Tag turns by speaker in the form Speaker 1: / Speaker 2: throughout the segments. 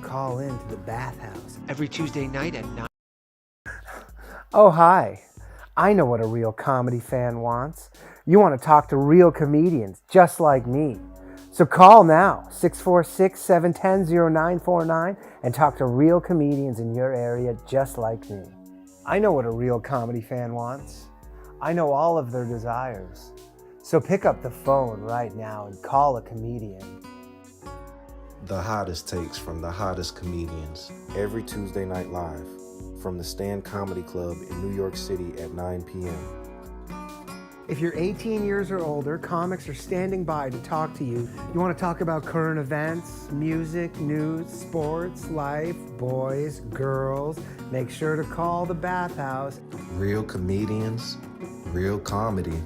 Speaker 1: Call in to the Bathhouse
Speaker 2: every Tuesday night at 9.
Speaker 1: Oh, hi. I know what a real comedy fan wants. You want to talk to real comedians just like me. So call now, 646-710-0949, and talk to real comedians in your area just like me. I know what a real comedy fan wants. I know all of their desires. So pick up the phone right now and call a comedian.
Speaker 3: The hottest takes from the hottest comedians every Tuesday night live from the Stand Comedy Club in New York City at 9 p.m.
Speaker 1: If you're 18 years or older, comics are standing by to talk to you. You want to talk about current events, music, news, sports, life, boys, girls, make sure to call the Bathhouse.
Speaker 3: Real comedians, real comedy,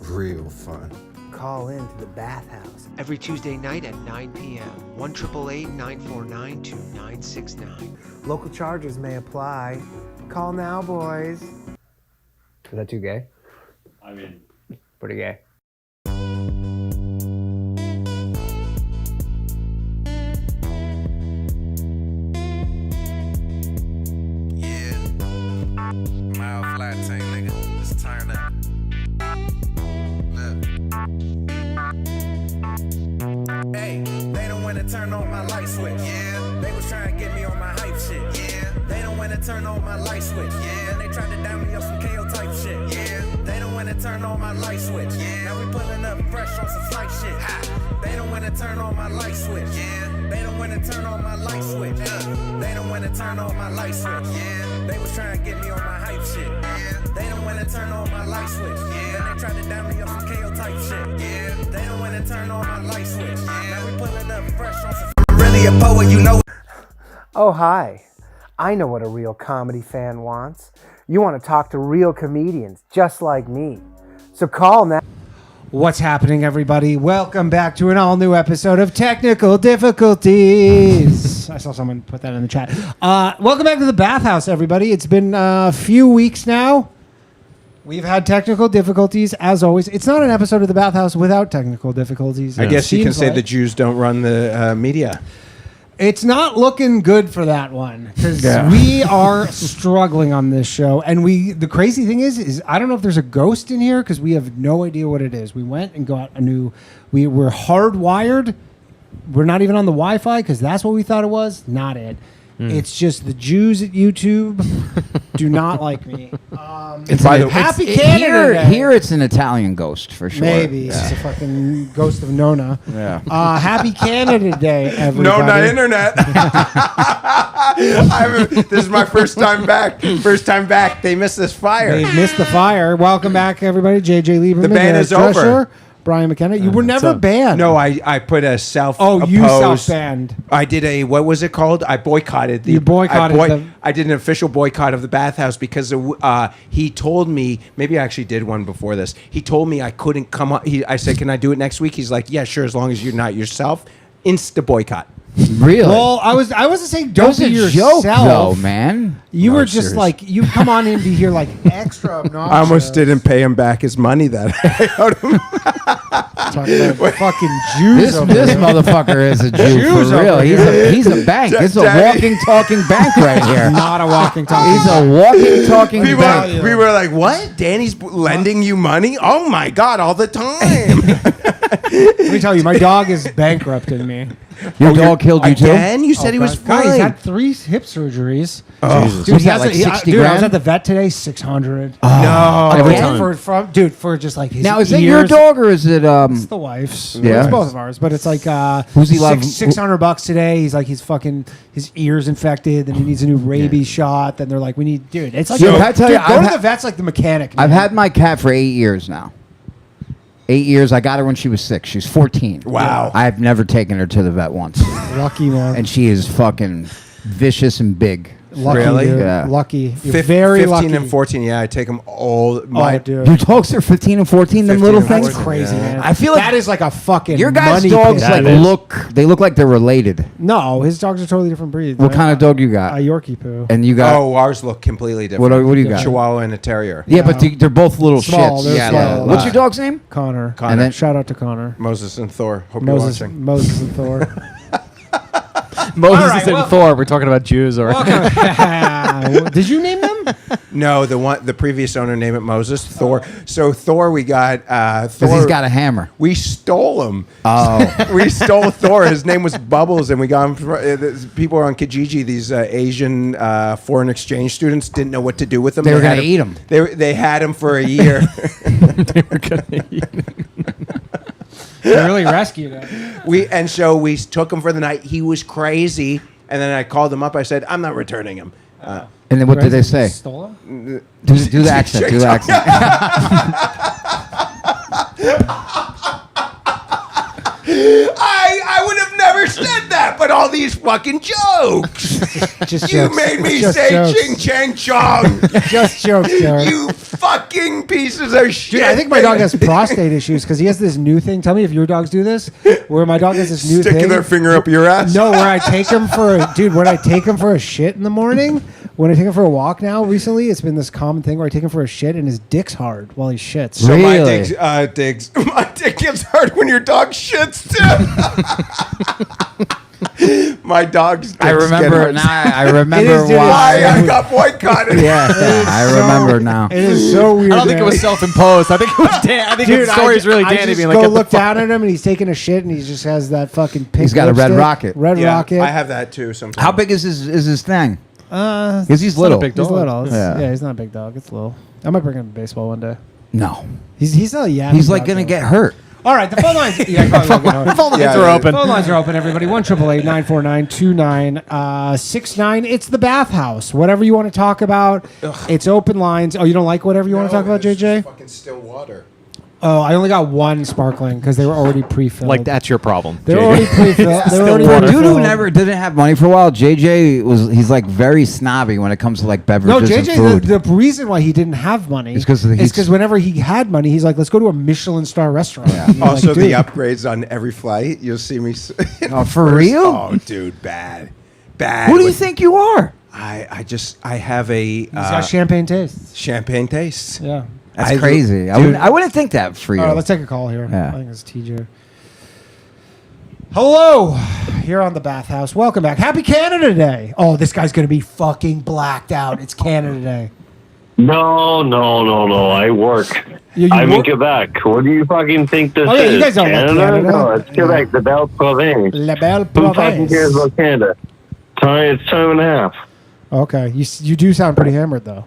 Speaker 3: real fun.
Speaker 1: Call in to the Bathhouse
Speaker 2: every Tuesday night at 9 p.m. 1-888-949-2969.
Speaker 1: Local charges may apply. Call now, boys. Is that too gay?
Speaker 4: I mean,
Speaker 1: pretty gay.
Speaker 5: Yeah. Mild flat tank, nigga. Let's turn up. Look. Hey, they don't wanna turn on my light switch. Yeah. They was trying to get me on my hype shit. Yeah. They don't wanna turn on my light switch. Yeah. And they tried to down me up some KO type shit. Yeah. They don't wanna turn on my light switch. Yeah. Now we pulling up fresh on some flight shit. Ha. They don't wanna turn on my light switch. Yeah. They don't wanna turn on my light switch. They don't wanna turn on my light switch. Yeah. They was trying to get me on my hype shit. Yeah. They don't wanna turn on my light switch. Yeah. Then they tried to down me up some KO type shit. Yeah. They don't wanna turn on my light switch. Yeah. Now we pulling up fresh on some. I'm really a poet, you know.
Speaker 1: Oh, hi. I know what a real comedy fan wants. You want to talk to real comedians just like me. So call now.
Speaker 6: What's happening, everybody? Welcome back to an all-new episode of Technical Difficulties. I saw someone put that in the chat. Welcome back to the Bathhouse, everybody. It's been a few weeks now. We've had technical difficulties, as always. It's not an episode of the Bathhouse without technical difficulties.
Speaker 7: I guess you can say
Speaker 6: like.
Speaker 7: the Jews don't run the media.
Speaker 6: It's not looking good for that one because we are struggling on this show. And the crazy thing is I don't know if there's a ghost in here because we have no idea what it is. We went and got we were hardwired. We're not even on the Wi-Fi because that's what we thought it was. Not it. It's just the Jews at YouTube do not like me. Happy Canada Day.
Speaker 8: Here it's an Italian ghost for sure.
Speaker 6: Maybe. It's a fucking ghost of Nona.
Speaker 8: Yeah.
Speaker 6: Happy Canada Day, everybody.
Speaker 7: Nona Internet. This is my first time back. They missed this fire.
Speaker 6: They missed the fire. Welcome back, everybody. JJ Lieberman.
Speaker 7: The ban is
Speaker 6: Drescher,
Speaker 7: over.
Speaker 6: Bryan Mckenna. You were never banned.
Speaker 7: No, I put a self.
Speaker 6: You self-banned.
Speaker 7: I did a, what was it called? I boycotted.
Speaker 6: You boycotted
Speaker 7: I did an official boycott of the Bathhouse because he told me, maybe I actually did one before this. He told me I couldn't come on. I said, can I do it next week? He's like, yeah, sure, as long as you're not yourself. Insta boycott.
Speaker 8: Really?
Speaker 6: Well, I wasn't saying don't be yourself.
Speaker 8: Joke, though, man.
Speaker 6: You were just like, you come on in to hear like extra obnoxious.
Speaker 7: I almost didn't pay him back his money that I owed him.
Speaker 6: Talking about fucking Jews.
Speaker 8: This motherfucker is a Jew for real. He's a bank. It's a walking, talking bank right here.
Speaker 6: Not a walking, talking.
Speaker 8: He's a walking, talking bank.
Speaker 7: We were like, what? Danny's lending you money? Oh my God, all the time.
Speaker 6: Let me tell you, my dog is bankrupting me.
Speaker 8: Your dog killed you too?
Speaker 7: Again? You said he was fine.
Speaker 6: He's had 3 hip surgeries.
Speaker 8: Jesus.
Speaker 6: Dude,
Speaker 8: Was that like 60
Speaker 6: dude, I was
Speaker 8: grand?
Speaker 6: at the vet today, 600.
Speaker 7: No.
Speaker 8: Every
Speaker 6: For just like his
Speaker 8: Now, is
Speaker 6: ears.
Speaker 8: it your dog or is it...
Speaker 6: It's the wife's.
Speaker 8: Yeah.
Speaker 6: It's both of ours, but it's like
Speaker 8: Who's he like?
Speaker 6: $600 today. He's like, his ears infected, and he needs a new rabies shot. Then they're like, we need, dude. It's like,
Speaker 8: Dude, can I tell you,
Speaker 6: go to the vet's like the mechanic.
Speaker 8: I've
Speaker 6: man.
Speaker 8: had my cat for 8 years now. 8 years. I got her when she was 6. She's 14.
Speaker 7: Wow.
Speaker 8: I've never taken her to the vet once.
Speaker 6: Lucky, man.
Speaker 8: And she is fucking vicious and big.
Speaker 6: Lucky,
Speaker 7: Really?
Speaker 6: dude.
Speaker 8: Yeah.
Speaker 6: Lucky. You're very
Speaker 7: 15
Speaker 6: lucky.
Speaker 7: and 14, yeah, I take them all.
Speaker 6: Oh, dude.
Speaker 8: Your dogs are 15 and 14, them
Speaker 7: 15
Speaker 8: little
Speaker 7: and
Speaker 8: things?
Speaker 6: That's crazy, man.
Speaker 8: I feel like
Speaker 6: that is like a fucking
Speaker 8: your guys'
Speaker 6: money
Speaker 8: dogs
Speaker 6: pit.
Speaker 8: look like they're related.
Speaker 6: No, his dogs are totally different breeds.
Speaker 8: What kind of dog you got?
Speaker 6: A Yorkie poo.
Speaker 8: And you got
Speaker 7: Ours look completely different.
Speaker 8: What do you got?
Speaker 7: Chihuahua and a terrier.
Speaker 8: Yeah, but they're both little
Speaker 6: Small,
Speaker 8: shits.
Speaker 6: they're
Speaker 8: Yeah,
Speaker 6: small.
Speaker 8: What's your dog's name?
Speaker 6: Connor.
Speaker 8: And then
Speaker 6: Shout out to Connor.
Speaker 7: Moses and Thor. Hope
Speaker 6: Moses
Speaker 7: you're watching.
Speaker 6: and Thor.
Speaker 4: Moses and Thor. We're talking about Jews, or
Speaker 6: Did you name them?
Speaker 7: No, the previous owner named it Moses. Thor. So Thor, we got
Speaker 8: Because
Speaker 7: Thor.
Speaker 8: he's got a hammer.
Speaker 7: We stole him.
Speaker 8: Oh.
Speaker 7: We stole Thor. His name was Bubbles, and we got him. People on Kijiji, these Asian foreign exchange students, didn't know what to do with him.
Speaker 8: They were going to eat him.
Speaker 7: They had him for a year.
Speaker 4: they were gonna eat him.
Speaker 6: They really rescued him.
Speaker 7: So we took him for the night. He was crazy, and then I called him up. I said, "I'm not returning him."
Speaker 8: And then what did they say?
Speaker 6: Stole him?
Speaker 8: Do the accent. Do the accent.
Speaker 7: I would have never said that, but all these fucking jokes.
Speaker 6: Just
Speaker 7: You
Speaker 6: jokes.
Speaker 7: made me
Speaker 6: Just
Speaker 7: say
Speaker 6: jokes.
Speaker 7: ching chang chong.
Speaker 6: Just jokes, Derek.
Speaker 7: You fucking pieces of shit.
Speaker 6: Dude, I think my dog has prostate issues because he has this new thing. Tell me if your dogs do this, where my dog has this new
Speaker 7: Sticking
Speaker 6: thing.
Speaker 7: their finger up your ass.
Speaker 6: No, where I take him for when I take him for a shit in the morning. When I take him for a walk now, recently, it's been this common thing where I take him for a shit and his dick's hard while he shits.
Speaker 7: So
Speaker 8: Really?
Speaker 7: my dick gets hard when your dog shits too. My dog's dicks
Speaker 8: I
Speaker 7: get
Speaker 8: remember
Speaker 7: hard.
Speaker 8: now. I remember
Speaker 6: It is, dude,
Speaker 8: why.
Speaker 7: I got boycotted.
Speaker 8: Yeah, I remember now.
Speaker 6: It is so weird.
Speaker 4: I don't think it was self-imposed. I think it was Dan. I think the story is really
Speaker 6: I
Speaker 4: Danny
Speaker 6: just
Speaker 4: being
Speaker 6: go
Speaker 4: like, "Get the
Speaker 6: look
Speaker 4: fuck-"
Speaker 6: down at him and he's taking a shit and he just has that fucking pink
Speaker 8: He's got a red
Speaker 6: lipstick.
Speaker 8: rocket.
Speaker 6: Red
Speaker 7: Yeah,
Speaker 6: rocket.
Speaker 7: I have that too sometimes.
Speaker 8: How big is his thing? Because he's
Speaker 4: not a
Speaker 8: little.
Speaker 4: big
Speaker 6: He's
Speaker 4: dog.
Speaker 6: little.
Speaker 8: Yeah.
Speaker 6: Yeah, he's not a big dog. It's little. I might bring him to baseball one day.
Speaker 8: No,
Speaker 6: He's not a yapping
Speaker 8: he's like
Speaker 6: dog,
Speaker 8: gonna
Speaker 6: though.
Speaker 8: get hurt.
Speaker 6: All right, the phone lines. Yeah, probably won't get hurt.
Speaker 4: Phone lines
Speaker 7: Yeah,
Speaker 4: are
Speaker 7: yeah.
Speaker 4: open.
Speaker 6: Phone lines are open, everybody. 1-888-949-2969. It's the Bathhouse. Whatever you want to talk about, it's open lines. Oh, you don't like whatever you want to talk about, JJ?
Speaker 7: Fucking still water.
Speaker 6: Oh, I only got one sparkling because they were already pre-filled.
Speaker 4: Like that's your problem.
Speaker 6: They were
Speaker 4: JJ.
Speaker 6: already pre-filled. They were already
Speaker 4: water.
Speaker 8: Dude who
Speaker 6: pre-filled.
Speaker 8: never didn't have money for a while. He's like very snobby when it comes to like
Speaker 6: No,
Speaker 8: beverages and food.
Speaker 6: JJ, the reason why he didn't have money
Speaker 8: It's 'cause
Speaker 6: is
Speaker 8: he's-
Speaker 6: because whenever he had money, he's like, let's go to a Michelin star restaurant. Yeah.
Speaker 7: Also, the upgrades on every flight. You'll see me.
Speaker 8: Oh, for real?
Speaker 7: Oh, dude, bad.
Speaker 8: Who do you think you are?
Speaker 7: I have a
Speaker 6: He's got champagne tastes.
Speaker 7: champagne taste.
Speaker 6: Yeah.
Speaker 8: That's crazy. I wouldn't think that for you.
Speaker 6: All right, let's take a call here.
Speaker 8: Yeah.
Speaker 6: I think it's TJ. Hello, you're on the Bathhouse. Welcome back. Happy Canada Day. Oh, this guy's gonna be fucking blacked out. It's Canada Day.
Speaker 9: No. I work.
Speaker 6: You
Speaker 9: I'm in
Speaker 6: work-
Speaker 9: Quebec. What do you fucking think this
Speaker 6: Oh, yeah,
Speaker 9: is?
Speaker 6: you guys don't like Canada.
Speaker 9: No, it's Quebec, the Belle Province.
Speaker 6: La Belle
Speaker 9: Who fucking cares
Speaker 6: Province.
Speaker 9: about Canada? It's time and a half.
Speaker 6: Okay, you do sound pretty hammered though.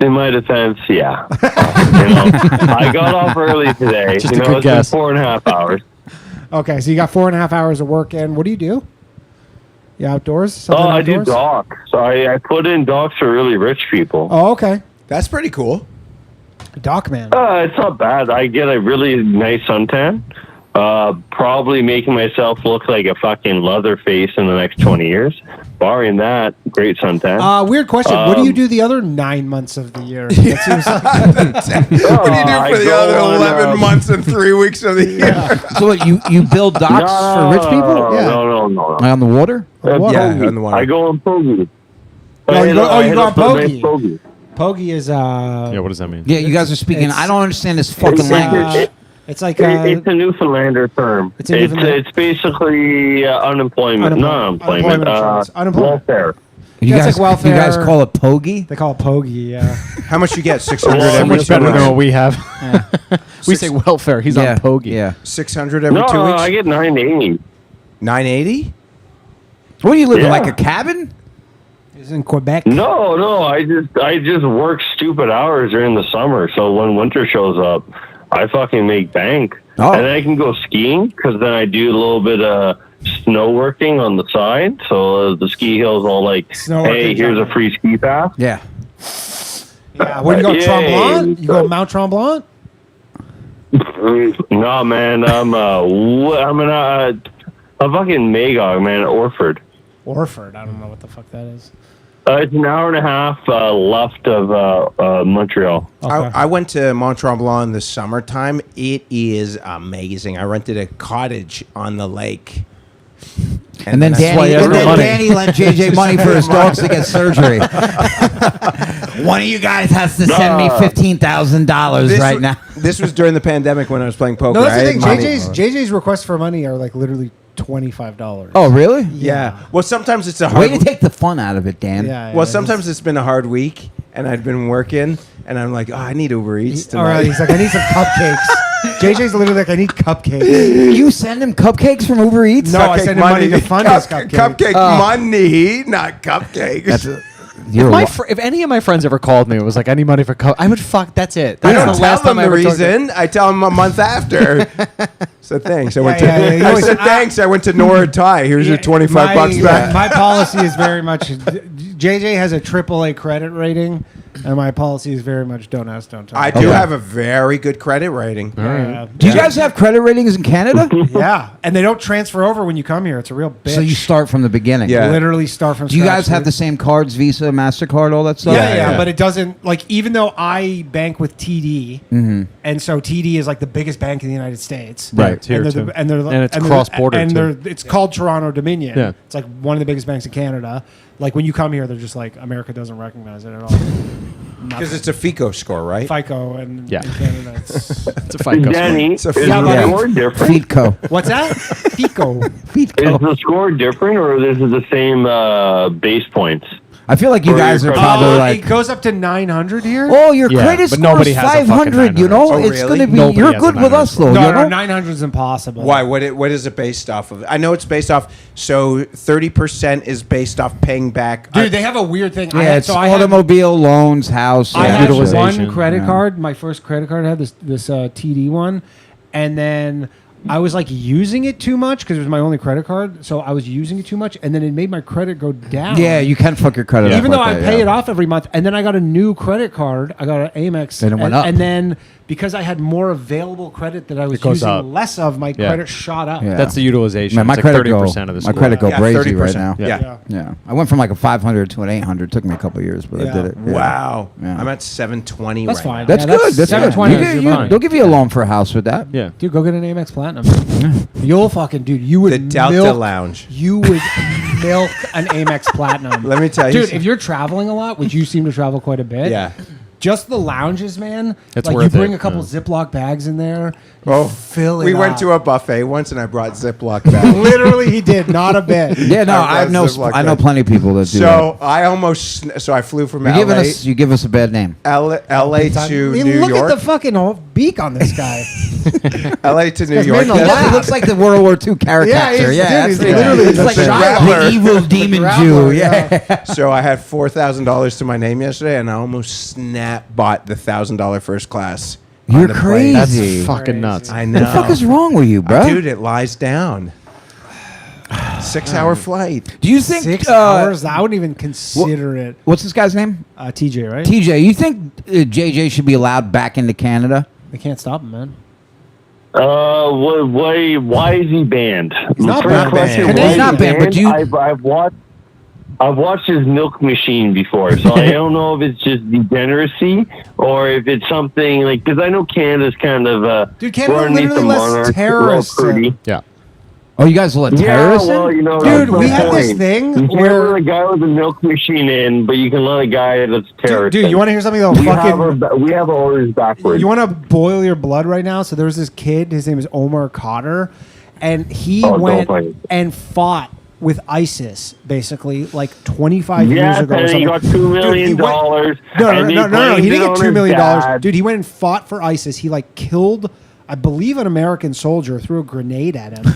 Speaker 9: In my defense, yeah. I got off early today.
Speaker 4: Just a
Speaker 9: it's
Speaker 4: good
Speaker 9: been
Speaker 4: guess.
Speaker 9: 4.5 hours.
Speaker 6: Okay, so you got 4.5 hours of work in. What do you do? You outdoors? Something
Speaker 9: I do
Speaker 6: outdoors?
Speaker 9: docks. I put in docks for really rich people.
Speaker 6: Oh, okay.
Speaker 7: That's pretty cool.
Speaker 6: Doc man.
Speaker 9: It's not bad. I get a really nice suntan. Probably making myself look like a fucking Leatherface in the next 20 years. Barring that, great suntan.
Speaker 6: Weird question. What do you do the other 9 months of the year? That seems like-
Speaker 7: What do you do
Speaker 9: I
Speaker 7: for the
Speaker 9: go
Speaker 7: other
Speaker 9: on,
Speaker 7: 11 months and 3 weeks of the year?
Speaker 8: So what, you build docks for rich people?
Speaker 6: Yeah.
Speaker 9: No.
Speaker 8: Like on the water?
Speaker 6: What?
Speaker 7: Yeah,
Speaker 9: Pogey.
Speaker 7: on the water.
Speaker 9: I go on Pogey.
Speaker 6: Oh, you go-
Speaker 9: I
Speaker 6: you
Speaker 9: hit
Speaker 6: go
Speaker 9: up
Speaker 6: on
Speaker 9: the nice
Speaker 6: Pogey. Pogey is
Speaker 4: Yeah, what does that mean?
Speaker 8: Yeah, you guys are speaking.
Speaker 6: It's-
Speaker 8: I don't understand this fucking
Speaker 9: It's-
Speaker 8: language.
Speaker 6: it's like
Speaker 9: It's a Newfoundlander term.
Speaker 6: It's a Newfoundlander-
Speaker 9: It's basically unemployment. Not unemployment.
Speaker 6: insurance. Unemployment.
Speaker 9: Welfare.
Speaker 8: You
Speaker 6: it's
Speaker 8: guys,
Speaker 6: like welfare.
Speaker 8: you guys call it pogey?
Speaker 6: they call it Pogey. Yeah.
Speaker 7: How much you get? 600
Speaker 9: So
Speaker 7: every
Speaker 4: Much
Speaker 7: 2
Speaker 4: better than
Speaker 7: weeks?
Speaker 4: what we have. We say welfare. He's
Speaker 8: yeah,
Speaker 4: on Pogey.
Speaker 8: Yeah.
Speaker 7: 600 every
Speaker 9: No,
Speaker 7: 2 weeks?
Speaker 9: I get 980.
Speaker 7: 980?
Speaker 8: What do you live in,
Speaker 9: Yeah.
Speaker 8: like a cabin?
Speaker 6: He's in Quebec.
Speaker 9: No. I just work stupid hours during the summer. So when winter shows up, I fucking make bank.
Speaker 8: Oh.
Speaker 9: And then I can go skiing because then I do a little bit of snow working on the side. So the ski hill's all like,
Speaker 6: Snow
Speaker 9: hey,
Speaker 6: working,
Speaker 9: here's a
Speaker 6: Johnny.
Speaker 9: free ski pass.
Speaker 8: Yeah.
Speaker 6: Yeah. Where you go?
Speaker 9: Yay.
Speaker 6: Tremblant? You go Mount Tremblant?
Speaker 9: No, man, I'm a fucking Magog, man, Orford.
Speaker 6: Orford. I don't know what the fuck that is.
Speaker 9: It's an hour and a half left of Montreal.
Speaker 6: Okay.
Speaker 7: I went to Mont Tremblant in the summertime. It is amazing. I rented a cottage on the lake.
Speaker 8: And then
Speaker 4: why
Speaker 8: Danny,
Speaker 4: you have
Speaker 8: and then
Speaker 4: money.
Speaker 8: Danny lent JJ money for his dogs to get surgery. One of you guys has to send me $15,000 right now.
Speaker 7: This was during the pandemic when I was playing poker.
Speaker 6: No, that's
Speaker 7: I
Speaker 6: the
Speaker 7: had
Speaker 6: thing.
Speaker 7: money.
Speaker 6: JJ's requests for money are like literally $25.
Speaker 8: Oh, really?
Speaker 7: Yeah. Well, sometimes it's a
Speaker 8: Way
Speaker 7: hard.
Speaker 8: to take the fun out of it, Dan.
Speaker 6: Yeah.
Speaker 7: Well, sometimes it's been a hard week, and I've been working, and I'm like, oh, I need Uber Eats
Speaker 6: All right,
Speaker 7: tonight.
Speaker 6: he's like, I need some cupcakes. JJ's literally like, I need cupcakes.
Speaker 8: You send him cupcakes from Uber Eats?
Speaker 6: No, I send him money to fund his cupcake.
Speaker 7: Cupcake money, not cupcakes.
Speaker 4: If any of my friends ever called me and was like, I need money for I would fuck. That's it.
Speaker 7: I
Speaker 4: That's
Speaker 7: don't
Speaker 4: the
Speaker 7: tell
Speaker 4: last
Speaker 7: them
Speaker 4: time I
Speaker 7: the
Speaker 4: ever talked to-
Speaker 7: reason. I tell them a month after. So thanks. I went to.
Speaker 6: yeah, you
Speaker 7: I
Speaker 6: always-
Speaker 7: said thanks. I went to Nora Thai. Here's your 25 bucks back.
Speaker 6: My policy is very much. JJ has a AAA credit rating, and my policy is very much don't ask, don't tell.
Speaker 7: I do have a very good credit rating.
Speaker 8: Do you guys have credit ratings in Canada?
Speaker 6: Yeah, and they don't transfer over when you come here. It's a real bitch.
Speaker 8: So you start from the beginning.
Speaker 7: Yeah.
Speaker 6: literally start from.
Speaker 8: Do you
Speaker 6: scratch,
Speaker 8: guys have
Speaker 6: dude.
Speaker 8: the same cards, Visa, MasterCard, all that stuff?
Speaker 6: Yeah, but it doesn't like even though I bank with TD, and so TD is like the biggest bank in the United States,
Speaker 4: Right, it's here
Speaker 6: and
Speaker 4: too.
Speaker 6: and
Speaker 4: it's
Speaker 6: they're-
Speaker 4: cross-border,
Speaker 6: and
Speaker 4: too.
Speaker 6: it's called Toronto Dominion.
Speaker 4: Yeah.
Speaker 6: It's like one of the biggest banks in Canada. Like when you come here, they're just like America doesn't recognize it at all.
Speaker 7: Because it's a FICO score, right?
Speaker 6: FICO and
Speaker 4: Yeah.
Speaker 6: in Canada. It's,
Speaker 4: It's a fight.
Speaker 9: Danny, is
Speaker 7: a
Speaker 9: the
Speaker 6: yeah,
Speaker 9: score different?
Speaker 8: FICO.
Speaker 6: what's that? FICO.
Speaker 9: Is
Speaker 8: FICO.
Speaker 9: the score different, or is it the same base points?
Speaker 8: I feel like you
Speaker 9: Or
Speaker 8: guys
Speaker 9: your
Speaker 8: are
Speaker 9: credit
Speaker 8: probably
Speaker 6: It
Speaker 8: like,
Speaker 6: goes up to 900 here.
Speaker 8: oh, your
Speaker 4: Yeah,
Speaker 8: credit
Speaker 4: but
Speaker 8: score
Speaker 4: nobody
Speaker 8: is
Speaker 4: has a fucking
Speaker 8: 500. You know,
Speaker 7: 900.
Speaker 8: it's
Speaker 7: Oh,
Speaker 8: going to be.
Speaker 4: Nobody
Speaker 8: You're
Speaker 4: has
Speaker 8: good
Speaker 4: a
Speaker 8: with us, though.
Speaker 6: no,
Speaker 8: you know?
Speaker 6: 900 is impossible.
Speaker 7: Why? What is it based off of? I know it's based off. So 30% is based off paying back.
Speaker 6: Dude, they have a weird thing.
Speaker 8: Yeah, it's
Speaker 6: I had
Speaker 8: automobile loans, house.
Speaker 6: I
Speaker 8: yeah.
Speaker 6: had
Speaker 4: Utilization.
Speaker 6: one credit
Speaker 8: Yeah.
Speaker 6: card. My first credit card had this TD one, and then I was like using it too much because it was my only credit card. So I was using it too much, and then it made my credit go down.
Speaker 8: Yeah, you can fuck your credit up
Speaker 6: Even though
Speaker 8: like
Speaker 6: I
Speaker 8: that,
Speaker 6: pay
Speaker 8: yeah.
Speaker 6: it off every month, and then I got a new credit card. I got an Amex,
Speaker 8: Then it went up.
Speaker 6: and then because I had more available credit that I was
Speaker 4: goes
Speaker 6: using
Speaker 4: up.
Speaker 6: less of, my
Speaker 4: Yeah.
Speaker 6: credit shot up.
Speaker 8: Yeah.
Speaker 4: That's the utilization.
Speaker 8: Man, my
Speaker 4: It's like
Speaker 8: credit go.
Speaker 4: 30% of the
Speaker 8: My
Speaker 4: score.
Speaker 8: credit go
Speaker 7: Yeah,
Speaker 8: crazy
Speaker 7: 30%.
Speaker 8: right now.
Speaker 7: Yeah.
Speaker 8: Yeah, I went from like a 500 to an 800. Took me a couple of years, but I
Speaker 6: Yeah.
Speaker 8: did it. Yeah.
Speaker 7: Wow.
Speaker 8: Yeah.
Speaker 7: I'm at 720
Speaker 6: That's
Speaker 7: right
Speaker 6: fine.
Speaker 7: now.
Speaker 8: That's
Speaker 6: Yeah,
Speaker 8: good.
Speaker 6: that's
Speaker 8: That's
Speaker 6: 720
Speaker 8: good.
Speaker 6: is
Speaker 8: You-
Speaker 6: fine.
Speaker 8: they'll give you a loan for a house with that.
Speaker 4: Yeah.
Speaker 6: Dude, go get an Amex Platinum. You'll fucking dude. You would
Speaker 7: The Delta
Speaker 6: milk,
Speaker 7: Lounge.
Speaker 6: You would milk an Amex Platinum.
Speaker 7: Let me tell you
Speaker 6: dude.
Speaker 7: some-
Speaker 6: If you're traveling a lot, which you seem to travel quite a bit,
Speaker 7: Yeah.
Speaker 6: Just the lounges, man.
Speaker 4: It's
Speaker 6: like
Speaker 4: worth
Speaker 6: you bring
Speaker 4: it,
Speaker 6: a couple
Speaker 4: yeah.
Speaker 6: Ziploc bags in there. You
Speaker 7: Oh,
Speaker 6: fill it.
Speaker 7: we went
Speaker 6: up.
Speaker 7: to a buffet once, and I brought Ziploc bags.
Speaker 6: Literally, he did not a bit.
Speaker 8: Yeah, no,
Speaker 7: I
Speaker 8: I know.
Speaker 7: Ziploc
Speaker 8: I know
Speaker 7: bag.
Speaker 8: plenty of people that do
Speaker 7: So I almost. So I flew from
Speaker 8: that. You
Speaker 7: LA,
Speaker 8: give us a bad name.
Speaker 7: LA to
Speaker 6: Hey,
Speaker 7: New
Speaker 6: look
Speaker 7: York.
Speaker 6: at the fucking whole beak on this guy.
Speaker 7: LA to New
Speaker 6: guy's
Speaker 7: York.
Speaker 6: made in a
Speaker 7: Yeah.
Speaker 6: lab.
Speaker 8: It looks like the World War II caricature.
Speaker 6: Yeah, he's-
Speaker 8: Yeah,
Speaker 6: dude,
Speaker 8: that's
Speaker 6: he's literally
Speaker 8: it's
Speaker 6: just
Speaker 8: like
Speaker 6: a
Speaker 8: the
Speaker 7: rattler.
Speaker 8: evil demon
Speaker 6: Rattler,
Speaker 8: Jew.
Speaker 6: yeah.
Speaker 8: Yeah.
Speaker 7: So I had $4,000 to my name yesterday, and I almost bought the $1,000 first class. on
Speaker 8: You're
Speaker 7: the plane.
Speaker 8: crazy.
Speaker 4: That's
Speaker 8: Easy.
Speaker 4: fucking nuts.
Speaker 7: I know.
Speaker 8: What the fuck is wrong with you, bro?
Speaker 7: Dude, it lies down. 6-hour flight.
Speaker 8: Do you think
Speaker 6: 6 hours? I wouldn't even consider it.
Speaker 8: What's this guy's name?
Speaker 6: TJ, right?
Speaker 8: TJ. You think JJ should be allowed back into Canada?
Speaker 6: They can't stop him, man.
Speaker 9: Why is he banned?
Speaker 6: He's not
Speaker 9: First
Speaker 6: banned.
Speaker 9: question,
Speaker 6: He's
Speaker 9: why is he
Speaker 8: not banned, but you-
Speaker 9: I've watched his milk machine before, so I don't know if it's just degeneracy or if it's something like, because I know Canada's kind of
Speaker 6: Dude, Canada
Speaker 9: we're underneath
Speaker 6: literally
Speaker 9: the
Speaker 6: lets
Speaker 9: monarch,
Speaker 6: terrorists
Speaker 9: we're all pretty.
Speaker 6: in.
Speaker 4: Yeah.
Speaker 8: Oh, you guys let
Speaker 9: Yeah,
Speaker 8: terrorists
Speaker 9: well,
Speaker 8: in?
Speaker 9: you know,
Speaker 6: Dude,
Speaker 9: that's
Speaker 6: we
Speaker 9: my
Speaker 6: had this
Speaker 9: point.
Speaker 6: thing
Speaker 9: You can't
Speaker 6: where-
Speaker 9: let a guy with a milk machine in, but you can let a guy that's terrorist.
Speaker 6: Dude, you want to hear something? Though,
Speaker 9: we
Speaker 6: fucking.
Speaker 9: we have our orders backwards.
Speaker 6: You want to boil your blood right now? So there was this kid. His name is Omar Cotter, and he
Speaker 9: Oh, don't
Speaker 6: went
Speaker 9: fight.
Speaker 6: and fought with ISIS, basically, like 25 years
Speaker 9: Yeah,
Speaker 6: ago. Or
Speaker 9: and he
Speaker 6: something.
Speaker 9: got $2 million.
Speaker 6: No,
Speaker 9: and
Speaker 6: he didn't get $2 million.
Speaker 9: Dad.
Speaker 6: Dude, he went and fought for ISIS. He like killed, I believe, an American soldier, threw a grenade at him.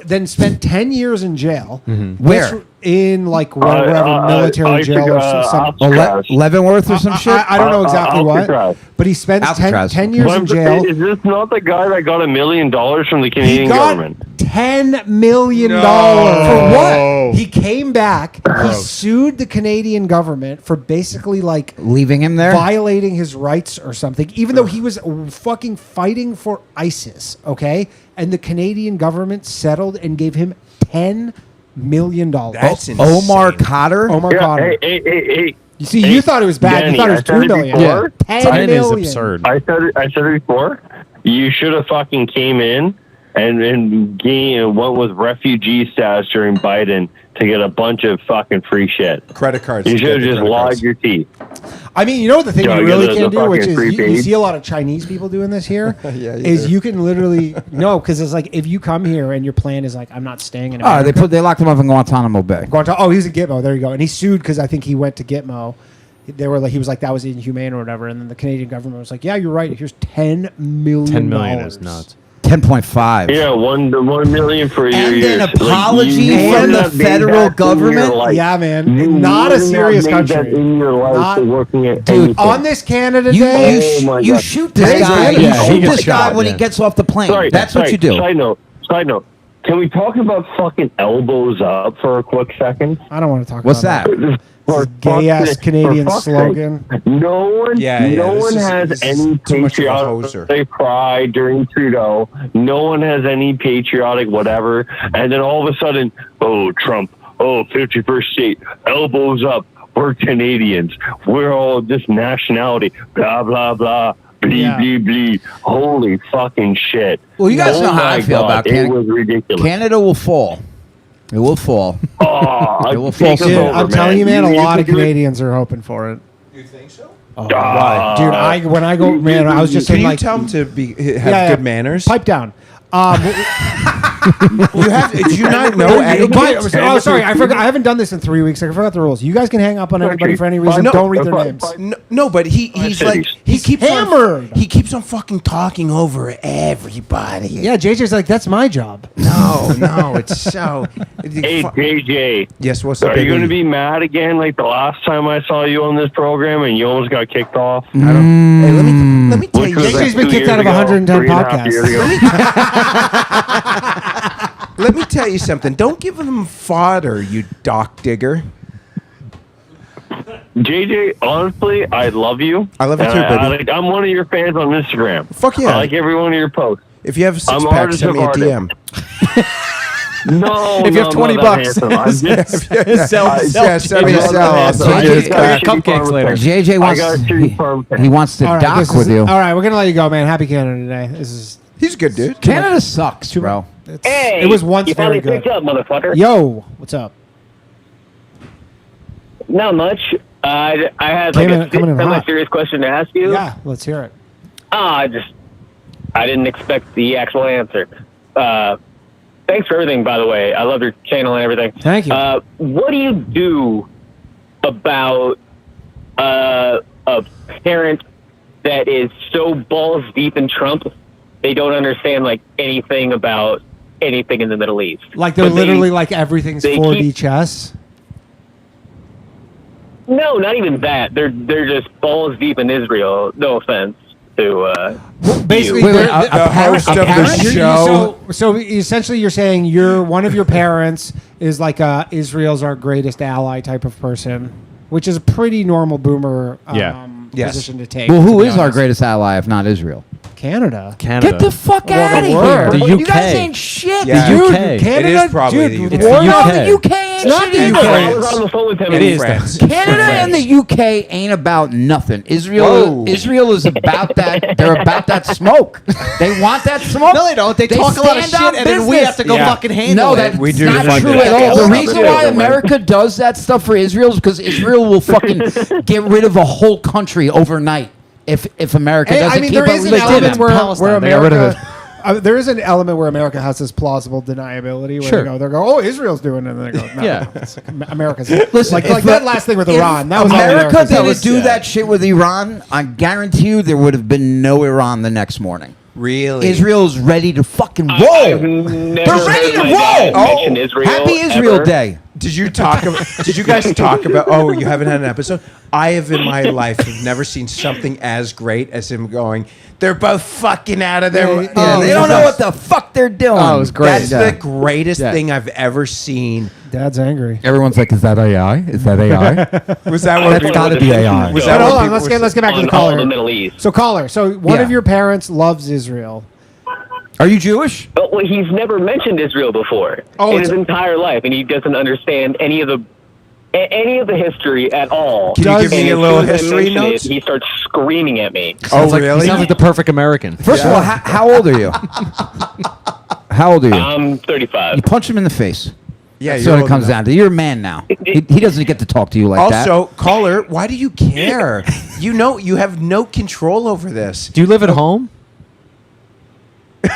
Speaker 6: Then spent 10 years in jail.
Speaker 8: Where?
Speaker 6: In like wherever military jail or something.
Speaker 8: Leavenworth or some shit?
Speaker 6: I don't know exactly
Speaker 9: Alcatraz.
Speaker 6: what, but he spent 10
Speaker 8: Alcatraz.
Speaker 6: years in
Speaker 9: But
Speaker 6: jail.
Speaker 9: is this not the guy that got $1 million from the
Speaker 6: He
Speaker 9: Canadian
Speaker 6: got
Speaker 9: government?
Speaker 6: $10 million.
Speaker 7: No.
Speaker 6: For what? He came back. He sued the Canadian government for basically like
Speaker 8: Leaving him there?
Speaker 6: violating his rights or something, even though he was fucking fighting for ISIS, okay? And the Canadian government settled and gave him $10 million.
Speaker 7: That's
Speaker 8: Omar
Speaker 7: insane.
Speaker 8: Cotter?
Speaker 6: Omar
Speaker 9: Yeah,
Speaker 6: Cotter.
Speaker 9: hey.
Speaker 6: You see, you thought it was bad.
Speaker 9: Danny,
Speaker 6: you thought it was
Speaker 9: I said
Speaker 6: $2
Speaker 9: it
Speaker 6: million.
Speaker 9: before.
Speaker 6: $10
Speaker 4: Biden is
Speaker 6: million.
Speaker 4: absurd.
Speaker 9: I said it before. You should have fucking came in and went with refugee status during Biden to get a bunch of fucking free shit.
Speaker 7: Credit cards.
Speaker 9: You should have just logged your teeth.
Speaker 6: I mean, you know what the thing
Speaker 9: Yeah,
Speaker 6: you really
Speaker 9: the
Speaker 6: can do, which
Speaker 9: fucking
Speaker 6: is
Speaker 9: free
Speaker 6: you
Speaker 9: page.
Speaker 6: see a lot of Chinese people doing this here,
Speaker 7: Yeah, you
Speaker 6: is
Speaker 7: do.
Speaker 6: you can literally no, because it's like if you come here and your plan is like I'm not staying in
Speaker 8: Oh,
Speaker 6: America.
Speaker 8: they locked him up in Guantanamo Bay.
Speaker 6: Oh, he's in Gitmo. There you go. And he sued because I think he went to Gitmo. They were like, he was like, that was inhumane or whatever. And then the Canadian government was like, yeah, you're right. Here's $10 million.
Speaker 4: 10 million is nuts.
Speaker 8: 10.5.
Speaker 9: Yeah, $1 million for your
Speaker 8: And
Speaker 9: years.
Speaker 8: an apology from the federal government?
Speaker 6: Yeah, man. Not a serious country.
Speaker 9: In your life
Speaker 6: Not-
Speaker 9: for working at
Speaker 8: Dude,
Speaker 9: anything.
Speaker 6: On this Canada
Speaker 8: You,
Speaker 6: Day,
Speaker 9: Oh my
Speaker 8: you
Speaker 9: God.
Speaker 8: shoot this
Speaker 6: Today's
Speaker 8: guy.
Speaker 6: Canada
Speaker 8: You
Speaker 6: Day.
Speaker 4: He
Speaker 8: shoot
Speaker 4: gets
Speaker 8: this guy
Speaker 4: shot,
Speaker 8: when
Speaker 4: yeah.
Speaker 8: he gets off the plane.
Speaker 9: Sorry,
Speaker 8: That's what you do.
Speaker 9: Side note. Can we talk about fucking elbows up for a quick second?
Speaker 6: I don't want to talk
Speaker 8: What's
Speaker 6: about
Speaker 8: that?
Speaker 9: For
Speaker 6: Gay ass
Speaker 9: fuck's sake-
Speaker 6: Canadian
Speaker 9: for fuck's
Speaker 6: slogan.
Speaker 9: sake, No one,
Speaker 7: Yeah,
Speaker 9: no
Speaker 7: this
Speaker 9: one
Speaker 7: is-
Speaker 9: has
Speaker 7: this is
Speaker 9: any
Speaker 7: too much of a hoser.
Speaker 9: patriotic pride during Trudeau. No one has any patriotic whatever. And then all of a sudden, oh, Trump, 51st state, elbows up. We're Canadians. We're all this nationality. Blah, blah, blah. Blee,
Speaker 6: Yeah.
Speaker 9: blee, blee. Holy fucking shit.
Speaker 8: Well, you guys know how
Speaker 9: my
Speaker 8: I feel about
Speaker 9: It
Speaker 8: Canada.
Speaker 9: was ridiculous.
Speaker 8: Canada will fall. It will fall.
Speaker 9: Oh,
Speaker 8: It will
Speaker 9: take
Speaker 8: fall
Speaker 9: us
Speaker 8: soon.
Speaker 6: Dude,
Speaker 9: over,
Speaker 6: I'm telling you, man, a
Speaker 9: You
Speaker 6: lot of
Speaker 9: can do it.
Speaker 6: Canadians are hoping for it.
Speaker 9: Ah.
Speaker 6: Dude, when I go, man, I was just
Speaker 7: Can
Speaker 6: saying,
Speaker 7: you
Speaker 6: like,
Speaker 7: tell him to have
Speaker 6: yeah,
Speaker 7: good manners?
Speaker 6: pipe down.
Speaker 7: You have. Do you not know etiquette?
Speaker 6: Oh, sorry, I forgot. I haven't done this in 3 weeks. I forgot the rules. You guys can hang up on anybody for any reason.
Speaker 7: No,
Speaker 6: Don't read their names.
Speaker 7: No, but he's like he keeps
Speaker 6: hammered.
Speaker 7: he keeps on fucking talking over everybody.
Speaker 6: Yeah, JJ's like, that's my job.
Speaker 7: No, it's so.
Speaker 9: Hey, JJ.
Speaker 7: Yes, what's up?
Speaker 9: Are you
Speaker 7: baby?
Speaker 9: going to be mad again like the last time I saw you on this program and you almost got kicked off?
Speaker 7: I don't. Hey, let me tell
Speaker 9: Which
Speaker 7: you.
Speaker 9: was
Speaker 6: JJ's
Speaker 9: like
Speaker 6: been
Speaker 9: 2
Speaker 6: kicked
Speaker 9: years
Speaker 6: out of
Speaker 9: ago,
Speaker 6: 110
Speaker 9: 3.5 years
Speaker 6: podcasts.
Speaker 9: ago.
Speaker 7: Let me tell you something. Don't give them fodder, you dock digger.
Speaker 9: JJ, honestly, I love you.
Speaker 7: I love you too, baby.
Speaker 9: I'm one of your fans on Instagram.
Speaker 7: Fuck yeah.
Speaker 9: I like every one of your posts.
Speaker 7: If you have a six
Speaker 9: I'm
Speaker 7: pack,
Speaker 9: artist
Speaker 7: send me a
Speaker 9: of
Speaker 7: DM.
Speaker 9: No,
Speaker 4: If you
Speaker 9: no,
Speaker 4: have 20
Speaker 9: I'm not
Speaker 4: bucks,
Speaker 9: that handsome. I'm just-
Speaker 7: Yeah, send me a
Speaker 9: I'm not
Speaker 7: cell.
Speaker 9: that
Speaker 7: I'll
Speaker 9: handsome.
Speaker 7: send you
Speaker 8: JJ,
Speaker 7: his pack.
Speaker 4: cupcakes later.
Speaker 8: JJ
Speaker 9: I
Speaker 8: wants
Speaker 9: got a serious farm fan.
Speaker 8: he wants to
Speaker 6: All right,
Speaker 8: dock
Speaker 6: this
Speaker 8: with
Speaker 6: is-
Speaker 8: you.
Speaker 6: All right, we're gonna let you go, man. Happy Canada Day. This is
Speaker 7: He's a good dude.
Speaker 8: Canada sucks, bro.
Speaker 9: Hey,
Speaker 6: it was once
Speaker 9: you
Speaker 6: very
Speaker 9: finally
Speaker 6: good.
Speaker 9: picked up, motherfucker.
Speaker 6: Yo, what's up?
Speaker 10: Not much. I had
Speaker 6: Came
Speaker 10: like
Speaker 6: in- coming in
Speaker 10: a
Speaker 6: hot.
Speaker 10: semi-serious question to ask you.
Speaker 6: Yeah, let's hear it.
Speaker 10: I didn't expect the actual answer. Thanks for everything, by the way. I love your channel and everything.
Speaker 6: Thank you.
Speaker 10: What do you do about a parent that is so balls deep in Trump, they don't understand like anything about anything in the Middle East?
Speaker 6: Like they're
Speaker 10: But
Speaker 6: literally like everything's
Speaker 10: they
Speaker 6: 4D
Speaker 10: keep-
Speaker 6: chess.
Speaker 10: No, not even that. They're just balls deep in Israel. No offense to
Speaker 6: Basically,
Speaker 10: you.
Speaker 8: Wait,
Speaker 6: they're-
Speaker 8: a
Speaker 7: The host of the
Speaker 6: You're-
Speaker 7: show.
Speaker 6: So essentially, you're saying one of your parents is like Israel's our greatest ally type of person, which is a pretty normal boomer
Speaker 4: Yeah.
Speaker 7: Yes.
Speaker 6: position to take.
Speaker 8: Well, who
Speaker 6: to be
Speaker 8: is our
Speaker 6: honest.
Speaker 8: greatest ally if not Israel?
Speaker 6: Canada.
Speaker 4: Canada.
Speaker 8: Get the fuck out of
Speaker 6: world.
Speaker 8: here!
Speaker 4: The
Speaker 8: You
Speaker 4: UK.
Speaker 8: guys ain't shit.
Speaker 7: Yeah.
Speaker 6: Dude,
Speaker 4: UK.
Speaker 6: Canada,
Speaker 7: It is probably
Speaker 6: dude,
Speaker 7: the UK.
Speaker 6: war
Speaker 4: It's the
Speaker 6: not-
Speaker 4: UK.
Speaker 8: The UK ain't
Speaker 6: not
Speaker 8: shit
Speaker 6: the
Speaker 8: either.
Speaker 6: UK.
Speaker 10: I was on the phone with him.
Speaker 4: It
Speaker 10: in
Speaker 4: is,
Speaker 10: France.
Speaker 4: though.
Speaker 8: Canada and the UK ain't about nothing.
Speaker 7: Whoa.
Speaker 8: Israel is about that. They're about that smoke. They want that smoke.
Speaker 4: No, they don't. They talk a lot of
Speaker 8: stand
Speaker 4: shit,
Speaker 8: on
Speaker 4: and then we
Speaker 8: business.
Speaker 4: have to go
Speaker 7: Yeah.
Speaker 4: fucking handle
Speaker 8: No,
Speaker 4: it.
Speaker 8: that's
Speaker 7: We do
Speaker 8: not
Speaker 7: fund
Speaker 8: true
Speaker 7: it.
Speaker 8: at all. The
Speaker 9: Yeah.
Speaker 8: reason why America does that stuff for Israel is because Israel will fucking get rid of a whole country overnight if America
Speaker 6: Hey,
Speaker 8: doesn't
Speaker 6: I mean,
Speaker 8: keep
Speaker 6: there
Speaker 8: it
Speaker 6: is an
Speaker 8: legit.
Speaker 6: element where
Speaker 4: Palestine. They got rid of
Speaker 6: America. There is an element where America has this plausible deniability where
Speaker 4: Sure.
Speaker 6: they go, oh, Israel's doing it, and then they go, no,
Speaker 4: Yeah.
Speaker 6: it's America's.
Speaker 8: Listen,
Speaker 6: like
Speaker 8: if
Speaker 6: that last thing with
Speaker 8: if
Speaker 6: Iran. That was all
Speaker 8: America
Speaker 6: America's.
Speaker 8: didn't do that shit with Iran. I guarantee you there would have been no Iran the next morning.
Speaker 7: Really?
Speaker 8: Israel's ready to fucking roll.
Speaker 10: I've
Speaker 8: They're
Speaker 10: never
Speaker 8: ready to
Speaker 10: heard my dad
Speaker 8: roll.
Speaker 10: mention Israel
Speaker 8: Happy Israel
Speaker 10: ever.
Speaker 8: Day.
Speaker 7: Did you talk about? Did you guys talk about? Oh, you haven't had an episode. I have in my life have never seen something as great as him going. They're both fucking out of their.
Speaker 8: Yeah, they don't know what the fuck they're doing.
Speaker 4: Oh, it was great.
Speaker 7: That's
Speaker 8: Yeah.
Speaker 7: the greatest
Speaker 4: Yeah.
Speaker 7: thing I've ever seen.
Speaker 6: Dad's angry.
Speaker 8: Everyone's like, is that AI? Is that AI?
Speaker 7: Was that what?
Speaker 10: That's
Speaker 7: people-
Speaker 10: gotta be AI.
Speaker 7: Was
Speaker 6: But
Speaker 7: that
Speaker 6: hold
Speaker 7: what
Speaker 6: on,
Speaker 7: people
Speaker 6: let's
Speaker 7: were
Speaker 6: get back to the
Speaker 10: on all the
Speaker 6: caller.
Speaker 10: Middle East.
Speaker 6: So caller, so one
Speaker 8: Yeah.
Speaker 6: of your parents loves Israel.
Speaker 8: Are you Jewish?
Speaker 10: But he's never mentioned Israel before in his entire life, and he doesn't understand any of the history at all.
Speaker 7: Can you give me
Speaker 10: And
Speaker 7: a
Speaker 10: as
Speaker 7: little
Speaker 10: soon as I
Speaker 7: history
Speaker 10: mention it,
Speaker 7: notes?
Speaker 10: he starts screaming at me.
Speaker 7: Oh,
Speaker 4: He
Speaker 7: really?
Speaker 4: sounds like the perfect American.
Speaker 8: First of all, how old are you? How old are you?
Speaker 10: I'm 35.
Speaker 8: You punch him in the face.
Speaker 7: Yeah,
Speaker 8: That's
Speaker 7: you're
Speaker 8: what it
Speaker 7: old
Speaker 8: comes
Speaker 7: enough.
Speaker 8: down to. You're a man now. He doesn't get to talk to you like that.
Speaker 7: Also, caller, why do you care? You know, you have no control over this.
Speaker 4: Do you live at home?
Speaker 10: No,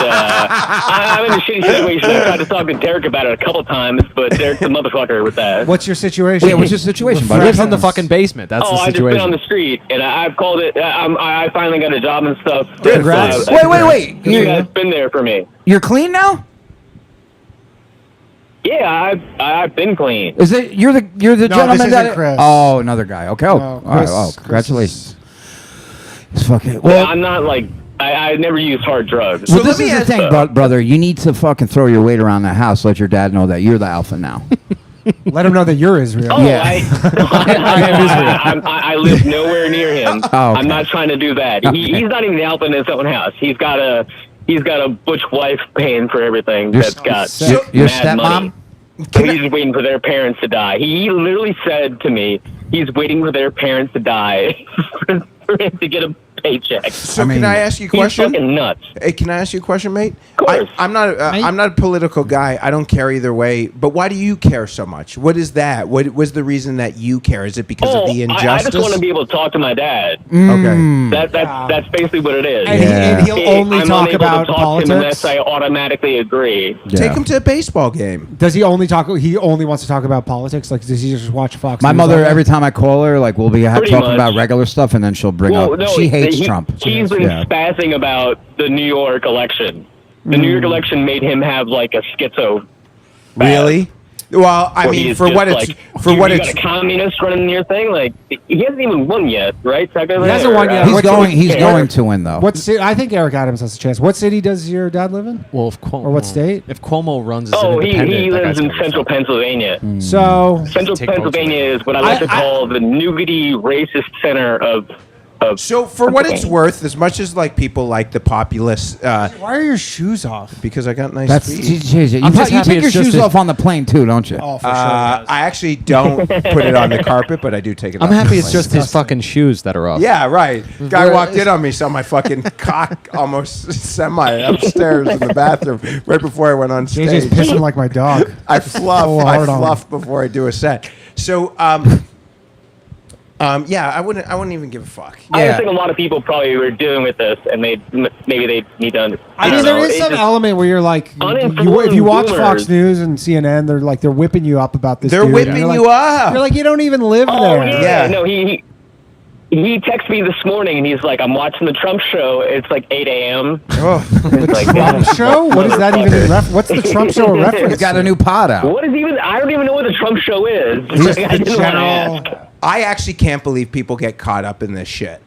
Speaker 10: I'm in a shitty situation. I tried to talk to Derek about it a couple times, but Derek's a motherfucker with that.
Speaker 6: What's your situation?
Speaker 8: Yeah, what's your situation,
Speaker 4: He
Speaker 8: buddy?
Speaker 4: lives in the fucking basement. That's the
Speaker 10: I just been on
Speaker 4: situation.
Speaker 10: the street, and I've called it. I finally got a job and stuff.
Speaker 6: Congrats.
Speaker 8: Wait.
Speaker 10: You guys been there for me.
Speaker 8: You're clean now?
Speaker 10: Yeah, I've been clean.
Speaker 8: Is it you're the gentleman
Speaker 6: this
Speaker 8: that?
Speaker 6: isn't Chris.
Speaker 8: Oh, another guy. Okay. Oh,
Speaker 6: No,
Speaker 8: all right.
Speaker 6: Chris-
Speaker 8: Oh,
Speaker 6: Chris
Speaker 8: congratulations. It's fucking.
Speaker 10: Well,
Speaker 8: Well,
Speaker 10: I'm not like I never use hard drugs.
Speaker 8: well,
Speaker 7: So
Speaker 8: this
Speaker 7: let me
Speaker 8: is the
Speaker 7: ask-
Speaker 8: thing, brother. You need to fucking throw your weight around the house. Let your dad know that you're the alpha now.
Speaker 6: Let him know that you're Israel.
Speaker 10: Oh,
Speaker 8: Yeah.
Speaker 10: I live nowhere near him.
Speaker 8: Oh, okay.
Speaker 10: I'm not trying to do that. He's not even helping his own house. He's got a butch wife paying for everything.
Speaker 8: Your
Speaker 10: That's got
Speaker 8: your
Speaker 10: mad
Speaker 8: stepmom.
Speaker 10: money. So he's just waiting for their parents to die. He literally said to me, he's waiting for their parents to die for him to get a paycheck.
Speaker 7: So
Speaker 8: I mean,
Speaker 7: can I ask you a
Speaker 10: He's
Speaker 7: question?
Speaker 10: fucking nuts.
Speaker 7: Hey, can I ask you a question, mate?
Speaker 10: Of course.
Speaker 7: I'm not a political guy. I don't care either way. But why do you care so much? What is that? What was the reason that you care? Is it because of the injustice?
Speaker 10: I just want to be able to talk to my dad.
Speaker 7: Okay.
Speaker 10: That's basically what it is.
Speaker 6: And he'll only
Speaker 10: I'm
Speaker 6: talk
Speaker 10: unable
Speaker 6: about
Speaker 10: to talk to him unless
Speaker 6: politics.
Speaker 10: I automatically agree.
Speaker 7: Take him to a baseball game.
Speaker 6: Does he only talk? He only wants to talk about politics. Like, does he just watch Fox?
Speaker 8: My
Speaker 6: News
Speaker 8: mother,
Speaker 6: all day?
Speaker 8: every time I call her, like we'll be
Speaker 10: Pretty
Speaker 8: talking
Speaker 10: much.
Speaker 8: about regular stuff, and then she'll bring up. She hates Trump.
Speaker 10: He's been
Speaker 8: Yeah.
Speaker 10: spazzing about the New York election. The New York election made him have like a schizo.
Speaker 7: Really? Well, I
Speaker 10: where
Speaker 7: mean,
Speaker 10: he's
Speaker 7: for
Speaker 10: just
Speaker 7: what it's
Speaker 10: like,
Speaker 7: for
Speaker 10: you
Speaker 7: what
Speaker 10: got
Speaker 7: it's.
Speaker 10: a communist running your thing. Like he hasn't even won yet, right?
Speaker 6: He hasn't won yet.
Speaker 8: He's
Speaker 6: What-
Speaker 8: going. He's
Speaker 10: Yeah.
Speaker 8: going to win though.
Speaker 6: What city? I think Eric Adams has a chance. What city does your dad live in?
Speaker 4: Well, if Cuomo,
Speaker 6: Or what state?
Speaker 4: If Cuomo runs as
Speaker 10: Oh,
Speaker 4: an
Speaker 10: he
Speaker 4: independent, that
Speaker 10: lives
Speaker 4: guy's
Speaker 10: in
Speaker 4: gonna be
Speaker 10: central
Speaker 4: fucked.
Speaker 10: Pennsylvania.
Speaker 6: So
Speaker 10: Central
Speaker 4: Take votes
Speaker 10: Pennsylvania
Speaker 4: away.
Speaker 10: is what I like to
Speaker 6: I-
Speaker 10: call the nougaty racist center of.
Speaker 7: So for what it's worth, as much as like people like the populace,
Speaker 6: why are your shoes off?
Speaker 7: because I got nice
Speaker 8: That's
Speaker 7: feet.
Speaker 8: you,
Speaker 4: I'm just
Speaker 8: you
Speaker 4: happy
Speaker 8: take your
Speaker 4: it's just
Speaker 8: shoes
Speaker 4: his-
Speaker 8: off on the plane too, don't you?
Speaker 6: Oh, for sure.
Speaker 7: I actually don't put it on the carpet, but I do take it.
Speaker 4: I'm
Speaker 7: off
Speaker 4: happy
Speaker 7: the
Speaker 4: it's
Speaker 7: plane.
Speaker 4: just his fucking shoes that are off.
Speaker 7: Yeah, right. Guy walked in on me, saw my fucking cock almost semi upstairs in the bathroom right before I went on stage.
Speaker 6: JJ's pissing like my dog.
Speaker 7: I fluff.
Speaker 6: So
Speaker 7: I
Speaker 6: hard on
Speaker 7: fluff before I do a set. So, yeah, I wouldn't even give a fuck.
Speaker 10: I just think a lot of people probably were dealing with this, and maybe they need to understand.
Speaker 6: I mean, there is some element where you're like, if you watch
Speaker 10: boomers.
Speaker 6: Fox News and CNN, they're whipping you up about this.
Speaker 7: They're
Speaker 6: dude.
Speaker 7: whipping
Speaker 6: You're like-
Speaker 7: you up.
Speaker 6: You're like, you don't even live
Speaker 10: Oh
Speaker 6: there.
Speaker 10: yeah,
Speaker 7: Yeah.
Speaker 10: no, he texted me this morning, and he's like, "I'm watching the Trump show. It's like 8 a.m."
Speaker 7: Oh.
Speaker 10: It's like,
Speaker 6: Trump show? What is that even?
Speaker 10: Motherfucker.
Speaker 6: What's the Trump show a reference?
Speaker 8: He's got a new pod out.
Speaker 10: What is even? I don't even know what the Trump show is.
Speaker 6: Just
Speaker 10: I
Speaker 6: the
Speaker 10: didn't want to ask.
Speaker 6: general.
Speaker 7: I actually can't believe people get caught up in this shit.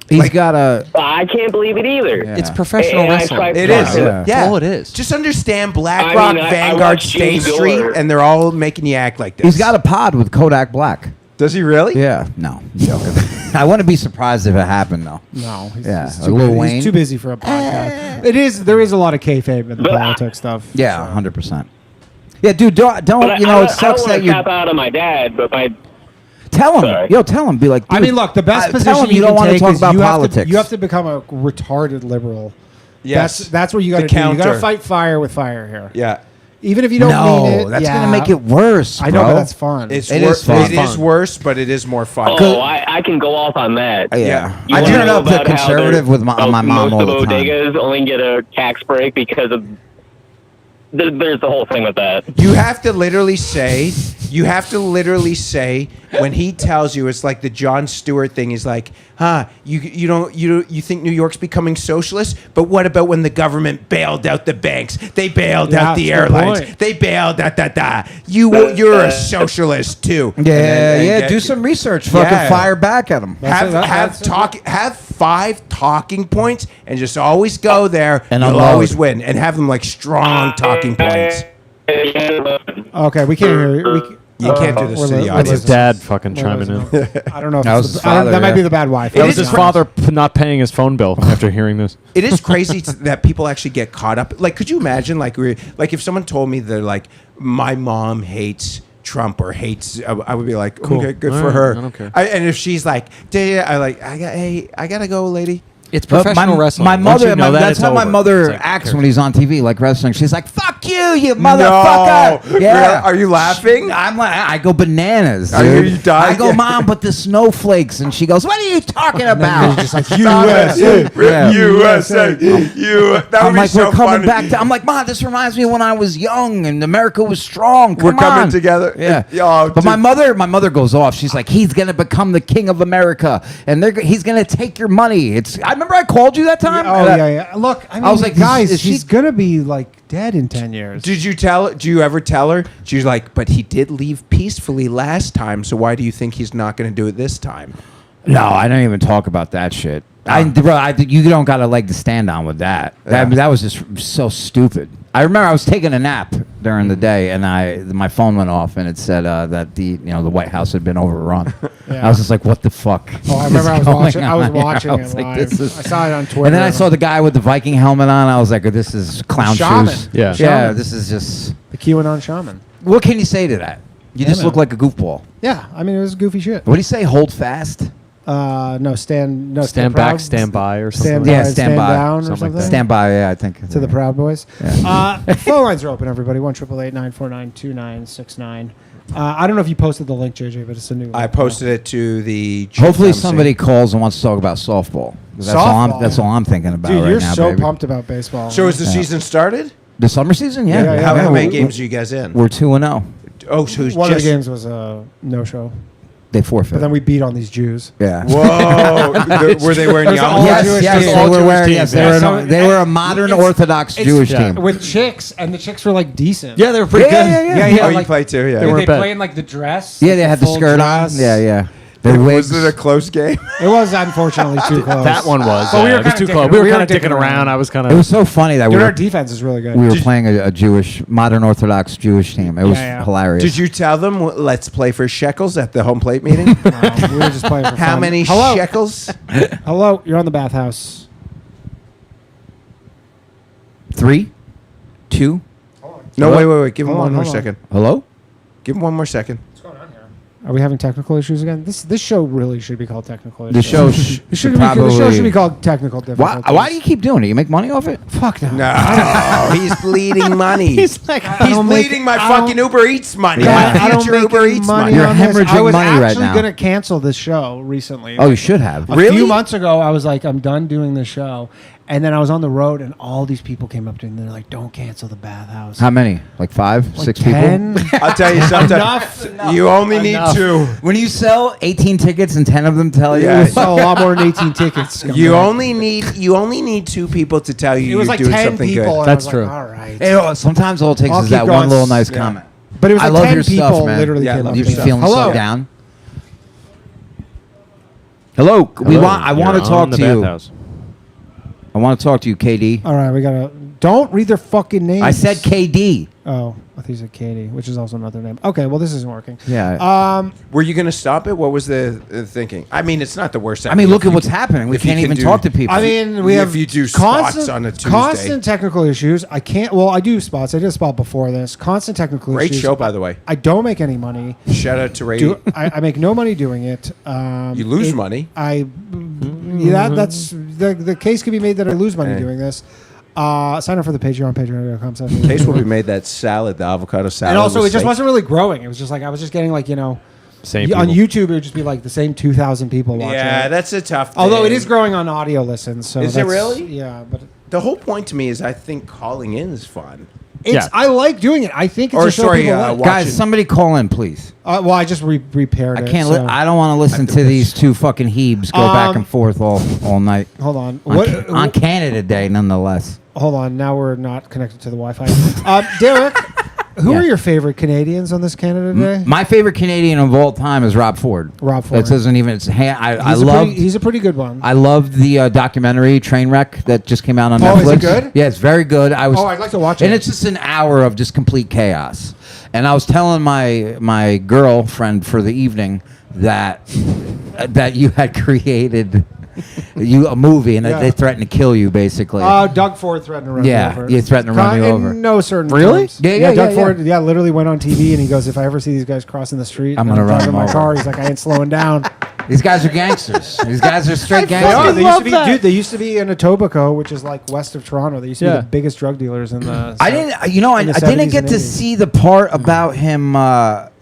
Speaker 8: He's
Speaker 7: Like-
Speaker 8: got a.
Speaker 10: I can't believe it either.
Speaker 8: Yeah.
Speaker 4: It's professional
Speaker 10: And I
Speaker 4: wrestling.
Speaker 10: tried-
Speaker 7: It
Speaker 10: Yeah.
Speaker 7: is.
Speaker 8: Yeah.
Speaker 7: Yeah.
Speaker 4: That's all it is.
Speaker 7: Just understand
Speaker 10: I
Speaker 7: BlackRock,
Speaker 10: mean, I
Speaker 7: Vanguard,
Speaker 10: watched
Speaker 7: State
Speaker 10: Jimmy
Speaker 7: Street,
Speaker 10: Dore.
Speaker 7: and they're all making you act like this.
Speaker 8: He's got a pod with Kodak Black.
Speaker 7: Does he really?
Speaker 8: Yeah. No. I'm joking. I wouldn't be surprised if it happened though.
Speaker 6: No,
Speaker 8: Yeah,
Speaker 6: he's
Speaker 8: like
Speaker 6: too,
Speaker 8: Lil
Speaker 6: busy.
Speaker 8: Wayne.
Speaker 6: He's too busy for a podcast. It is. There is a lot of kayfabe in the
Speaker 10: But
Speaker 6: politics stuff.
Speaker 8: Yeah, 100%. Yeah, dude. Don't.
Speaker 10: But
Speaker 8: You know, it
Speaker 10: I
Speaker 8: sucks
Speaker 10: don't
Speaker 8: that
Speaker 10: want to
Speaker 8: you
Speaker 10: tap out on my dad, but my
Speaker 8: tell him.
Speaker 10: Sorry.
Speaker 8: Yo, tell him. Be like.
Speaker 6: I
Speaker 8: dude,
Speaker 6: mean, look, the best
Speaker 8: tell
Speaker 6: position
Speaker 8: him you don't
Speaker 6: can
Speaker 8: want to
Speaker 6: take
Speaker 8: talk
Speaker 6: is
Speaker 8: about
Speaker 6: you
Speaker 8: politics.
Speaker 6: Have to, you have to become a retarded liberal.
Speaker 7: Yes.
Speaker 6: That's what you got to
Speaker 7: The
Speaker 6: do. You got to
Speaker 7: counter.
Speaker 6: fight fire with fire here.
Speaker 7: Yeah.
Speaker 6: Even if you don't
Speaker 8: no,
Speaker 6: mean it.
Speaker 8: that's
Speaker 6: yeah.
Speaker 8: gonna make it worse.
Speaker 6: I know, but
Speaker 8: bro.
Speaker 6: that's fun.
Speaker 7: It's
Speaker 8: It
Speaker 7: worse.
Speaker 8: is fun.
Speaker 7: It is worse, but it is more fun.
Speaker 10: oh, I can go off on that.
Speaker 8: Yeah.
Speaker 10: You
Speaker 8: I
Speaker 10: wanna
Speaker 8: turn
Speaker 10: know
Speaker 8: up to
Speaker 10: about how
Speaker 8: conservative with my mom
Speaker 10: most
Speaker 8: all
Speaker 10: of
Speaker 8: the time.
Speaker 10: bodegas only get a tax break because of. There's the whole thing with that.
Speaker 7: You have to literally say, when he tells you, it's like the Jon Stewart thing. He's like, you think New York's becoming socialist? But what about when the government bailed out the banks? They bailed out the
Speaker 6: that's a good
Speaker 7: airlines.
Speaker 6: point.
Speaker 7: They bailed You're a socialist too.
Speaker 8: Yeah,
Speaker 7: And
Speaker 8: yeah.
Speaker 7: get-
Speaker 8: Do some research. Fucking
Speaker 7: Yeah.
Speaker 8: fire back at him.
Speaker 7: Have 5 talking points and just always go there
Speaker 8: And
Speaker 7: you'll
Speaker 8: unload.
Speaker 7: always win and have them like strong talking points.
Speaker 6: Okay, we can't hear you.
Speaker 7: You can't do this
Speaker 6: We're
Speaker 7: to
Speaker 6: li-
Speaker 7: the
Speaker 6: we're
Speaker 4: That's his
Speaker 7: audience.
Speaker 6: listening.
Speaker 4: dad fucking
Speaker 6: We're
Speaker 4: chiming in.
Speaker 6: listening. I don't know if
Speaker 8: That
Speaker 6: it's
Speaker 8: was his
Speaker 6: the- I don't-
Speaker 8: father,
Speaker 6: that might
Speaker 8: yeah.
Speaker 6: be the bad Wi-Fi.
Speaker 4: That
Speaker 7: It
Speaker 4: was
Speaker 7: is
Speaker 4: his
Speaker 7: cra-
Speaker 4: father not paying his phone bill after hearing this.
Speaker 7: It is crazy that people actually get caught up. Like, could you imagine, like if someone told me they're like, my mom hates Trump or hates, I would be like, okay, good
Speaker 4: All
Speaker 7: for
Speaker 4: right,
Speaker 7: her.
Speaker 4: I don't care.
Speaker 7: And if she's like, I gotta go, lady.
Speaker 4: It's
Speaker 8: But
Speaker 4: professional wrestling.
Speaker 8: My
Speaker 4: Once
Speaker 8: mother,
Speaker 4: you know that,
Speaker 8: that's
Speaker 4: it's
Speaker 8: how my
Speaker 4: over.
Speaker 8: mother
Speaker 4: It's like,
Speaker 8: acts
Speaker 4: who
Speaker 8: when he's on TV, like wrestling. She's like, "Fuck you motherfucker!"
Speaker 7: No. Really? Are you laughing?
Speaker 8: I'm like, I go bananas.
Speaker 7: Are
Speaker 8: Dude.
Speaker 7: you dying?
Speaker 8: I go, Mom, but the snowflakes, and she goes, "What are you talking about?"
Speaker 6: Just like
Speaker 7: USA.
Speaker 8: Yeah.
Speaker 7: USA. That would
Speaker 8: I'm
Speaker 7: be
Speaker 8: like,
Speaker 7: so
Speaker 8: we're coming
Speaker 7: funny.
Speaker 8: back to. I'm like, Mom, this reminds me of when I was young and America was strong.
Speaker 7: We're
Speaker 8: Come
Speaker 7: coming
Speaker 8: on."
Speaker 7: together.
Speaker 8: Yeah.
Speaker 7: Oh,
Speaker 8: But
Speaker 7: dude.
Speaker 8: my mother goes off. She's like, "He's gonna become the king of America, and he's gonna take your money." I remember I called you that time.
Speaker 6: Oh yeah. Look, I mean,
Speaker 8: was like,
Speaker 6: guys,
Speaker 8: is she-
Speaker 6: she's gonna be like dead in 10 years.
Speaker 7: Did you tell? Do you ever tell her? She's like, but he did leave peacefully last time. So why do you think he's not going to do it this time?
Speaker 8: No, I don't even talk about that shit. You don't got a leg to stand on with that. That was just so stupid. I remember I was taking a nap during the day, and my phone went off, and it said that the White House had been overrun.
Speaker 6: Yeah.
Speaker 8: I was just like, "What the fuck?"
Speaker 6: Oh, I remember
Speaker 8: is
Speaker 6: I was watching.
Speaker 8: going
Speaker 6: I was
Speaker 8: on here?
Speaker 6: watching
Speaker 8: I
Speaker 6: it
Speaker 8: was like,
Speaker 6: live.
Speaker 8: this is-
Speaker 6: I saw it on Twitter.
Speaker 8: And then I saw the guy with the Viking helmet on. I was like, "This is clown
Speaker 6: Shaman.
Speaker 8: shoes."
Speaker 4: Yeah.
Speaker 8: Yeah.
Speaker 6: Shaman.
Speaker 8: This is just.
Speaker 6: the QAnon shaman.
Speaker 8: What can you say to that? You just
Speaker 6: man.
Speaker 8: look like a goofball.
Speaker 6: Yeah, I mean it was goofy shit.
Speaker 8: What do you say? Hold fast.
Speaker 6: No, stand
Speaker 4: Stand
Speaker 6: proud.
Speaker 4: back, stand by, or something.
Speaker 6: Stand
Speaker 4: like
Speaker 6: by,
Speaker 8: Yeah, stand
Speaker 6: stand
Speaker 8: by.
Speaker 6: down, or
Speaker 4: Something like
Speaker 6: something.
Speaker 4: that.
Speaker 8: Stand by. Yeah, I think.
Speaker 6: To the Proud Boys.
Speaker 8: Yeah.
Speaker 6: Phone lines are open, everybody. 1-888-949-2969. I don't know if you posted the link, JJ, but it's a new.
Speaker 7: I
Speaker 6: link.
Speaker 7: posted it to the.
Speaker 8: Hopefully
Speaker 7: Chiefs
Speaker 8: somebody
Speaker 7: MC.
Speaker 8: calls and wants to talk about softball. 'Cause
Speaker 6: Softball?
Speaker 8: That's all I'm thinking about
Speaker 6: Dude,
Speaker 8: right
Speaker 6: you're
Speaker 8: now,
Speaker 6: so
Speaker 8: baby.
Speaker 6: pumped about baseball.
Speaker 7: So is the season started?
Speaker 8: The summer season, yeah.
Speaker 6: Yeah, yeah.
Speaker 7: How many
Speaker 8: we're-
Speaker 7: games are you guys in?
Speaker 8: We're 2-0.
Speaker 7: Oh, so who's
Speaker 6: One of
Speaker 7: just
Speaker 6: the games was a no-show,
Speaker 8: They forfeit.
Speaker 6: but then we beat on these Jews.
Speaker 8: yeah.
Speaker 7: Whoa! Were they wearing
Speaker 6: There's all
Speaker 7: yarmulkes?
Speaker 6: Jewish
Speaker 8: Yes,
Speaker 6: team.
Speaker 8: they
Speaker 6: All
Speaker 8: were
Speaker 6: Jewish
Speaker 8: wearing.
Speaker 6: team,
Speaker 8: Yes,
Speaker 6: yeah.
Speaker 8: they were a modern
Speaker 6: It's-
Speaker 8: Orthodox
Speaker 6: it's-
Speaker 8: Jewish
Speaker 4: yeah.
Speaker 8: team.
Speaker 6: with chicks, and the chicks were like decent.
Speaker 4: Yeah, they were pretty
Speaker 8: Yeah,
Speaker 4: good.
Speaker 8: yeah, yeah.
Speaker 6: yeah.
Speaker 7: Oh, you
Speaker 6: like,
Speaker 7: play too, yeah.
Speaker 6: They
Speaker 4: weren't bad.
Speaker 6: play in like the dress.
Speaker 8: Yeah,
Speaker 6: like
Speaker 8: they had the
Speaker 6: full
Speaker 8: skirt
Speaker 6: dress.
Speaker 8: on. Yeah, yeah. The
Speaker 7: Was
Speaker 8: wigs.
Speaker 7: it a close game?
Speaker 6: It was unfortunately too close.
Speaker 4: That one was.
Speaker 6: But we were
Speaker 4: it was
Speaker 6: kinda
Speaker 4: too close.
Speaker 6: dicking-
Speaker 4: We were
Speaker 6: we
Speaker 4: kind
Speaker 6: were
Speaker 4: of dicking
Speaker 6: dicking
Speaker 4: around.
Speaker 6: around.
Speaker 4: I was kind
Speaker 8: It was
Speaker 4: of.
Speaker 8: so funny that
Speaker 6: Dude,
Speaker 8: we
Speaker 6: our
Speaker 8: were,
Speaker 6: defense is really good.
Speaker 8: we were playing a Jewish, modern Orthodox Jewish team. It was
Speaker 6: Yeah.
Speaker 8: hilarious.
Speaker 7: Did you tell them let's play for shekels at the home plate meeting?
Speaker 6: We were just playing for
Speaker 7: How
Speaker 6: fun.
Speaker 7: many
Speaker 6: Hello.
Speaker 7: shekels?
Speaker 6: Hello, you're on the Bathhouse.
Speaker 8: 3, 2.
Speaker 7: No, wait. Give him
Speaker 6: Hold
Speaker 7: one
Speaker 6: on,
Speaker 7: more
Speaker 6: hold on.
Speaker 7: second.
Speaker 8: Hello?
Speaker 7: Give him one more second.
Speaker 6: Are we having technical issues again? This show really should be called technical issues.
Speaker 8: The show
Speaker 6: the
Speaker 8: should
Speaker 6: show should be
Speaker 8: probably.
Speaker 6: called technical
Speaker 8: Why,
Speaker 6: difficulties.
Speaker 8: why do you keep doing it? You make money off it?
Speaker 6: Fuck no.
Speaker 7: No, he's bleeding money. He's
Speaker 6: don't make-
Speaker 7: bleeding my
Speaker 6: I don't-
Speaker 7: fucking Uber Eats money.
Speaker 6: Yeah,
Speaker 7: My
Speaker 6: I don't
Speaker 7: future
Speaker 6: make
Speaker 7: Uber
Speaker 6: any
Speaker 7: Eats
Speaker 6: money
Speaker 7: money.
Speaker 8: You're
Speaker 6: on this. I
Speaker 8: hemorrhaging
Speaker 6: was
Speaker 8: money right
Speaker 6: actually
Speaker 8: now.
Speaker 6: going to cancel this show recently.
Speaker 8: Oh, you should have.
Speaker 6: A
Speaker 7: Really?
Speaker 6: few months ago, I was like, I'm done doing this show. And then I was on the road, and all these people came up to me, and they're like, don't cancel the Bathhouse.
Speaker 8: How many? Like 5,
Speaker 6: Like
Speaker 8: 6
Speaker 6: 10?
Speaker 8: people?
Speaker 7: I'll tell you something. You only need
Speaker 4: Enough.
Speaker 7: 2.
Speaker 8: When you sell 18 tickets and 10 of them tell you,
Speaker 7: Yeah.
Speaker 6: We saw a lot more than 18 tickets.
Speaker 7: You only need 2 people to tell you
Speaker 6: It
Speaker 7: you're
Speaker 6: was like
Speaker 7: doing
Speaker 6: 10
Speaker 7: something
Speaker 6: people.
Speaker 7: good.
Speaker 6: And
Speaker 4: That's
Speaker 6: I was
Speaker 4: true.
Speaker 6: Like, all right.
Speaker 8: Hey, sometimes all it takes
Speaker 6: I'll
Speaker 8: is
Speaker 6: keep
Speaker 8: that
Speaker 6: going.
Speaker 8: one little nice
Speaker 7: Yeah.
Speaker 8: comment.
Speaker 6: But it was
Speaker 8: I
Speaker 6: like
Speaker 8: love
Speaker 6: 10
Speaker 8: your
Speaker 6: people
Speaker 8: stuff, man.
Speaker 6: literally
Speaker 7: Yeah, I
Speaker 6: came
Speaker 7: love
Speaker 6: up
Speaker 8: You
Speaker 6: to
Speaker 7: your
Speaker 6: me.
Speaker 8: feeling
Speaker 6: Hello.
Speaker 8: so down? Hello. We
Speaker 4: Hello,
Speaker 8: want. I want
Speaker 4: you're
Speaker 8: to talk
Speaker 4: on the
Speaker 8: to you.
Speaker 4: Bathhouse.
Speaker 8: I want to talk to you, KD.
Speaker 6: All right, we got to... Don't read their fucking names.
Speaker 8: I said KD.
Speaker 6: Oh, I think you said Katie, which is also another name. Okay, well, this isn't working.
Speaker 8: Yeah.
Speaker 7: Were you going to stop it? What was the thinking? I mean, it's not the worst.
Speaker 8: I mean, look at what's happening. We
Speaker 7: if you
Speaker 8: can't
Speaker 7: can
Speaker 8: even
Speaker 7: do-
Speaker 8: talk to people.
Speaker 6: I mean, we
Speaker 7: If
Speaker 6: have
Speaker 7: you do spots on a Tuesday.
Speaker 6: constant technical issues. I can't. Well, I do spots. I did a spot before this. Constant technical
Speaker 7: Great
Speaker 6: issues.
Speaker 7: show, by the way.
Speaker 6: I don't make any money.
Speaker 7: Shout out to Ray.
Speaker 6: I make no money doing it.
Speaker 7: You lose money.
Speaker 6: That's the case could be made that I lose money
Speaker 7: Hey.
Speaker 6: doing this. Sign up for the Patreon, patreon.com.
Speaker 7: Case will be made that salad, the avocado salad.
Speaker 6: And also,
Speaker 7: with
Speaker 6: it just
Speaker 7: steak.
Speaker 6: wasn't really growing. It was just like I was just getting like
Speaker 4: Same
Speaker 6: on
Speaker 4: people.
Speaker 6: YouTube. It would just be like the same 2,000 people watching.
Speaker 7: Yeah,
Speaker 6: it.
Speaker 7: that's a tough thing.
Speaker 6: Although it is growing on audio listens. So
Speaker 7: Is it
Speaker 6: that's-
Speaker 7: really?
Speaker 6: Yeah, but
Speaker 7: The whole point to me is I think calling in is fun.
Speaker 6: I like doing it. I think it's
Speaker 7: Or
Speaker 6: a show
Speaker 7: sorry,
Speaker 6: people like.
Speaker 7: watching.
Speaker 8: Guys, somebody call in, please.
Speaker 6: Well, I just repaired
Speaker 8: I
Speaker 6: it.
Speaker 8: can't.
Speaker 6: so-
Speaker 8: I don't want to listen to these two fucking Hebes go back and forth all night.
Speaker 6: Hold on.
Speaker 8: On Canada Day, nonetheless.
Speaker 6: Hold on. Now we're not connected to the Wi-Fi. Derek, who
Speaker 8: Yeah.
Speaker 6: are your favorite Canadians on this Canada Day?
Speaker 8: My favorite Canadian of all time is Rob Ford.
Speaker 6: Rob Ford.
Speaker 8: That doesn't even. I
Speaker 6: He's
Speaker 8: love.
Speaker 6: he's a pretty good one.
Speaker 8: I loved the documentary Trainwreck that just came out on
Speaker 6: Oh,
Speaker 8: Netflix.
Speaker 6: is it good?
Speaker 8: Yeah, it's very good.
Speaker 6: I'd like to watch
Speaker 8: and
Speaker 6: it.
Speaker 8: it's just an hour of just complete chaos. And I was telling my girlfriend for the evening that you had created a movie and that
Speaker 6: Yeah.
Speaker 8: they threatened to kill you, basically.
Speaker 6: Doug Ford threatened to run me
Speaker 8: Yeah,
Speaker 6: over.
Speaker 8: he threatened to run you
Speaker 6: In
Speaker 8: over.
Speaker 6: no certain
Speaker 4: Really?
Speaker 6: terms.
Speaker 8: Yeah,
Speaker 6: Doug
Speaker 8: yeah.
Speaker 6: Ford, literally went on TV and he goes, if I ever see these guys crossing the street,
Speaker 8: I'm
Speaker 6: and
Speaker 8: gonna run
Speaker 6: driving
Speaker 8: them
Speaker 6: my
Speaker 8: over.
Speaker 6: car. He's like, I ain't slowing down.
Speaker 8: These guys are gangsters. These guys are straight
Speaker 6: They
Speaker 8: gangsters.
Speaker 6: are. They used
Speaker 4: love
Speaker 6: to be,
Speaker 4: that.
Speaker 6: dude. They used to be in Etobicoke, which is like west of Toronto. They used to be
Speaker 4: Yeah.
Speaker 6: the biggest drug dealers in the.
Speaker 8: I didn't, you know, I
Speaker 6: in the
Speaker 8: didn't
Speaker 6: 70s
Speaker 8: get
Speaker 6: and
Speaker 8: to
Speaker 6: 80s.
Speaker 8: see the part about him.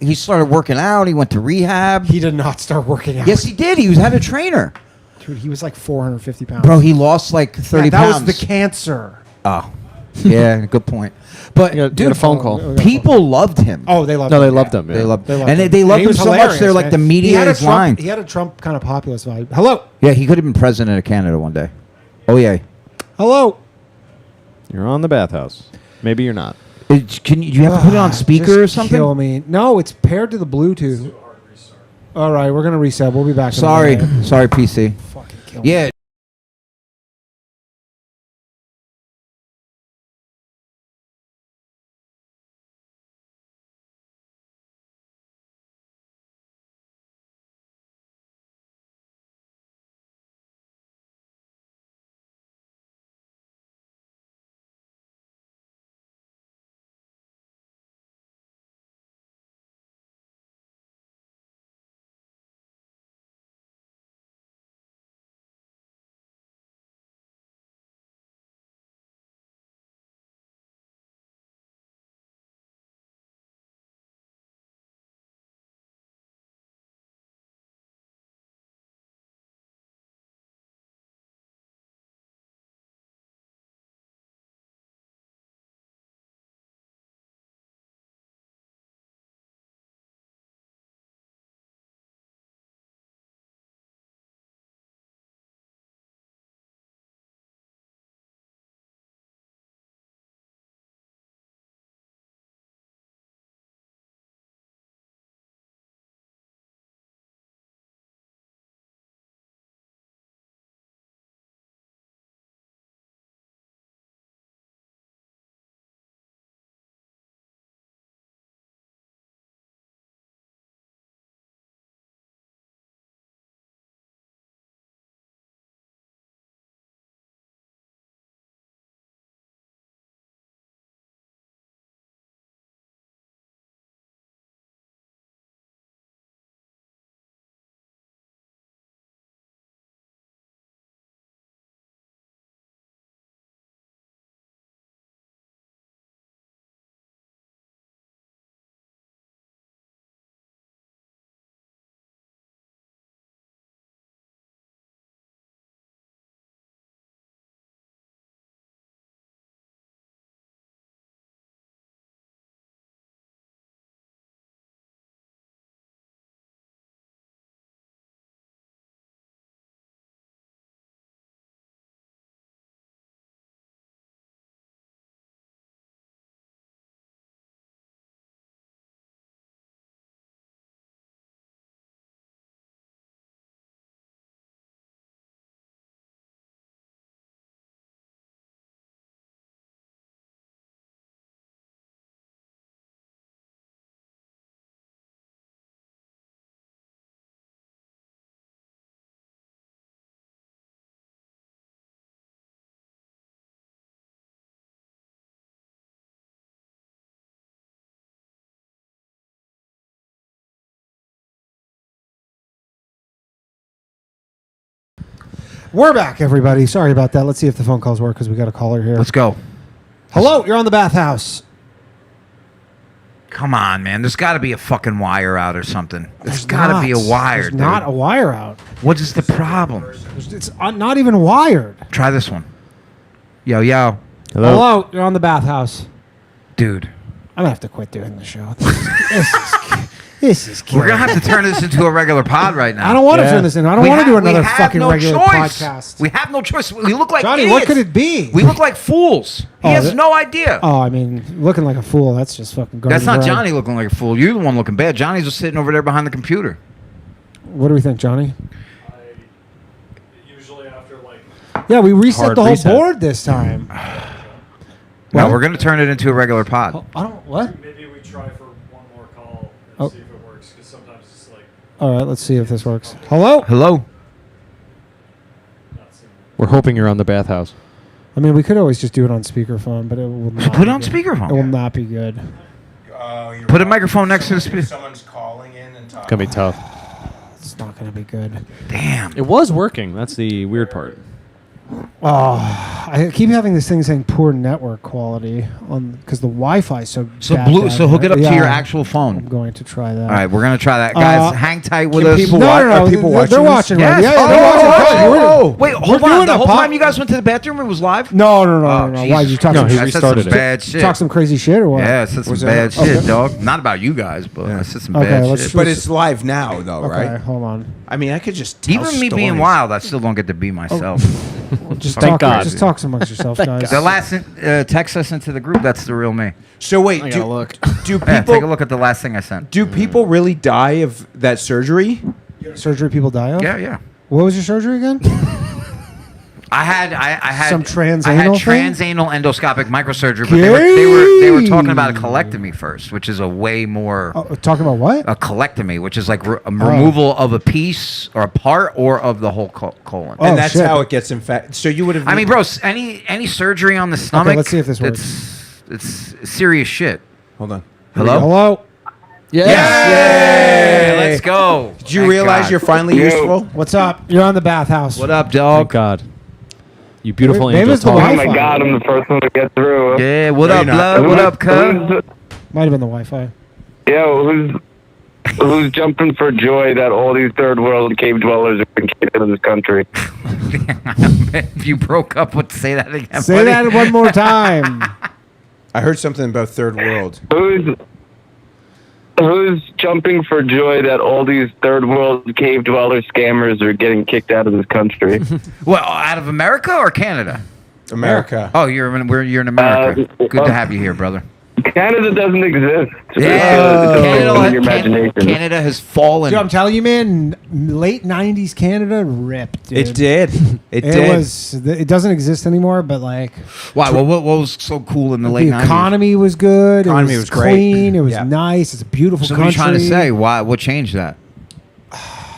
Speaker 8: He started working out. He went to rehab.
Speaker 6: He did not start working out.
Speaker 8: Yes, he did. He had a trainer.
Speaker 6: Dude, he was like 450 pounds.
Speaker 8: Bro, he lost like 30
Speaker 6: that
Speaker 8: pounds.
Speaker 6: was the cancer.
Speaker 8: Oh, yeah, good point. But
Speaker 4: You got
Speaker 8: dude,
Speaker 4: a phone call.
Speaker 8: people loved him.
Speaker 6: Oh, they loved
Speaker 4: No,
Speaker 6: him.
Speaker 4: they loved him.
Speaker 8: They
Speaker 4: Yeah.
Speaker 8: loved,
Speaker 6: They loved
Speaker 8: and
Speaker 6: him.
Speaker 8: they loved
Speaker 6: he
Speaker 8: him
Speaker 6: was
Speaker 8: so much.
Speaker 6: hilarious,
Speaker 8: They're like
Speaker 6: man.
Speaker 8: the media is lying.
Speaker 6: He had a Trump kind of populist vibe. Hello.
Speaker 8: Yeah, he could have been president of Canada one day. Oh yeah.
Speaker 6: Hello.
Speaker 4: You're on the Bathhouse. Maybe you're not.
Speaker 8: Can you have to put it on speaker
Speaker 6: Just
Speaker 8: or something?
Speaker 6: Kill me. No, it's paired to the Bluetooth. All right, we're gonna reset. We'll be back. in a
Speaker 8: Sorry,
Speaker 6: minute.
Speaker 8: sorry, PC.
Speaker 6: Fucking kill me.
Speaker 8: Yeah.
Speaker 6: We're back, everybody. Sorry about that. Let's see if the phone calls work because we got a caller here.
Speaker 8: Let's go.
Speaker 6: Hello, you're on the Bathhouse.
Speaker 8: Come on, man. There's got to be a fucking wire out or something. There's got to be a wire.
Speaker 6: There's
Speaker 8: dude.
Speaker 6: not a wire out.
Speaker 8: What is the problem?
Speaker 6: It's not even wired.
Speaker 8: Try this one. Yo, yo.
Speaker 6: Hello, you're on the Bathhouse.
Speaker 8: Dude.
Speaker 6: I'm gonna have to quit doing the show. This is
Speaker 8: We're going to have to turn this into a regular pod right now.
Speaker 6: I don't want to turn this in. I don't want to do another
Speaker 8: we have
Speaker 6: fucking
Speaker 8: no
Speaker 6: regular
Speaker 8: choice.
Speaker 6: podcast.
Speaker 8: We have no choice. We look like
Speaker 6: Johnny,
Speaker 8: idiots.
Speaker 6: what could it be?
Speaker 8: We look like fools. He has no idea.
Speaker 6: Oh, I mean, looking like a fool. That's just fucking garbage.
Speaker 8: That's not
Speaker 6: right?
Speaker 8: Johnny looking like a fool. You're the one looking bad. Johnny's just sitting over there behind the computer.
Speaker 6: What do we think, Johnny?
Speaker 11: Usually after like
Speaker 6: Yeah, we reset
Speaker 4: Hard
Speaker 6: the whole
Speaker 4: reset.
Speaker 6: board this time.
Speaker 8: No,
Speaker 6: What?
Speaker 8: we're going to turn it into a regular pod.
Speaker 6: I don't. What?
Speaker 11: maybe we try for one more call and
Speaker 6: Oh.
Speaker 11: see if it works because sometimes it's like
Speaker 6: All right, let's see if this works. Hello.
Speaker 8: Hello?
Speaker 11: not seeing it.
Speaker 4: We're hoping you're on the Bathhouse.
Speaker 6: I mean, we could always just do it on speakerphone, but it will not.
Speaker 8: Put it
Speaker 6: be
Speaker 8: on
Speaker 6: good.
Speaker 8: speakerphone.
Speaker 6: It will not be good.
Speaker 8: Put a microphone next to the speaker.
Speaker 3: Someone's calling in and talking.
Speaker 4: It's gonna be tough.
Speaker 6: It's not going to be good.
Speaker 8: Damn.
Speaker 4: It was working. That's the weird part.
Speaker 6: Oh, I keep having this thing saying poor network quality on because the Wi-Fi is so.
Speaker 8: So
Speaker 6: jacked
Speaker 8: blue.
Speaker 6: out
Speaker 8: So hook
Speaker 6: here.
Speaker 8: it up to
Speaker 6: Yeah,
Speaker 8: your actual phone.
Speaker 6: I'm going to try that.
Speaker 8: All right, we're gonna try that, guys. Hang tight with
Speaker 7: can
Speaker 8: us.
Speaker 7: people
Speaker 6: No,
Speaker 7: watch?
Speaker 6: no,
Speaker 7: Are
Speaker 6: no.
Speaker 7: people
Speaker 6: They're
Speaker 7: watching this?
Speaker 6: watching.
Speaker 8: Yes.
Speaker 6: Yeah, they're watching.
Speaker 8: Wait, hold
Speaker 6: doing
Speaker 8: on. The
Speaker 6: a
Speaker 8: whole
Speaker 6: pod-
Speaker 8: time you guys went to the bathroom, it was live.
Speaker 6: No.
Speaker 8: Oh,
Speaker 6: Why
Speaker 8: Jesus.
Speaker 6: you talk
Speaker 4: No,
Speaker 6: some
Speaker 4: he
Speaker 6: shit?
Speaker 8: I said some
Speaker 4: restarted it.
Speaker 8: bad shit.
Speaker 6: Talk some crazy shit or what?
Speaker 8: Yeah, I said some
Speaker 7: Was
Speaker 8: bad
Speaker 7: that-
Speaker 8: shit,
Speaker 6: Okay.
Speaker 8: dog. Not about you guys, but I said some
Speaker 6: Okay,
Speaker 8: bad
Speaker 6: let's
Speaker 8: shit.
Speaker 7: But it's live now, though,
Speaker 6: Okay,
Speaker 7: right?
Speaker 6: hold on.
Speaker 7: I mean, I could just tell
Speaker 8: Even me being
Speaker 7: stories.
Speaker 8: wild, I still don't get to be myself.
Speaker 6: Just
Speaker 4: Thank
Speaker 6: talk.
Speaker 4: God.
Speaker 6: Just talk amongst yourself, guys.
Speaker 8: The last text I sent to the group, that's the real me.
Speaker 7: So wait,
Speaker 4: I gotta look.
Speaker 7: do
Speaker 8: Yeah,
Speaker 7: people
Speaker 8: take a look at the last thing I sent.
Speaker 7: do people really die of that surgery?
Speaker 6: Surgery people die of.
Speaker 8: Yeah.
Speaker 6: What was your surgery again?
Speaker 8: I had
Speaker 6: Some
Speaker 8: I had
Speaker 6: transanal thing?
Speaker 8: transanal endoscopic microsurgery, but they were talking about a colectomy first, which is a way more
Speaker 6: Talking about what?
Speaker 8: a colectomy, which is like a removal of a piece or a part or of the whole colon.
Speaker 6: Oh,
Speaker 7: And that's
Speaker 6: shit.
Speaker 7: how it gets infected. So you would have.
Speaker 8: I mean, bro, any surgery on the stomach.
Speaker 6: let's see if this
Speaker 8: It's serious shit.
Speaker 7: Hold on.
Speaker 8: Hello.
Speaker 6: Hello.
Speaker 8: Yay! Let's go.
Speaker 7: Did you
Speaker 8: Thank
Speaker 7: realize
Speaker 8: God.
Speaker 7: you're finally useful?
Speaker 6: What's up? You're on the Bathhouse.
Speaker 8: What up,
Speaker 4: Oh
Speaker 8: dog?
Speaker 4: God. You beautiful
Speaker 6: Maybe
Speaker 4: angel.
Speaker 6: it's the
Speaker 9: Oh
Speaker 4: Tom.
Speaker 9: my
Speaker 6: Wi-Fi.
Speaker 9: God, I'm the first one to get through.
Speaker 8: Yeah. What
Speaker 7: No,
Speaker 8: up,
Speaker 7: you're not.
Speaker 8: love? What up, cuz?
Speaker 6: Might have been the Wi-Fi.
Speaker 9: Who's jumping for joy that all these third world cave dwellers have been kicked out of this country?
Speaker 8: If you broke up, what? Say that again.
Speaker 6: Say
Speaker 8: buddy.
Speaker 6: that one more time.
Speaker 7: I heard something about third world.
Speaker 9: Who's jumping for joy that all these third world cave dweller scammers are getting kicked out of this country?
Speaker 8: Well, out of America or Canada?
Speaker 7: America.
Speaker 8: Oh, you're in America. Good to have you here, brother.
Speaker 9: Canada doesn't exist.
Speaker 8: Yeah,
Speaker 9: It's only in your imagination.
Speaker 8: Canada has fallen.
Speaker 6: Dude, I'm telling you, man. Late '90s Canada ripped. Dude.
Speaker 7: It did. It
Speaker 6: It
Speaker 7: did.
Speaker 6: was. It doesn't exist anymore. But like,
Speaker 8: Why? Well, what was so cool in the late
Speaker 6: the
Speaker 8: 90s?
Speaker 6: economy was good.
Speaker 7: Economy
Speaker 6: it
Speaker 7: was
Speaker 6: was
Speaker 7: great.
Speaker 6: clean. It was
Speaker 7: Yeah.
Speaker 6: nice. It's a beautiful
Speaker 8: So what are you
Speaker 6: country.
Speaker 8: trying to say? Why? What changed that?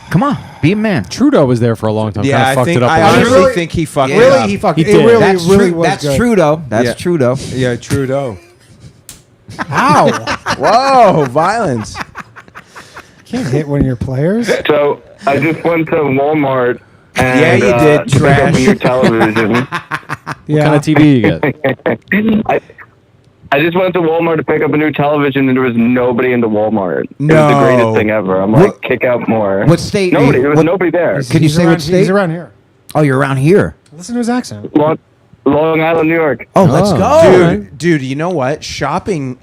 Speaker 8: Come on, be a man.
Speaker 4: Trudeau was there for a long time.
Speaker 7: Yeah,
Speaker 4: Kinda
Speaker 7: I
Speaker 4: fucked
Speaker 7: think
Speaker 4: it up.
Speaker 7: I
Speaker 4: a little bit.
Speaker 7: honestly think he fucked it
Speaker 6: Really,
Speaker 7: up.
Speaker 6: he fucked.
Speaker 4: He
Speaker 6: It
Speaker 4: did.
Speaker 6: really,
Speaker 8: That's
Speaker 6: really
Speaker 8: true.
Speaker 6: was
Speaker 8: That's
Speaker 6: good.
Speaker 8: Trudeau. That's
Speaker 7: Yeah.
Speaker 8: Trudeau.
Speaker 7: Yeah, Trudeau.
Speaker 6: Ow!
Speaker 7: Whoa, violence.
Speaker 6: Can't hit one of your players.
Speaker 9: So I just went to Walmart and
Speaker 7: Yeah, you did,
Speaker 9: to pick up a
Speaker 7: trash.
Speaker 9: new television.
Speaker 6: Yeah.
Speaker 4: What kind of TV you get?
Speaker 9: I just went to Walmart to pick up a new television and there was nobody in the Walmart. It was
Speaker 7: No.
Speaker 9: the greatest thing ever. I'm like, kick out more.
Speaker 8: What state?
Speaker 9: Nobody. There was
Speaker 8: what-
Speaker 9: nobody there.
Speaker 8: Can you
Speaker 6: He's
Speaker 8: say
Speaker 6: around,
Speaker 8: what state?
Speaker 6: He's around here.
Speaker 8: Oh, you're around here.
Speaker 6: Listen to his accent.
Speaker 9: Long Island, New York.
Speaker 8: Oh, let's
Speaker 4: Oh.
Speaker 8: go.
Speaker 7: Dude, you know what? Shopping